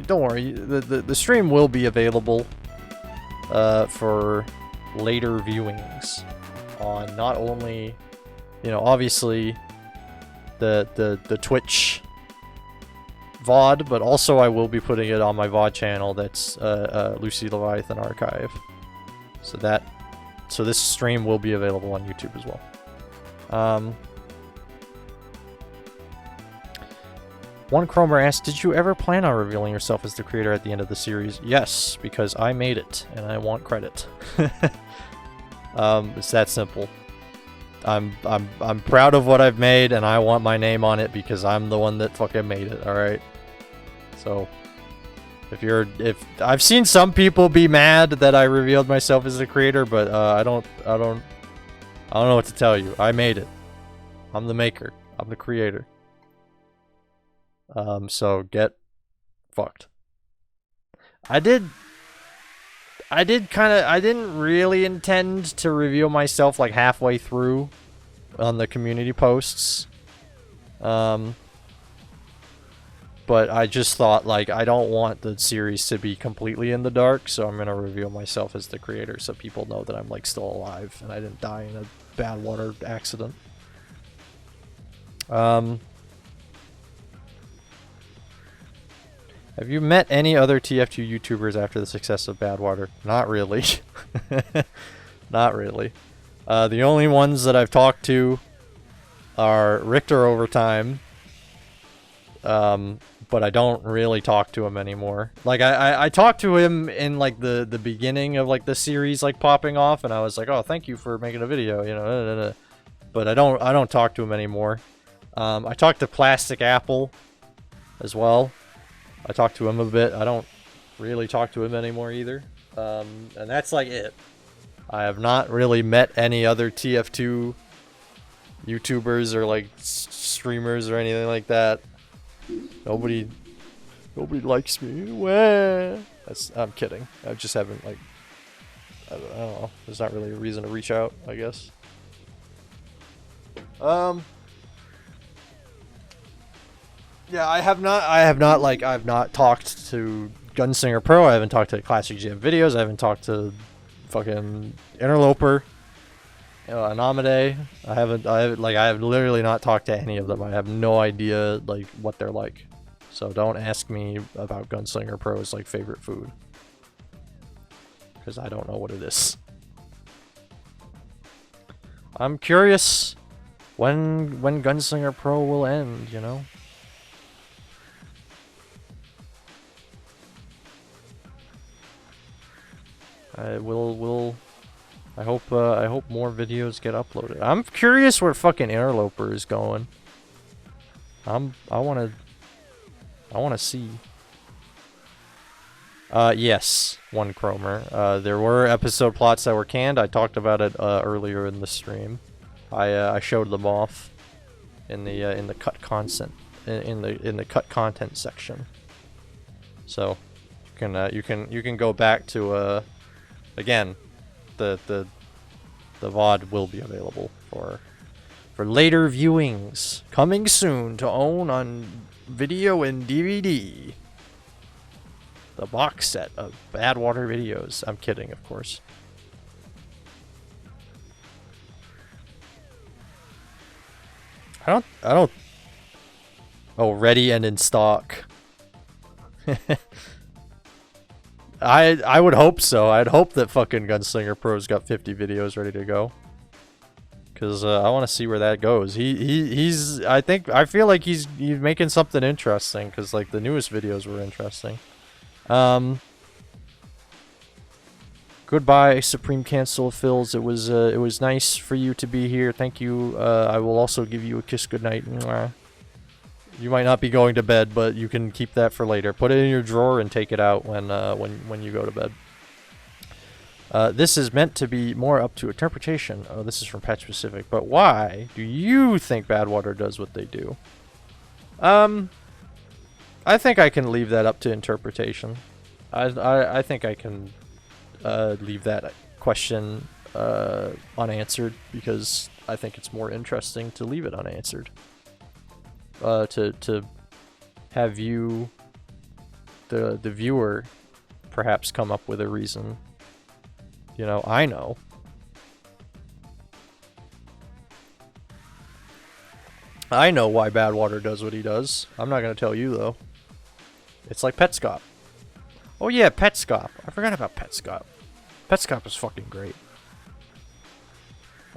don't worry, the stream will be available for later viewings on not only, you know, obviously the Twitch VOD, but also I will be putting it on my VOD channel that's Lucy Leviathan Archive. So this stream will be available on YouTube as well. One Chromer asked, did you ever plan on revealing yourself as the creator at the end of the series? Yes, because I made it, and I want credit. It's that simple. I'm proud of what I've made, and I want my name on it because I'm the one that fucking made it, alright? So, if I've seen some people be mad that I revealed myself as the creator, but I don't know what to tell you. I made it. I'm the maker. I'm the creator. So get fucked. I didn't really intend to reveal myself like halfway through on the community posts. But I just thought, like, I don't want the series to be completely in the dark, so I'm gonna reveal myself as the creator so people know that I'm, like, still alive and I didn't die in a Badwater accident. Have you met any other TF2 YouTubers after the success of Badwater? Not really. Not really. The only ones that I've talked to are Richter Overtime. But I don't really talk to him anymore. Like, I talked to him in, like, the beginning of, like, the series, like, popping off, and I was like, oh, thank you for making a video, you know, But I don't talk to him anymore. I talked to Plastic Apple as well. I talked to him a bit. I don't really talk to him anymore either. And that's, like, it. I have not really met any other TF2 YouTubers or, like, streamers or anything like that. Nobody likes me. I'm kidding. I just haven't, like, I don't know. There's not really a reason to reach out, I guess. Yeah, I've not talked to Gunslinger Pro. I haven't talked to Classic GM Videos. I haven't talked to fucking Interloper, Anamade. I have literally not talked to any of them. I have no idea, like, what they're like. So don't ask me about Gunslinger Pro's, like, favorite food. Because I don't know what it is. I'm curious when Gunslinger Pro will end, you know? I hope more videos get uploaded. I'm curious where fucking Interloper is going. I wanna see. Yes, one Chromer. There were episode plots that were canned. I talked about it earlier in the stream. I showed them off in the cut content in the cut content section. So you can go back to again, the VOD will be available for later viewings. Coming soon to own on video and DVD. The box set of Badwater videos. I'm kidding, of course. I don't. Oh, ready and in stock. I would hope so. I'd hope that fucking Gunslinger Pro's got 50 videos ready to go. Cause I want to see where that goes. I feel like he's making something interesting. Cause like the newest videos were interesting. Goodbye, Supreme Council of Phils. It was nice for you to be here. Thank you. I will also give you a kiss goodnight. Mwah. You might not be going to bed, but you can keep that for later. Put it in your drawer and take it out when you go to bed. This is meant to be more up to interpretation. Oh, this is from Patch Specific. But why do you think Badwater does what they do? I think I can leave that up to interpretation. I think I can leave that question unanswered because I think it's more interesting to leave it unanswered. To have you the viewer perhaps come up with a reason. You know, I know. I know why Badwater does what he does. I'm not gonna tell you though. It's like Petscop. Oh yeah, Petscop. I forgot about Petscop. Petscop is fucking great.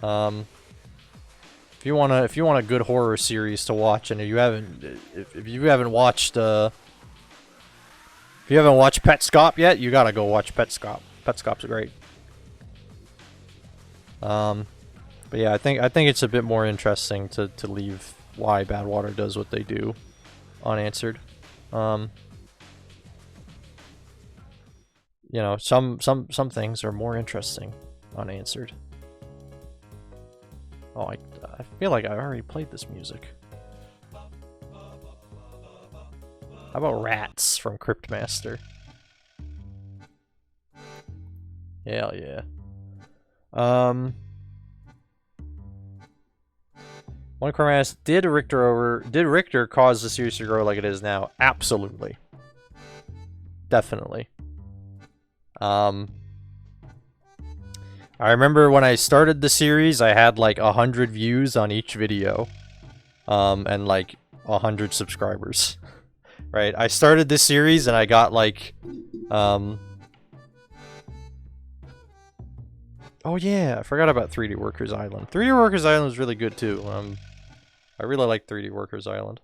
If you want a good horror series to watch, and if you haven't watched Petscop yet, you gotta go watch Petscop. Petscop's great. But yeah, I think it's a bit more interesting to leave why Badwater does what they do unanswered. You know, some things are more interesting unanswered. Oh, I feel like I already played this music. How about Rats from Cryptmaster? Hell yeah. One Chrome asks, did Richter cause the series to grow like it is now? Absolutely. Definitely. I remember when I started the series, I had like 100 views on each video. And like 100 subscribers. Right? I started this series and I got like, oh yeah, I forgot about 3D Workers Island. 3D Workers Island was really good too. I really like 3D Workers Island.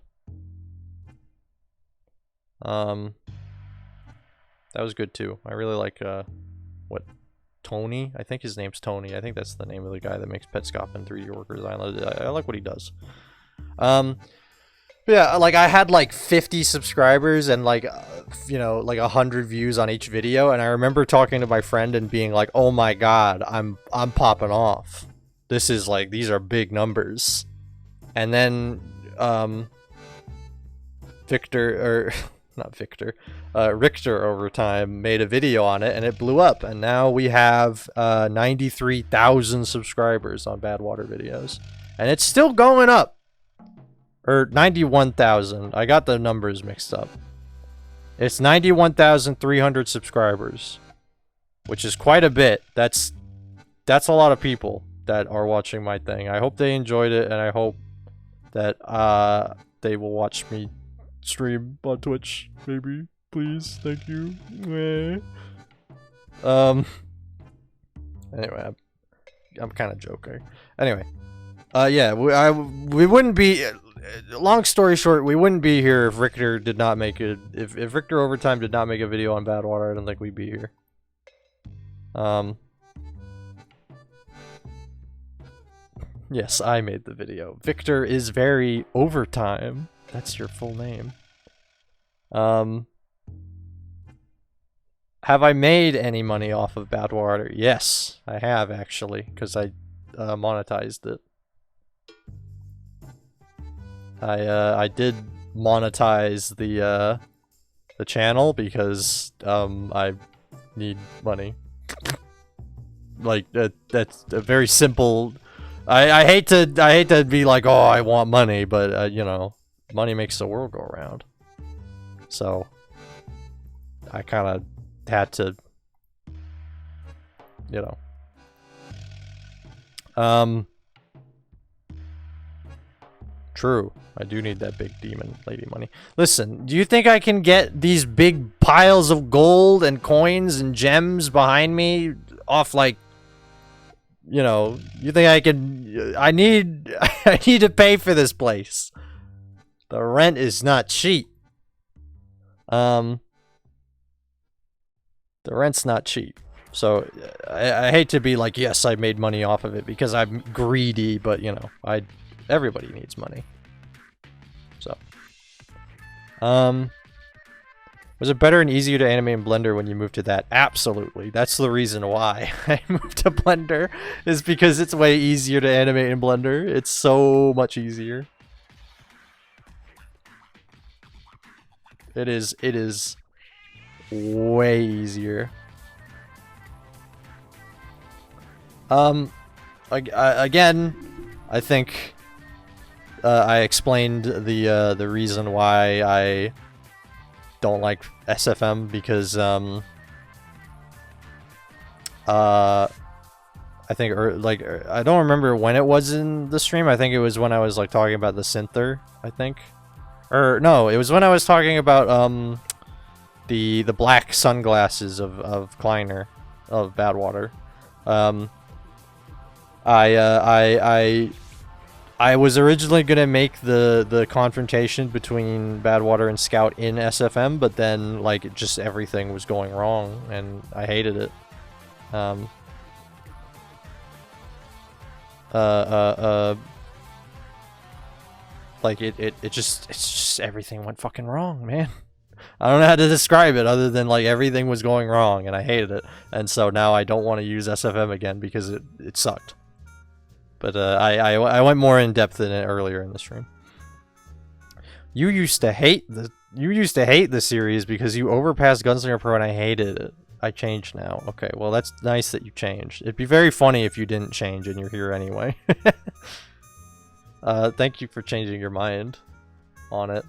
That was good too. I really like, what, Tony? I think his name's Tony. I think that's the name of the guy that makes Petscop and 3D Workers Island. I like what he does. Yeah, like I had like 50 subscribers and like, you know, like 100 views on each video, and I remember talking to my friend and being like, "Oh my god, I'm popping off. This is like, these are big numbers." And then Richter over time made a video on it and it blew up, and now we have 93,000 subscribers on Badwater Videos, and it's still going up. Or 91,000. I got the numbers mixed up. It's 91,300 subscribers, which is quite a bit. That's a lot of people that are watching my thing. I hope they enjoyed it, and I hope that they will watch me stream on Twitch. Maybe, please, thank you. Anyway, I'm kind of joking. Anyway, yeah, we wouldn't be. Long story short, we wouldn't be here if Richter did not make it. If Richter Overtime did not make a video on Badwater, I don't think we'd be here. Yes, I made the video. Victor is very Overtime. That's your full name. Have I made any money off of Badwater? Yes, I have actually, because I monetized it. I did monetize the channel because I need money. Like that's a very simple. I hate to be like, oh, I want money, but you know, money makes the world go around. So I kind of had to, you know. True. I do need that big demon lady money. Listen, do you think I can get these big piles of gold and coins and gems behind me off, like, you know, you think I can... I need to pay for this place. The rent is not cheap. The rent's not cheap. So, I hate to be like, yes, I made money off of it because I'm greedy, but, you know, everybody needs money. So. Was it better and easier to animate in Blender when you moved to that? Absolutely. That's the reason why I moved to Blender, is because it's way easier to animate in Blender. It's so much easier. It is way easier. Again, I think I explained the reason why don't like SFM because I think I don't remember when it was in the stream. I think it was when I was like talking about the Cther, I think. Or no, it was when I was talking about the black sunglasses of Kleiner of Badwater. I was originally gonna make the confrontation between Badwater and Scout in SFM, but then like just everything was going wrong and I hated it. Like it's just everything went fucking wrong, man. I don't know how to describe it other than like everything was going wrong and I hated it. And so now I don't want to use SFM again because it sucked. But I went more in depth in it earlier in the stream. You used to hate the series because you overpassed Gunslinger Pro and I hated it. I changed now. Okay, well that's nice that you changed. It'd be very funny if you didn't change and you're here anyway. Thank you for changing your mind on it.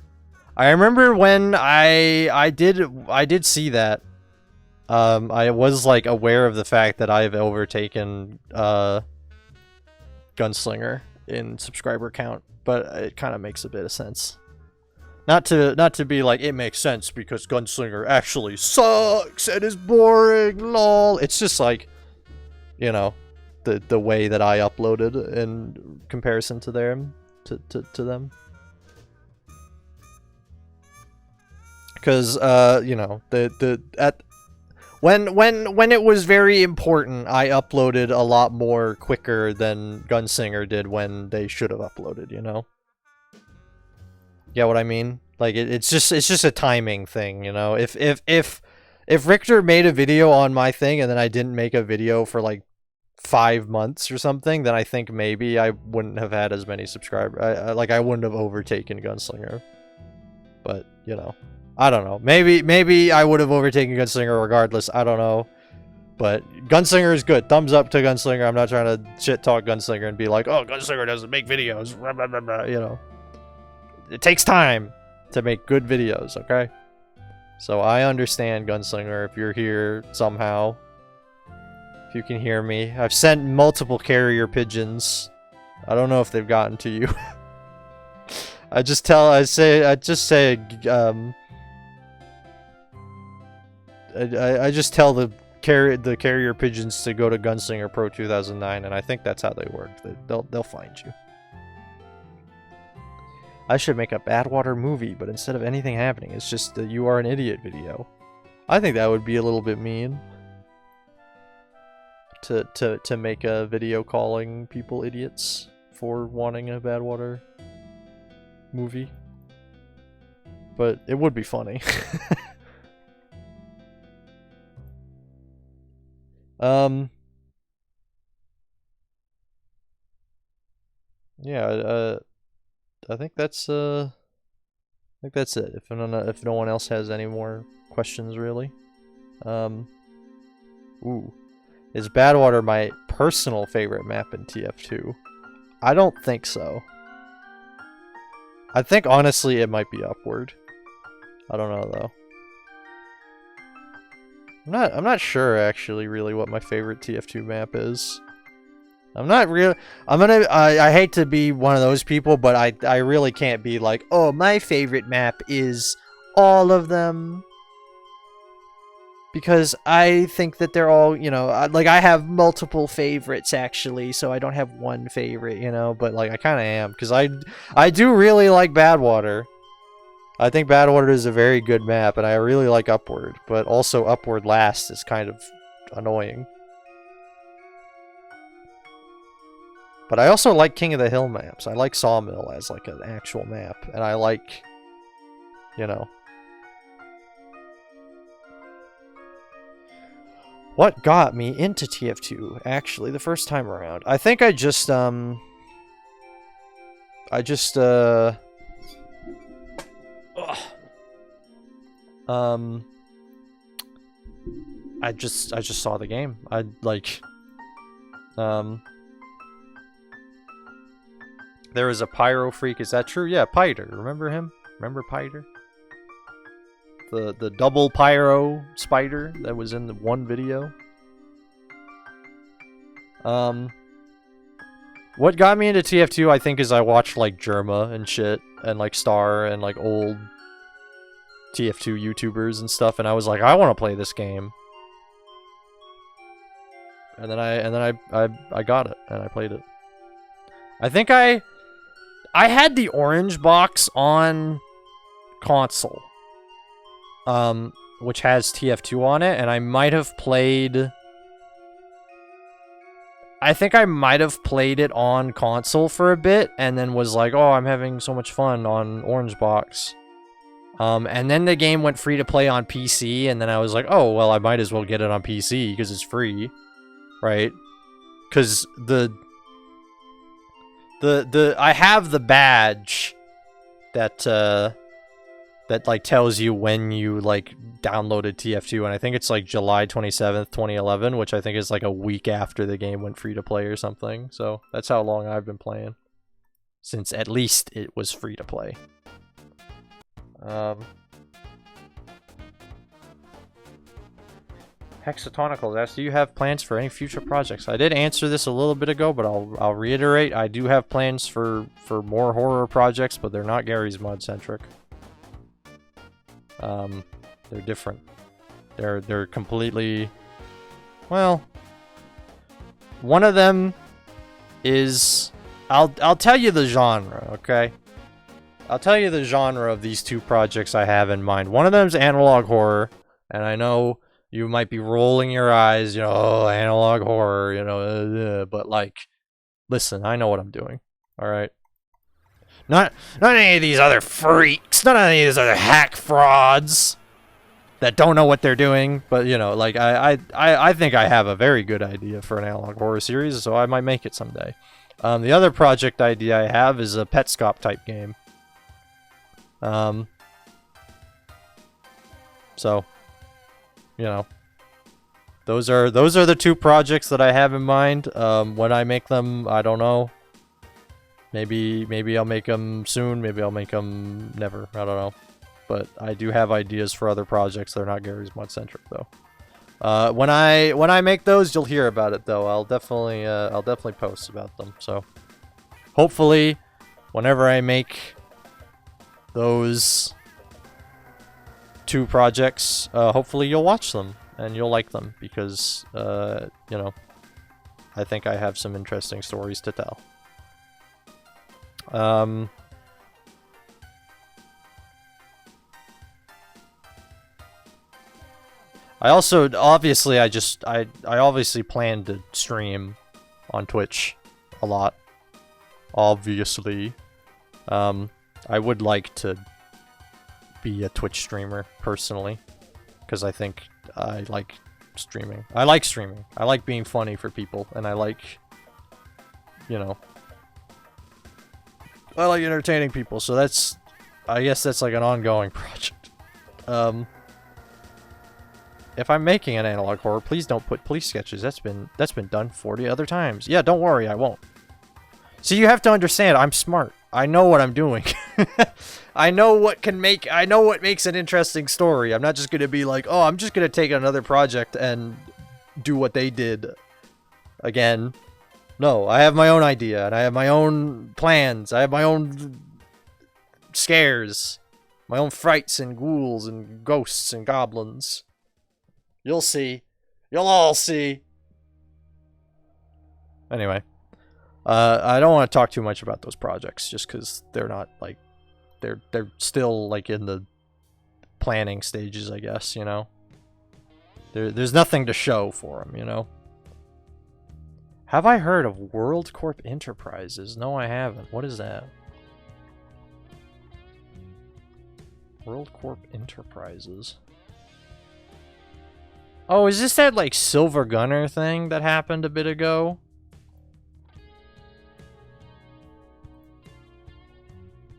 I remember when I did see that. I was like aware of the fact that I've overtaken Gunslinger in subscriber count, but it kind of makes a bit of sense. Not to be like it makes sense because Gunslinger actually sucks and is boring, lol. It's just like, you know, the way that I uploaded in comparison to them to them. Because you know, when it was very important, I uploaded a lot more quicker than Gunslinger did when they should have uploaded, you know? Yeah, what I mean? Like it's just a timing thing, you know? If Richter made a video on my thing and then I didn't make a video for like 5 months or something, then I think maybe I wouldn't have had as many subscribers. I wouldn't have overtaken Gunslinger. But, you know, I don't know. Maybe I would have overtaken Gunslinger regardless. I don't know. But Gunslinger is good. Thumbs up to Gunslinger. I'm not trying to shit talk Gunslinger and be like, oh, Gunslinger doesn't make videos. Blah, blah, blah, blah, you know. It takes time to make good videos, okay? So I understand, Gunslinger, if you're here somehow. If you can hear me. I've sent multiple carrier pigeons. I don't know if they've gotten to you. I just say I just tell the carrier pigeons to go to Gunslinger Pro 2009, and I think that's how they work. They'll find you. I should make a Badwater movie, but instead of anything happening, it's just the "you are an idiot" video. I think that would be a little bit mean. To make a video calling people idiots for wanting a Badwater movie. But it would be funny. Yeah, I think that's it. If no one else has any more questions, really. Ooh, is Badwater my personal favorite map in TF2? I don't think so. I think honestly it might be Upward. I don't know though. I'm not sure actually really what my favorite TF2 map is. I hate to be one of those people, but I really can't be like, oh, my favorite map is all of them. Because I think that they're all, you know, like I have multiple favorites actually, so I don't have one favorite, you know, but like I kind of am, because I do really like Badwater. I think Badwater is a very good map, and I really like Upward, but also Upward Last is kind of annoying. But I also like King of the Hill maps. I like Sawmill as like an actual map, and I like, you know. What got me into TF2, actually, the first time around? I think I just saw the game. There was a pyro freak, is that true? Yeah, Pider. Remember him? Remember Pider? The double pyro spider that was in the one video. What got me into TF2, I think, is I watched like Germa and shit, and like Star and like old TF2 YouTubers and stuff, and I was like, I want to play this game. And then I got it and I played it. I think I had the orange box on console, which has TF2 on it, and I might have played. I think I might have played it on console for a bit, and then was like, oh, I'm having so much fun on orange box. And then the game went free to play on PC, and then I was like, oh, well, I might as well get it on PC because it's free, right? Because I have the badge that that like tells you when you like downloaded TF2, and I think it's like July 27th, 2011, which I think is like a week after the game went free to play or something. So that's how long I've been playing, since at least it was free to play. Hexatonicals asks, do you have plans for any future projects? I did answer this a little bit ago, but I'll reiterate. I do have plans for more horror projects, but they're not Gary's Mod centric. They're different. They're completely, well, one of them is, I'll tell you the genre, okay? I'll tell you the genre of these two projects I have in mind. One of them is analog horror, and I know you might be rolling your eyes, you know, oh, analog horror, you know, but like, listen, I know what I'm doing, all right? Not any of these other freaks, not any of these other hack frauds that don't know what they're doing, but you know, like I think I have a very good idea for an analog horror series, so I might make it someday. The other project idea I have is a Petscop type game. So, you know, those are the two projects that I have in mind. When I make them, I don't know. Maybe I'll make them soon. Maybe I'll make them never. I don't know. But I do have ideas for other projects that are not Gary's Mod centric though. When I make those, you'll hear about it though. I'll definitely post about them. So hopefully, whenever I make those two projects, hopefully you'll watch them and you'll like them because you know, I think I have some interesting stories to tell. I also obviously I obviously plan to stream on Twitch a lot. Obviously, I would like to be a Twitch streamer personally, because I think I like streaming. I like streaming. I like being funny for people, and I like, you know, I like entertaining people. So that's, I guess that's like an ongoing project. If I'm making an analog horror, please don't put police sketches. That's been done 40 other times. Yeah, don't worry, I won't. See, you have to understand, I'm smart. I know what I'm doing. I know what makes an interesting story. I'm not just gonna be like, oh, I'm just gonna take another project and do what they did again. No, I have my own idea, and I have my own plans. I have my own scares. My own frights and ghouls and ghosts and goblins. You'll see. You'll all see. Anyway. I don't want to talk too much about those projects, just because they're not, like... They're still, like, in the planning stages, I guess, you know? There's nothing to show for them, you know? Have I heard of World Corp Enterprises? No, I haven't. What is that? World Corp Enterprises. Oh, is this that, like, Silver Gunner thing that happened a bit ago?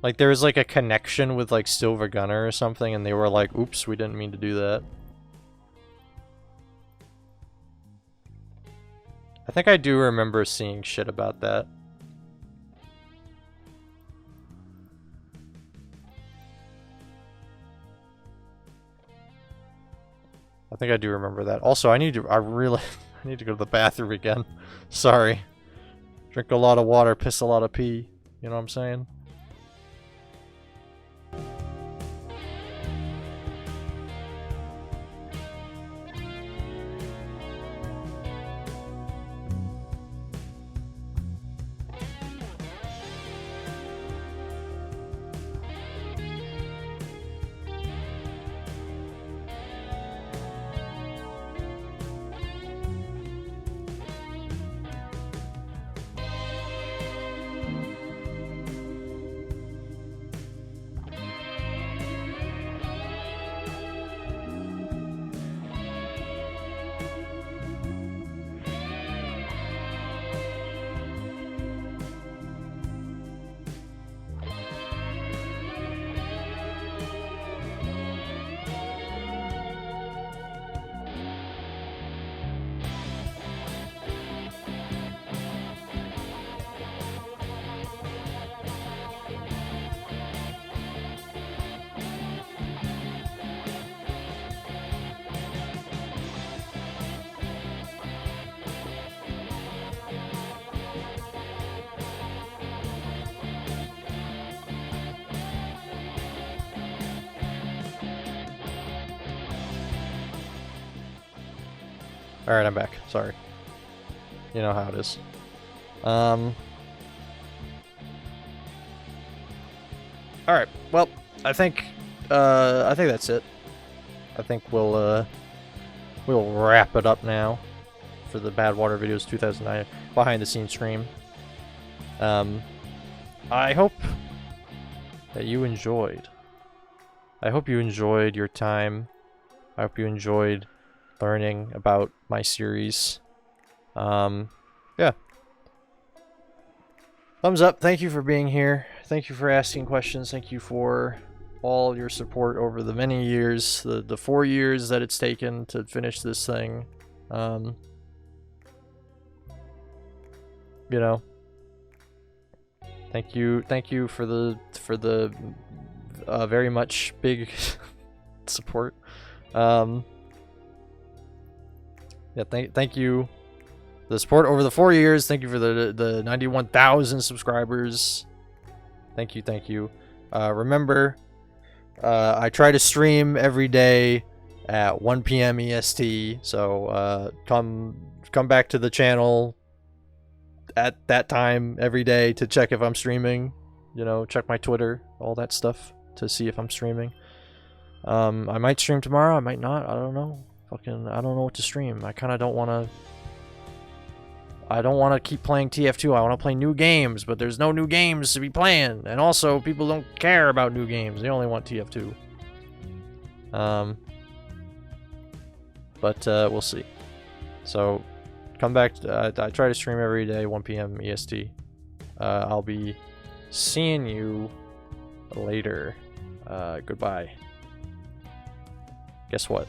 Like, there was, like, a connection with, like, Silver Gunner or something, and they were like, oops, we didn't mean to do that. I think I do remember seeing shit about that. I think I do remember that. Also, I really I need to go to the bathroom again. Sorry. Drink a lot of water, piss a lot of pee. You know what I'm saying? Alright, I'm back. Sorry. You know how it is. Alright, well, I think that's it. I think we'll wrap it up now for the Badwater Videos 2009 behind the scenes stream. I hope that you enjoyed. I hope you enjoyed your time. I hope you enjoyed learning about my series. Yeah. Thumbs up. Thank you for being here. Thank you for asking questions. Thank you for all your support over the many years, the 4 years that it's taken to finish this thing. You know, thank you for the very much big support. Yeah, thank you for the support over the 4 years. Thank you for the 91,000 subscribers. Thank you. Remember, I try to stream every day at 1 PM EST. So come back to the channel at that time every day to check if I'm streaming. You know, check my Twitter, all that stuff to see if I'm streaming. I might stream tomorrow. I might not. I don't know. I don't know what to stream. I kind of don't want to. I don't want to keep playing TF2. I want to play new games, but there's no new games to be playing. And also, people don't care about new games. They only want TF2. But we'll see. So, come back. I try to stream every day, 1 PM EST. I'll be seeing you later. Goodbye. Guess what?